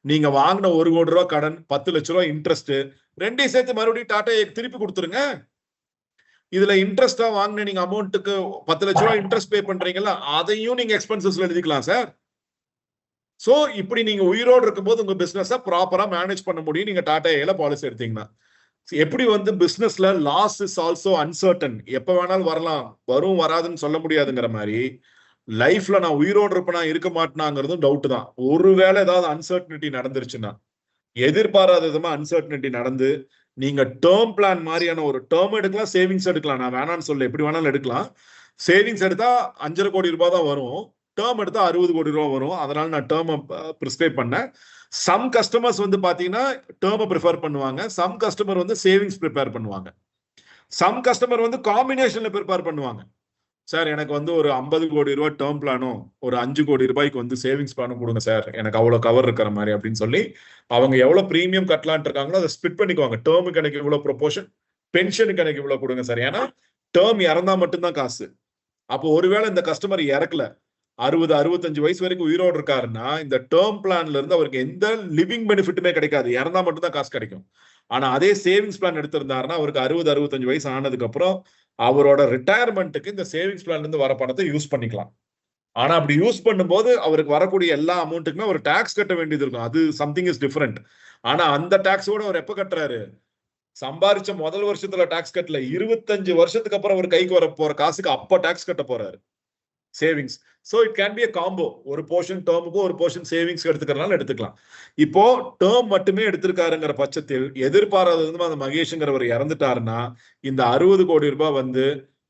நீங்க வாங்கின 1 கோடி ரூபாய் கடன், 10 லட்ச ரூபாய் இன்ட்ரெஸ்ட், ரெண்டையும் சேர்த்து மறுபடியும் டாடா திருப்பி கொடுத்துருங்க. இதுல இன்ட்ரெஸ்டா வாங்கின நீங்க அமௌண்ட்டுக்கு 10 லட்ச ரூபாய் இன்ட்ரெஸ்ட் பே பண்றீங்கல்ல, அதையும் நீங்க எக்ஸ்பென்சஸ்ல எழுதிக்கலாம் சார். சோ இப்படி நீங்க உயிரோடு இருக்கும்போது உங்க பிசினஸ் ப்ராப்பரா மேனேஜ் பண்ண முடியும் நீங்க டாடா ஏல பாலிசி எடுத்தீங்கன்னா. எப்படி வந்து பிசினஸ்ல லாஸ் இஸ் ஆல்சோ அன்சர்டன், எப்ப வேணாலும் வரலாம், வரும் வராதுன்னு சொல்ல முடியாதுங்கிற மாதிரி லைஃப்ல நான் உயிரோடு இருப்பேனா இருக்க மாட்டேனாங்கிறதும் டவுட் தான். ஒருவேளை ஏதாவது அன்சர்டனிட்டி நடந்துருச்சுன்னா, எதிர்பாராத விதமா அன்சர்டனிட்டி நடந்து நீங்க டேர்ம் பிளான் மாதிரியான ஒரு டேர்ம் எடுக்கலாம், சேவிங்ஸ் எடுக்கலாம். நான் வேணான்னு சொல்ல, எப்படி வேணாலும் எடுக்கலாம். சேவிங்ஸ் எடுத்தா 5.5 கோடி ரூபாய் தான் வரும், டேர்ம் எடுத்தா 60 கோடி ரூபாய் வரும். அதனால நான் டேர்ம் பிரிஸ்கிரைப் பண்ணேன். சம் கஸ்டமர்ஸ் வந்து பாத்தீங்கன்னா டேர்மை ப்ரிஃபர் பண்ணுவாங்க, சம் கஸ்டமர் வந்து சேவிங்ஸ் ப்ரிப்பேர் பண்ணுவாங்க, சம் கஸ்டமர் வந்து காம்பினேஷன்ல ப்ரிப்பேர் பண்ணுவாங்க. சார் எனக்கு வந்து ஒரு 50 கோடி ரூபாய் டேர்ம் பிளானும் ஒரு 5 கோடி ரூபாய்க்கு வந்து சேவிங்ஸ் பிளானும் கொடுங்க சார், எனக்கு அவ்வளவு கவர் இருக்கிற மாதிரி அப்படின்னு சொல்லி அவங்க எவ்வளவு பிரீமியம் கட்டலான் இருக்காங்களோ அதை ஸ்பிட் பண்ணிக்குவாங்க. டேர்முக்கு எனக்கு இவ்வளவு ப்ரொபோர்ஷன், பென்ஷனுக்கு எனக்கு இவ்வளவு கொடுங்க சார். ஏன்னா டேர்ம் இறந்தா மட்டும்தான் காசு. அப்போ ஒருவேளை இந்த கஸ்டமர் இறக்கல, 60-65 வயசு வரைக்கும் உயிரோடு இருக்காருன்னா இந்த டேர்ம் பிளான்ல இருந்து அவருக்கு எந்த லிவிங் பெனிஃபிட்டுமே கிடைக்காது, இறந்தா மட்டும்தான் காசு கிடைக்கும். ஆனா அதே சேவிங்ஸ் பிளான் எடுத்திருந்தாருன்னா அவருக்கு 60-65 வயசு ஆனதுக்கு அப்புறம் அவரோட ரிட்டையர்மெண்ட்டுக்கு இந்த சேவிங்ஸ் பிளான்ல இருந்து வர பணத்தை யூஸ் பண்ணிக்கலாம். ஆனா அப்படி யூஸ் பண்ணும்போது அவருக்கு வரக்கூடிய எல்லா அமௌண்ட்டுக்குமே ஒரு டாக்ஸ் கட்ட வேண்டியது இருக்கும். அது சம்திங் இஸ் டிஃபரெண்ட். ஆனா அந்த டாக்ஸோட அவர் எப்ப கட்டுறாரு? சம்பாதிச்ச முதல் வருஷத்துல டாக்ஸ் கட்டல, 25 வருஷத்துக்கு அப்புறம் அவர் கைக்கு வர போற காசுக்கு அப்ப டாக்ஸ் கட்ட போறாரு savings. So it can be a combo. ஒரு போர்ஷன் டேர்முக்கும் ஒரு போர்ஷன் சேவிங்ஸ் எடுத்துக்கிறனால எடுத்துக்கலாம். இப்போ டேர்ம் மட்டுமே எடுத்திருக்காருங்கிற பட்சத்தில் எதிர்பாராதது அந்த மகேஷ்ங்கிறவர் இறந்துட்டாருன்னா இந்த 60 கோடி ரூபாய் வந்து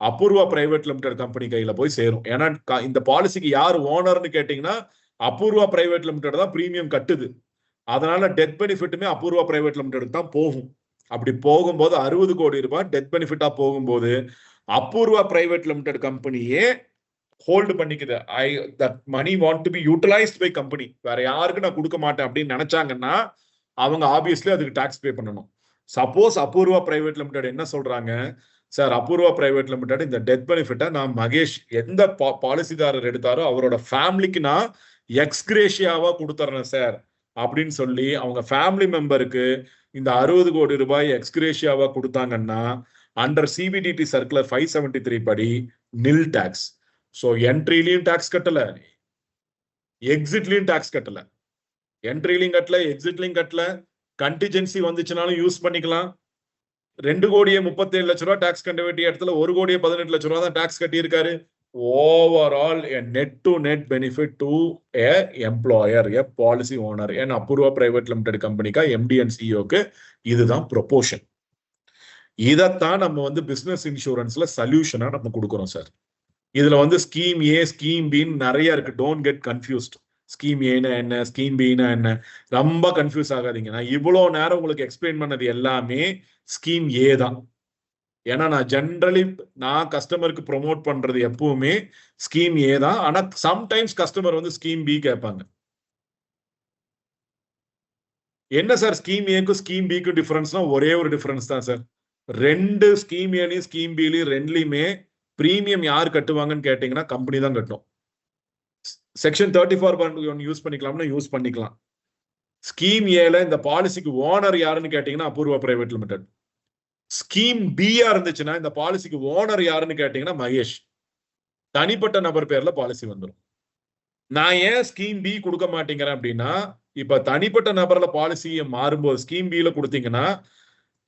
அபூர்வா பிரைவேட் லிமிடெட் கம்பெனி கையில போய் சேரும். ஏன்னா இந்த பாலிசிக்கு யார் ஓனர்னு கேட்டீங்கன்னா அபூர்வா பிரைவேட் லிமிடெட் தான் பிரீமியம் கட்டுது. அதனால டெத் பெனிஃபிட்டுமே அபூர்வா பிரைவேட் லிமிடெட் தான் போகும். அப்படி போகும்போது 60 கோடி ரூபாய் டெத் பெனிஃபிட்டா போகும்போது அபூர்வா பிரைவேட் லிமிடெட் கம்பெனியே ஹோல்டு பண்ணிக்குது. That money want to be utilised by company. வேற யாருக்கு நான் கொடுக்க மாட்டேன் அப்படின்னு நினைச்சாங்கன்னா அவங்க ஆப்வியஸ்லி அதுக்கு டாக்ஸ் பே பண்ணணும். சப்போஸ் அபூர்வா பிரைவேட் லிமிடெட் என்ன சொல்றாங்க, சார் அபூர்வா பிரைவேட் லிமிடெட் இந்த டெத் பெனிஃபிட்டை நான் மகேஷ் எந்த பாலிசிதாரர் எடுத்தாரோ அவரோட ஃபேமிலிக்கு நான் எக்ஸ்கிரேஷியாவா கொடுத்துறேன் சார் அப்படின்னு சொல்லி அவங்க ஃபேமிலி மெம்பருக்கு இந்த 60 கோடி ரூபாய் எக்ஸ்கிரேஷியாவா கொடுத்தாங்கன்னா அண்டர் சிபிடிடி சர்க்குலர் 573 படி நில் டாக்ஸ். சோ என்ட்ரிலையும் டாக்ஸ் கட்டல, எக்ஸிட்லயும் டாக்ஸ் கட்டல. என்ட்ரிலையும் கட்டல, எக்ஸிட்லயும் கட்டல. கண்டிஜென்சி வந்துச்சுனாலும் யூஸ் பண்ணிக்கலாம். 2 கோடியே 37 லட்ச ரூபாய் டாக்ஸ் கட்ட வேண்டிய இடத்துல 1 கோடியே 18 லட்ச ரூபாய் தான் டாக்ஸ் கட்டி இருக்காரு. Overall net to net benefit to a employer, a policy owner, என் அபூர்வா பிரைவேட் லிமிடெட் கம்பெனிக்கா எம்டி அண்ட் சிஇஓக்கு இதுதான் ப்ரொபோர்ஷன். இதைத்தான் நம்ம வந்து பிசினஸ் இன்சூரன்ஸ்ல சொல்யூஷனா நம்ம கொடுக்குறோம் சார். இதுல வந்து ஸ்கீம் ஏ, ஸ்கீம் பின்னு நிறைய இருக்கு. Don't get confused. ஸ்கீம் ஏனா என்ன, ஸ்கீம் பின்னா என்ன, ரொம்ப கன்ஃபியூஸ் ஆகாதீங்க. நான் இவ்வளவு நேரம் உங்களுக்கு எக்ஸ்பிளைன் பண்ணது எல்லாமே ஸ்கீம் ஏ தான். ஏன்னா நான் ஜென்ரலி நான் கஸ்டமருக்கு ப்ரொமோட் பண்றது எப்பவுமே ஸ்கீம் ஏ தான். ஆனா சம்டைம்ஸ் கஸ்டமர் வந்து ஸ்கீம் பி கேட்பாங்க. என்ன சார் ஸ்கீம் ஏக்கும் ஸ்கீம் பிக்கும் டிஃபரன்ஸ்னா ஒரே ஒரு டிஃபரன்ஸ் தான் சார். ரெண்டு ஸ்கீம் ஏலையும் ஸ்கீம் பிலையும் ரெண்டுலையுமே பிரீமியம் யார் கட்டுவாங்கன்னு கேட்டீங்கன்னா கம்பெனி தான் கட்டும். செக்ஷன் 34 யூஸ் பண்ணிக்கலாம்னா யூஸ் பண்ணிக்கலாம். ஸ்கீம் ஏல இந்த பாலிசிக்கு ஓனர் யாருன்னு கேட்டீங்கன்னா அபூர்வா பிரைவேட் லிமிடெட். ஸ்கீம் பியா இருந்துச்சுன்னா இந்த பாலிசிக்கு ஓனர் யாருன்னு கேட்டீங்கன்னா மகேஷ். தனிப்பட்ட நபர் பேர்ல பாலிசி வந்துடும். நான் ஏன் ஸ்கீம் பி கொடுக்க மாட்டேங்கிறேன் அப்படின்னா, இப்ப தனிப்பட்ட நபர்ல பாலிசியை மாறும்போது ஸ்கீம் பில கொடுத்தீங்கன்னா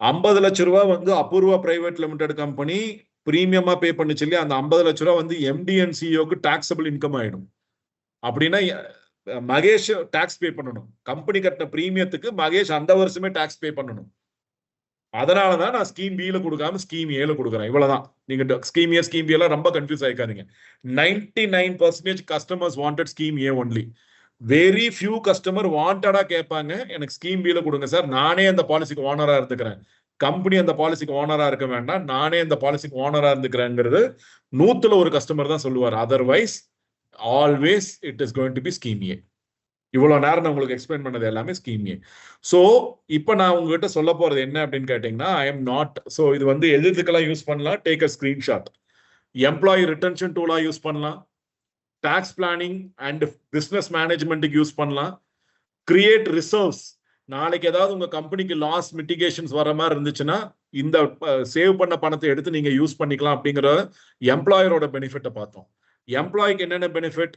50 லட்ச ரூபாய் வந்து அபூர்வா பிரைவேட் லிமிடெட் கம்பெனி பிரீமியமா பே பண்ணுச்சு இல்லையா, அந்த 50 லட்ச ரூபாய் வந்து எம்டி அண்ட் சிஇஓக்கு டாக்ஸபிள் இன்கம் ஆயிடும். அப்படின்னா மகேஷ் டாக்ஸ் பே பண்ணணும். கம்பெனி கட்டின பிரீமியத்துக்கு மகேஷ் அந்த வருஷமே டாக்ஸ் பே பண்ணணும். அதனாலதான் நான் ஸ்கீம் பில கொடுக்காம ஸ்கீம் ஏல கொடுக்குறேன். இவ்வளவுதான். நீங்க ஸ்கீம் ஏ ஸ்கீம் பி எல்லாம் ரொம்ப கன்ஃபியூஸ் ஆயிக்காதீங்க. 99% கஸ்டமர்ஸ் வாண்டட் ஸ்கீம் ஏ ஒன்லி. வெரி ஃபியூ கஸ்டமர் வாண்டடா கேட்பாங்க எனக்கு ஸ்கீம் பில கொடுங்க சார், நானே அந்த பாலிசிக்கு ஓனரா இருந்துக்கிறேன், கம்பெனி அந்த பாலிசிக்கு ஓனரா இருக்க வேண்டாம், நானே அந்த பாலிசிக்கு ஓனரா இருந்துக்கிறேங்கிறது 100ல ஒரு கஸ்டமர் தான் சொல்லுவார். Otherwise always it is going to be scheme A. இவ்வளவு நேரம் நான் உங்களுக்கு எக்ஸ்பிளைன் பண்ணது எல்லாமே ஸ்கீம் ஏ. சோ இப்ப நான் உங்ககிட்ட சொல்ல போறது என்ன அப்படின்னு கேட்டீங்கன்னா, ஐ எம் நாட். சோ இது வந்து எதுக்கெல்லாம் யூஸ் பண்ணலாம்? Take a screenshot. Employee retention டூலா யூஸ் பண்ணலாம், டாக்ஸ் பிளானிங் அண்ட் பிசினஸ் மேனேஜ்மெண்ட்டுக்கு யூஸ் பண்ணலாம், கிரியேட் ரிசர்வ்ஸ். நாளைக்கு ஏதாவது உங்க கம்பெனிக்கு லாஸ் மிட்டிகேஷன்ஸ் வர மாதிரி இருந்துச்சுன்னா இந்த சேவ் பண்ண பணத்தை எடுத்து நீங்க யூஸ் பண்ணிக்கலாம். அப்படிங்கிற எம்ப்ளாயரோட பெனிஃபிட்டை பார்த்தோம். எம்ப்ளாய்க்கு என்னென்ன பெனிஃபிட்?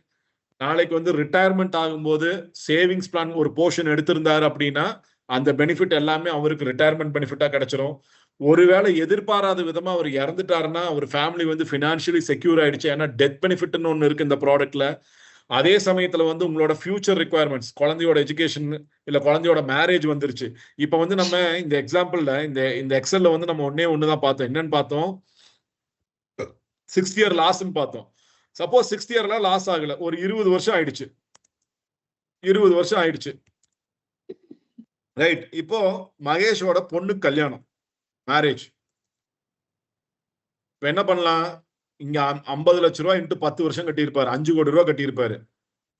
நாளைக்கு வந்து ரிட்டையர்மெண்ட் ஆகும்போது சேவிங்ஸ் பிளான் ஒரு போர்ஷன் எடுத்திருந்தாரு அப்படின்னா அந்த பெனிஃபிட் எல்லாமே அவருக்கு ரிட்டையர்மெண்ட் பெனிஃபிட்டா கிடைச்சிரும். ஒருவேளை எதிர்பாராத விதமா அவர் இறந்துட்டாருன்னா அவர் ஃபேமிலி வந்து பினான்சியலி செக்யூர் ஆயிடுச்சு. ஏன்னா டெத் பெனிஃபிட்னு ஒன்று இருக்கு இந்த ப்ராடக்ட்ல. அதே சமயத்துல வந்து உங்களோட ஃபியூச்சர் ரிக்குவயர்மெண்ட்ஸ், குழந்தையோட எஜுகேஷன் இல்ல குழந்தையோட மேரேஜ் வந்துருச்சு. இப்ப வந்து நம்ம இந்த எக்ஸாம்பிள்ல இந்த எக்ஸல்ல வந்து நம்ம ஒண்ணுதான் பார்த்தோம். என்னன்னு பார்த்தோம்? 6th இயர் லாஸ்ன்னு பார்த்தோம். சப்போஸ் 6th இயர்ல லாஸ் ஆகல, ஒரு 20 வருஷம் ஆயிடுச்சு. 20 வருஷம் ஆயிடுச்சு, ரைட்? இப்போ மகேஷோட பொண்ணு கல்யாணம், மேரேஜ். என்ன பண்ணலாம்? இங்க 50 லட்ச ரூபாய் இன்ட்டு 10 வருஷம் கட்டியிருப்பாரு, 5 கோடி ரூபாய் கட்டியிருப்பாரு.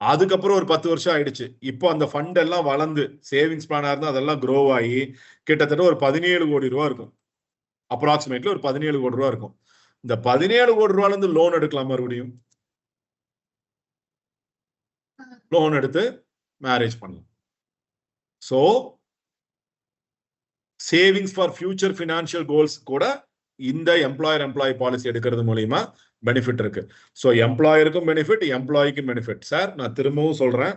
அதுக்கப்புறம் ஒரு 10 வருஷம் ஆயிடுச்சு. இப்போ அந்த ஃபண்ட் எல்லாம் வளர்ந்து சேவிங்ஸ் பிளானா இருந்தா அதெல்லாம் க்ரோ ஆகி கிட்டத்தட்ட ஒரு 17 கோடி ரூபாய் இருக்கும். அப்ராக்சிமேட்லி ஒரு 17 கோடி ரூபாய் இருக்கும். இந்த 17 கோடி ரூபாயில இருந்து லோன் எடுக்கலாம், மறுபடியும் லோன் எடுத்து மேரேஜ் பண்ணலாம். So savings for future financial goals கூட இந்த எம்ப்ளாயி பாலிசி எடுக்கிறது மூலியமா பெனிஃபிட் இருக்கு. ஸோ எம்ப்ளாயருக்கும் பெனிஃபிட், எம்ப்ளாய்க்கும் பெனிஃபிட். சார் நான் திரும்பவும் சொல்றேன்,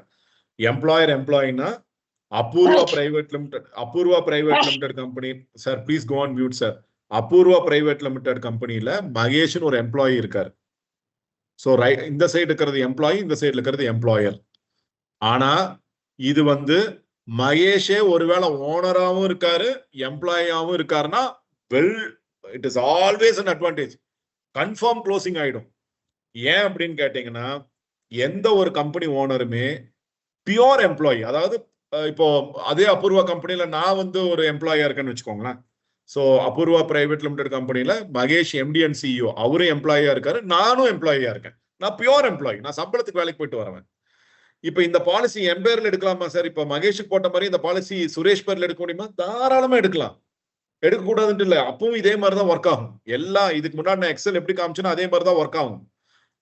எம்ப்ளாயினா Apoorva private limited company. Sir please go on mute sir. Apoorva private limited கம்பெனில மகேஷ்னு ஒரு எம்ப்ளாயி இருக்காரு. ஸோ இந்த சைடு இருக்கிறது எம்ப்ளாயி, இந்த சைடுல இருக்கிறது எம்ப்ளாயர். ஆனா இது மகேஷே ஒருவேளை ஓனராகவும் இருக்காரு, எம்ப்ளாயாவும் இருக்காருன்னா it is always an advantage. Confirm closing ஆயிடும். ஏன் அப்படின்னு கேட்டீங்கன்னா, எந்த ஒரு கம்பெனி ஓனருமே பியோர் எம்ப்ளாயி, அதாவது இப்போ அதே அபூர்வா கம்பெனில நான் ஒரு எம்ப்ளாயா இருக்கேன்னு வச்சுக்கோங்களேன். ஸோ அபூர்வா பிரைவேட் லிமிடெட் கம்பெனில மகேஷ் எம்டி அண்ட் சிஇஓ, அவரும் எம்ப்ளாயா இருக்காரு, நானும் எம்ப்ளாயியா இருக்கேன். நான் பியோர் எம்ப்ளாயி, நான் சம்பளத்துக்கு வேலைக்கு போயிட்டு வரேன். இப்ப இந்த பாலிசி என் பேர்ல எடுக்கலாமா சார்? இப்ப மகேஷுக்கு போட்ட மாதிரி இந்த பாலிசி சுரேஷ் பேர்ல எடுக்க முடியுமா? தாராளமா எடுக்கலாம். எடுக்கக்கூடாதுன்ட்டு இல்லை, அப்பவும் இதே மாதிரிதான் ஒர்க் ஆகும். எல்லாம் இதுக்கு முன்னாடி நான் எக்ஸல் எப்படி காமிச்சேன்னா அதே மாதிரிதான் ஒர்க் ஆகும்.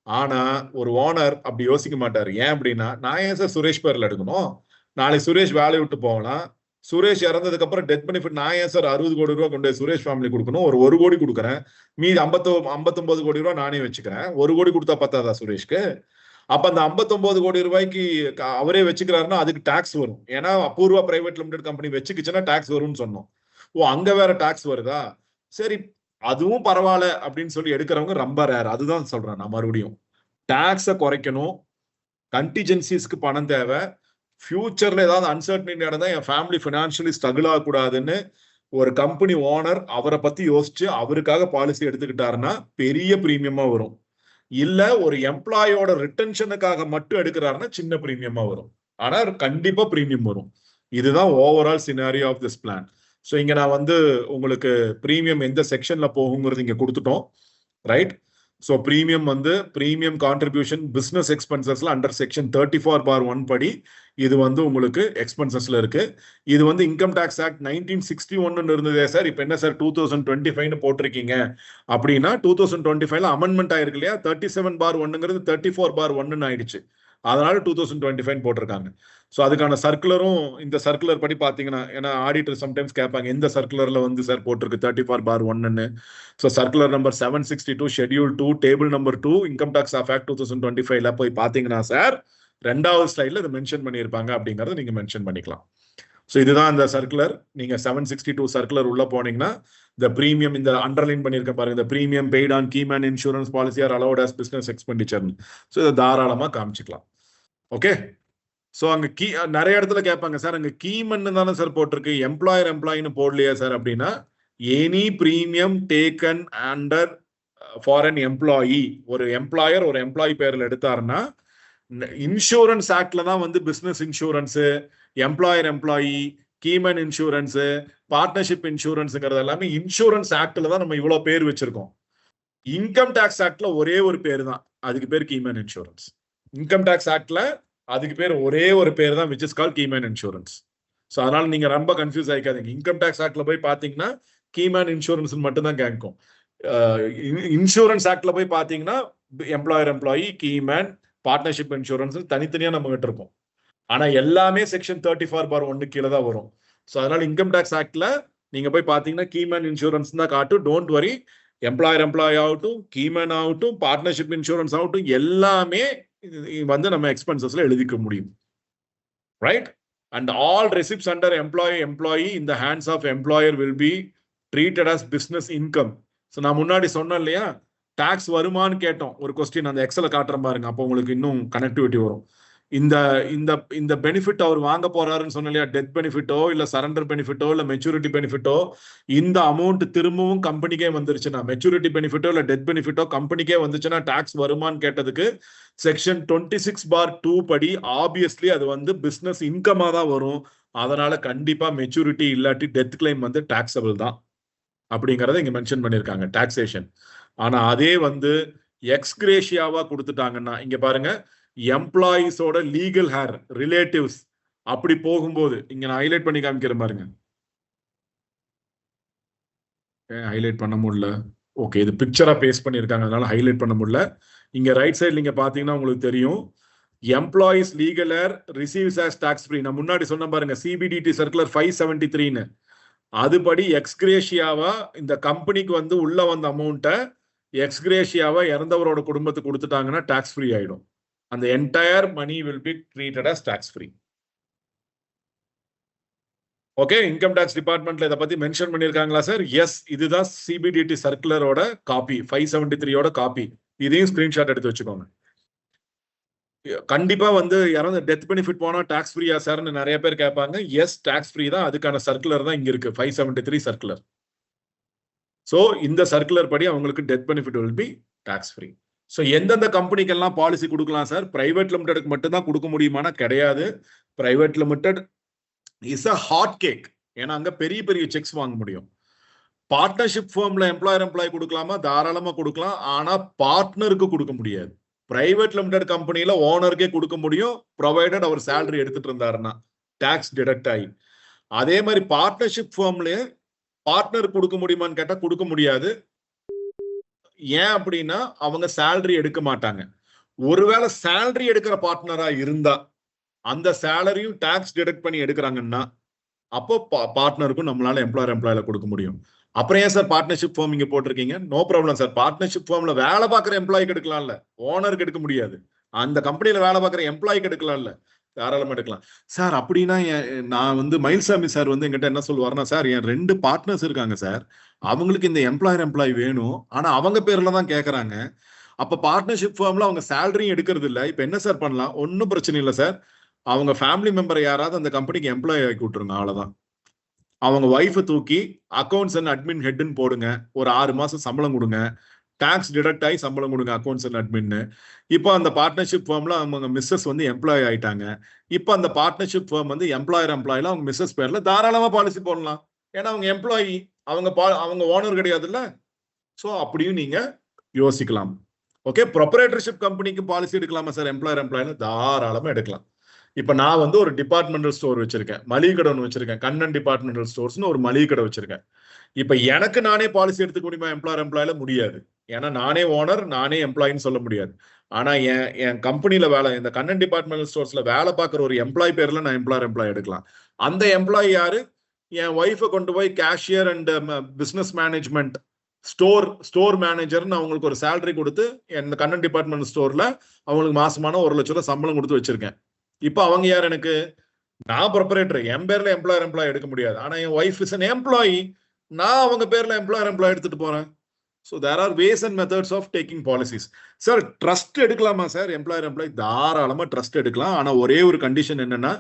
ஆனா ஒரு ஓனர் அப்படி யோசிக்க மாட்டாரு. ஏன் அப்படின்னா, நான் ஏன் சார் சுரேஷ் பேர்ல எடுக்கணும்? நாளைக்கு சுரேஷ் வேலையை விட்டு போகலாம். சுரேஷ் இறந்ததுக்கு அப்புறம் டெத் பெனிஃபிட் நான் ஏன் சார் 60 கோடி ரூபாய் கொண்டு சுரேஷ் ஃபேமிலி கொடுக்கணும்? ஒரு 1 கோடி கொடுக்குறேன், மீதி 59 கோடி ரூபாய் நானே வச்சுக்கிறேன். 1 கோடி கொடுத்தா பத்தாதா சுரேஷ்க்கு? அப்ப அந்த 59 கோடி ரூபாய்க்கு அவரே வச்சுக்கிறாருன்னா அதுக்கு டாக்ஸ் வரும். ஏன்னா அபூர்வா பிரைவேட் லிமிடெட் கம்பெனி வச்சுக்கிச்சுன்னா டாக்ஸ் வரும்னு சொன்னோம். ஓ, அங்க வேற டாக்ஸ் வருதா? சரி, அதுவும் பரவாயில்ல அப்படின்னு சொல்லி எடுக்கிறவங்க ரொம்ப ரேர். அதுதான் சொல்றேன் நான் மறுபடியும், டாக்ஸை குறைக்கணும், கண்டிஜென்சிஸ்க்கு பணம் தேவை, ஃபியூச்சர்ல ஏதாவது அன்சர்டனிட்டி நடந்தா என் ஃபேமிலி ஃபினான்ஷியலி ஸ்ட்ரகிள் ஆகக்கூடாதுன்னு ஒரு கம்பெனி ஓனர் அவரை பத்தி யோசிச்சு அவருக்காக பாலிசி எடுத்துக்கிட்டாருன்னா பெரிய பிரீமியமா வரும். இல்ல ஒரு எம்ப்ளாயோட ரிட்டன்ஷனுக்காக மட்டும் எடுக்கிறாருன்னா சின்ன பிரீமியமா வரும். ஆனா கண்டிப்பா பிரீமியம் வரும். இதுதான் overall scenario of this plan. So இங்க நான் உங்களுக்கு பிரீமியம் எந்த செக்ஷன்ல போகுங்கிறது இங்க கொடுத்துட்டோம், right? So premium contribution business எக்ஸ்பென்சஸ்ல அண்டர் செக்ஷன் 34/1 படி இது உங்களுக்கு எக்ஸ்பென்சஸ்ல இருக்கு. இது இன்கம் டாக்ஸ் ஆக்ட் 1961 இருந்ததே சார், இப்போ என்ன சார் 2025 போட்டிருக்கீங்க அப்படின்னா, 2025ல அமெண்ட்மெண்ட் ஆயிருக்கு இல்லையா? 37/1ங்கிறது 34/1 ஆயிடுச்சு. அதனால 2025 போட்டிருக்காங்க. ஸோ அதுக்கான சர்க்குலரும் இந்த சர்க்குலர் படி பார்த்தீங்கன்னா, ஏன்னா ஆடிட்டர் சம்டைம்ஸ் கேட்பாங்க எந்த சர்க்குலர்ல சார் போட்டிருக்கு 34/1ன்னு. So circular number 762 schedule 2 table number 2 income tax act 2025ல போய் பார்த்தீங்கன்னா சார் 2வது ஸ்லைட்ல இதை மென்ஷன் பண்ணியிருப்பாங்க. அப்படிங்கறத நீங்க மென்ஷன் பண்ணிக்கலாம். ஸோ இதுதான் அந்த சர்க்குலர். நீங்க 762 சர்க்குலர் உள்ள போனீங்கன்னா இந்த பிரீமியம், இந்த அண்டர்லைன் பண்ணியிருக்க பாருங்க, இந்த premium paid on keyman insurance policy R allowed as business expenditure. So இதை தாராளமா காமிச்சிக்கலாம். ஓகே. ஸோ அங்க நிறைய இடத்துல கேட்பாங்க சார், அங்க கீமன் தானே சார் போட்டிருக்கு, எம்ப்ளாயின்னு போடலையா சார் அப்படின்னா, any premium taken under for an employee, ஒரு எம்ப்ளாயர் ஒரு எம்ப்ளாயி பேர்ல எடுத்தாருன்னா இன்சூரன்ஸ் ஆக்ட்ல தான் business insurance, employee, keyman insurance, partnership இன்சூரன்ஸ்ங்கிறது எல்லாமே இன்சூரன்ஸ் ஆக்ட்ல தான் நம்ம இவ்வளவு பேர் வச்சிருக்கோம். இன்கம் டாக்ஸ் ஆக்ட்ல ஒரே ஒரு பேர் தான், அதுக்கு பேர் கீமன் இன்சூரன்ஸ். இன்கம் டாக்ஸ் ஆக்ட்ல அதுக்கு பேர் ஒரே ஒரு பேர் தான், which is called keyman insurance. So அதனால நீங்க ரொம்ப கன்ஃபியூஸ் ஆகிக்காதீங்க. இன்கம் டாக்ஸ் ஆக்ட்ல போய் பாத்தீங்கன்னா கீமேன் இன்சூரன்ஸ் மட்டும் தான் கேட்கும். இன்சூரன்ஸ் ஆக்ட்ல போய் பாத்தீங்கன்னா எம்ப்ளாயி, கீமேன், பார்ட்னர்ஷிப் இன்சூரன்ஸ் தனித்தனியா நம்ம கிட்ட இருக்கும். ஆனா எல்லாமே செக்ஷன் 34/1 கீழே தான் வரும். ஸோ அதனால இன்கம் டாக்ஸ் ஆக்ட்ல நீங்க போய் பாத்தீங்கன்னா கீமேன் இன்சூரன்ஸ் தான் காட்டும். டோன்ட் வரி, எம்ப்ளாயி ஆகட்டும், கீமேன் ஆகட்டும், பார்ட்னர்ஷிப் இன்சூரன்ஸ் ஆகட்டும், எல்லாமே நம்ம எக்ஸ்பென்சஸ்ல எழுதிக்க முடியும், right? And all receipts under employee in the hands of employer will be treated as business income. So நான் முன்னாடி சொன்னேன் இல்லையா, டாக்ஸ் வருமானு கேட்டோம் ஒரு கொஸ்டின், அந்த எக்ஸல காட்டுறேன் பாருங்க, அப்போ உங்களுக்கு இன்னும் கனெக்டிவிட்டி வரும். இந்த பெனிஃபிட் அவர் வாங்க போறாருன்னு சொன்ன இல்லையா, டெத் பெனிஃபிட்டோ இல்ல சரண்டர் பெனிஃபிட்டோ இல்ல மெச்சூரிட்டி பெனிஃபிட்டோ, இந்த அமௌண்ட் திரும்பவும் கம்பெனிக்கே வந்துருச்சுன்னா, மெச்சூரிட்டி பெனிஃபிட்டோ இல்ல டெத் பெனிஃபிட்டோ கம்பெனிக்கே வந்துச்சுன்னா டாக்ஸ் வருமானு கேட்டதுக்கு செக்ஷன் 26/2 படி ஆப்வியஸ்லி அது பிசினஸ் இன்கமா தான் வரும். அதனால கண்டிப்பா மெச்சூரிட்டி இல்லாட்டி டெத் கிளைம் டாக்ஸபிள் தான் அப்படிங்கறத இங்க மென்ஷன் பண்ணிருக்காங்க டாக்ஸேஷன். ஆனா அதே எக்ஸ்கிரேஷியாவா கொடுத்துட்டாங்கன்னா இங்க பாருங்க, எம்ப்ளாயிஸோட லீகல் ஹேர் ரிலேட்டிவ்ஸ் அப்படி போகும்போது இங்க நான் ஹைலைட் பண்ணி காமிக்கிறேன் பாருங்க. ஹைலைட் பண்ண முடியல. ஓகே, இது பிக்சரா பேஸ்ட் பண்ணிருக்காங்க, அதனால ஹைலைட் பண்ண முடியல. இங்க ரைட் சைடு நீங்க பாத்தீங்கன்னா உங்களுக்கு தெரியும், employees legal heir receives as tax free. நான் முன்னாடி சொன்ன பாருங்க சிபிடிடி சர்க்குலர் 573ன்னு, அதுபடி எக்ஸ்கிரேஷியாவா இந்த கம்பெனிக்கு வந்து உள்ள வந்த அமௌண்ட்டை எக்ஸ்கிரேஷியாவா இறந்தவரோட குடும்பத்துக்கு கொடுத்துட்டாங்கன்னா டாக்ஸ் ஃப்ரீ ஆயிடும். அந்த entire money will be treated as tax free. Okay, income tax டிபார்ட்மெண்ட்ல இதை பத்தி மென்ஷன் பண்ணிருக்காங்களா சார்? எஸ், இதுதான் சிபிடிடி சர்க்குலரோட காப்பி, 573யோட காப்பி. இதையும் ஸ்கிரீன்ஷாட் எடுத்து வச்சுக்கோங்க. கண்டிப்பா வந்து யாராவது டெத் பெனிஃபிட் போனா டாக்ஸ் ஃப்ரீயா சார்னு நிறைய பேர் கேட்பாங்க. எஸ், டாக்ஸ் ஃப்ரீ தான். அதுக்கான சர்க்குலர் தான் இங்க இருக்கு, 573 சர்க்குலர். சோ இந்த சர்க்குலர் படி அவங்களுக்கு death benefit will be tax free. So எந்தெந்த கம்பெனிக்கெல்லாம் பாலிசி கொடுக்கலாம் சார்? பிரைவேட் லிமிடெடுக்கு மட்டும் தான் கொடுக்க முடியுமானா கிடையாது. Private limited is a hot cake. ஏன்னா அங்க பெரிய பெரிய செக்ஸ் வாங்க முடியும். பார்ட்னர்ஷிப் ஃபார்ம்ல எம்ப்ளாயர் கொடுக்கலாமா? தாராளமா கொடுக்கலாம். ஆனா பார்ட்னருக்கு கொடுக்க முடியாது. பிரைவேட் லிமிடெட் கம்பெனில ஓனருக்கே கொடுக்க முடியும், ப்ரொவைடட் அவர் சேலரி எடுத்துட்டு இருந்தாருன்னா டாக்ஸ் டிடக்ட் ஆகி. அதே மாதிரி பார்ட்னர்ஷிப் ஃபார்ம்ல பார்ட்னர் கொடுக்க முடியுமான்னு கேட்டா கொடுக்க முடியாது. ஏன் அப்படின்னா அவங்க சேலரி எடுக்க மாட்டாங்க. ஒருவேளை சேலரி எடுக்கிற பார்ட்னரா இருந்தா அந்த சேலரியும் டாக்ஸ் டிடக்ட் பண்ணி எடுக்கிறாங்கன்னா அப்போ பார்ட்னருக்கும் நம்மளால எம்ப்ளாயர்ல கொடுக்க முடியும். அப்புறம் ஏன் சார் பார்ட்னர்ஷிப் ஃபார்ம் இங்க போட்டிருக்கீங்க? No problem sir. பார்ட்னர்ஷிப் ஃபார்ம்ல வேலை பார்க்குற எம்ப்ளாய்க்கு எடுக்கலாம்ல, ஓனருக்கு எடுக்க முடியாது. அந்த கம்பெனில வேலை பார்க்குற எம்ப்ளாய்க்கு எடுக்கலாம்ல, தாராளமா எடுக்கலாம் சார். அப்படின்னா நான் வந்து மயில்சாமி சார் வந்து எங்கிட்ட என்ன சொல்லுவாருன்னா, சார் என் 2 பார்ட்னர்ஸ் இருக்காங்க சார், அவங்களுக்கு இந்த எம்ப்ளாய் வேணும், ஆனா அவங்க பேர்ல தான் கேட்கறாங்க. அப்ப பார்ட்னர்ஷிப் ஃபார்ம்ல அவங்க சேலரியும் எடுக்கிறது இல்லை. இப்ப என்ன சார் பண்ணலாம்? ஒன்னும் பிரச்சனை இல்லை சார். அவங்க ஃபேமிலி மெம்பரை யாராவது அந்த கம்பெனிக்கு எம்ப்ளாய் ஆக்கி விட்டுருங்க, அவ்வளவுதான். அவங்க ஒய்ஃபை தூக்கி அக்கௌண்ட்ஸ் அண்ட் அட்மின் ஹெட்னு போடுங்க, ஒரு 6 மாசம் சம்பளம் கொடுங்க, டாக்ஸ் டிடக்ட் ஆகி சம்பளம் கொடுங்க அக்கௌண்ட்ஸ் அண்ட் அட்மின்னு. இப்போ அந்த பார்ட்னர்ஷிப் ஃபார்ம்ல அவங்க மிஸ்ஸஸ் வந்து எம்ப்ளாய் ஆயிட்டாங்க. இப்போ அந்த பார்ட்னர்ஷிப் ஃபார்ம் வந்து எம்ப்ளாயர் அவங்க மிஸ்ஸஸ் பேர்ல தாராளமா பாலிசி போடலாம். ஏன்னா அவங்க எம்ப்ளாயி, அவங்க ஓனர் கிடையாதுல்ல. ஸோ அப்படியும் நீங்க யோசிக்கலாம். ஓகே, ப்ரொப்ரைட்டர்ஷிப் கம்பெனிக்கு பாலிசி எடுக்கலாமா சார்? எம்ப்ளாயர்ல தாராளமா எடுக்கலாம். இப்ப நான் வந்து ஒரு டிபார்ட்மெண்டல் ஸ்டோர் வச்சிருக்கேன், மளிகை கடை ஒன்று வச்சிருக்கேன், கண்ணன் டிபார்ட்மெண்டல் ஸ்டோர்ஸ்னு ஒரு மளிகை கடை வச்சிருக்கேன். இப்ப எனக்கு நானே பாலிசி எடுத்துக்க முடியுமா? எம்ப்ளாயர்ல முடியாது. ஏன்னா நானே ஓனர், நானே எம்ப்ளாயின்னு சொல்ல முடியாது. ஆனா என் கம்பெனில இந்த கண்ணன் டிபார்ட்மெண்டல் ஸ்டோர்ஸ்ல வேலை பார்க்குற ஒரு எம்ப்ளாய் பேர்ல நான் எம்ப்ளாய் எடுக்கலாம். அந்த எம்ப்ளாய் யாரு? என் ஒய்ஃபை கொண்டு போய் cashier and business management store மேனேஜர்னு அவங்களுக்கு ஒரு சேலரி கொடுத்து இந்த கண்ணன் டிபார்ட்மெண்ட் ஸ்டோர்ல அவங்களுக்கு மாசமான 1 லட்சம் ரூபாய் சம்பளம் கொடுத்து வச்சிருக்கேன். இப்ப அவங்க யார்? எனக்கு நான் ப்ரொப்ரைட்டர், என் பேர்ல எம்ப்ளாய் எடுக்க முடியாது. ஆனா என் ஒய்ஃப் இஸ் an எம்ப்ளாயி, நான் அவங்க பேர்ல எம்ப்ளாய் எடுத்துட்டு போறேன். So there are ways and methods of taking policies. Sir trust எடுக்கலாமா சார்? எம்ப்ளாய் தாராளமா ட்ரஸ்ட் எடுக்கலாம். ஆனா ஒரே ஒரு கண்டிஷன் என்னன்னா,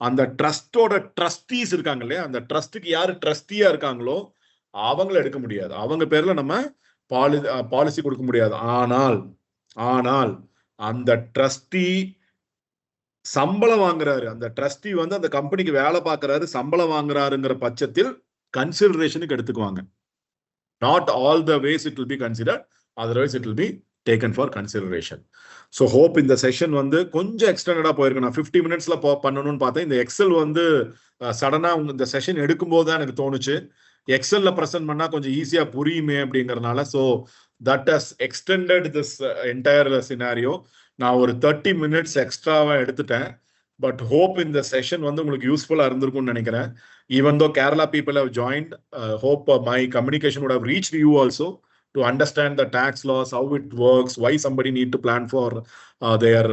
அந்த ட்ரஸ்டோட ட்ரஸ்டீஸ் இருக்காங்க இல்லையா, அந்த ட்ரஸ்ட்டுக்கு யாரு ட்ரஸ்டியா இருக்காங்களோ அவங்கள எடுக்க முடியாது. அவங்க பேர்ல நம்ம பாலிசி கொடுக்க முடியாது. ஆனால் அந்த ட்ரஸ்டி சம்பளம் வாங்குறாரு, அந்த ட்ரஸ்டி வந்து அந்த கம்பெனிக்கு வேலை பார்க்கறாரு, சம்பளம் வாங்குறாருங்கிற பட்சத்தில் கன்சிடரேஷனுக்கு எடுத்துக்குவாங்க. Not all the ways it will be considered, otherwise it will be taken for consideration. So hope இந்த செஷன் வந்து கொஞ்சம் எக்ஸ்டெண்டடா போயிருக்கு. நான் 50 மினிட்ஸ்ல பண்ணணும்னு பார்த்தேன். இந்த எக்ஸல் வந்து சடனா இந்த செஷன் எடுக்கும்போது தான் எனக்கு தோணுச்சு, எக்ஸல்ல பிரசன்ட் பண்ணா கொஞ்சம் ஈஸியா புரியுமே அப்படிங்கறதுனால. So that has extended this entire scenario. நான் ஒரு 30 மினிட்ஸ் எக்ஸ்ட்ராவா எடுத்துட்டேன். பட் ஹோப் இந்த செஷன் வந்து உங்களுக்கு யூஸ்ஃபுல்லா இருந்திருக்கும்னு நினைக்கிறேன். Even though Kerala people have joined, hope my communication would have reached you also to understand the tax laws, how it works, why somebody need to plan for their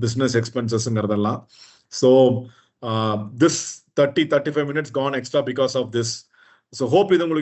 business expenses and so this 30-35 minutes gone extra because of this. So hope இது உங்களுக்கு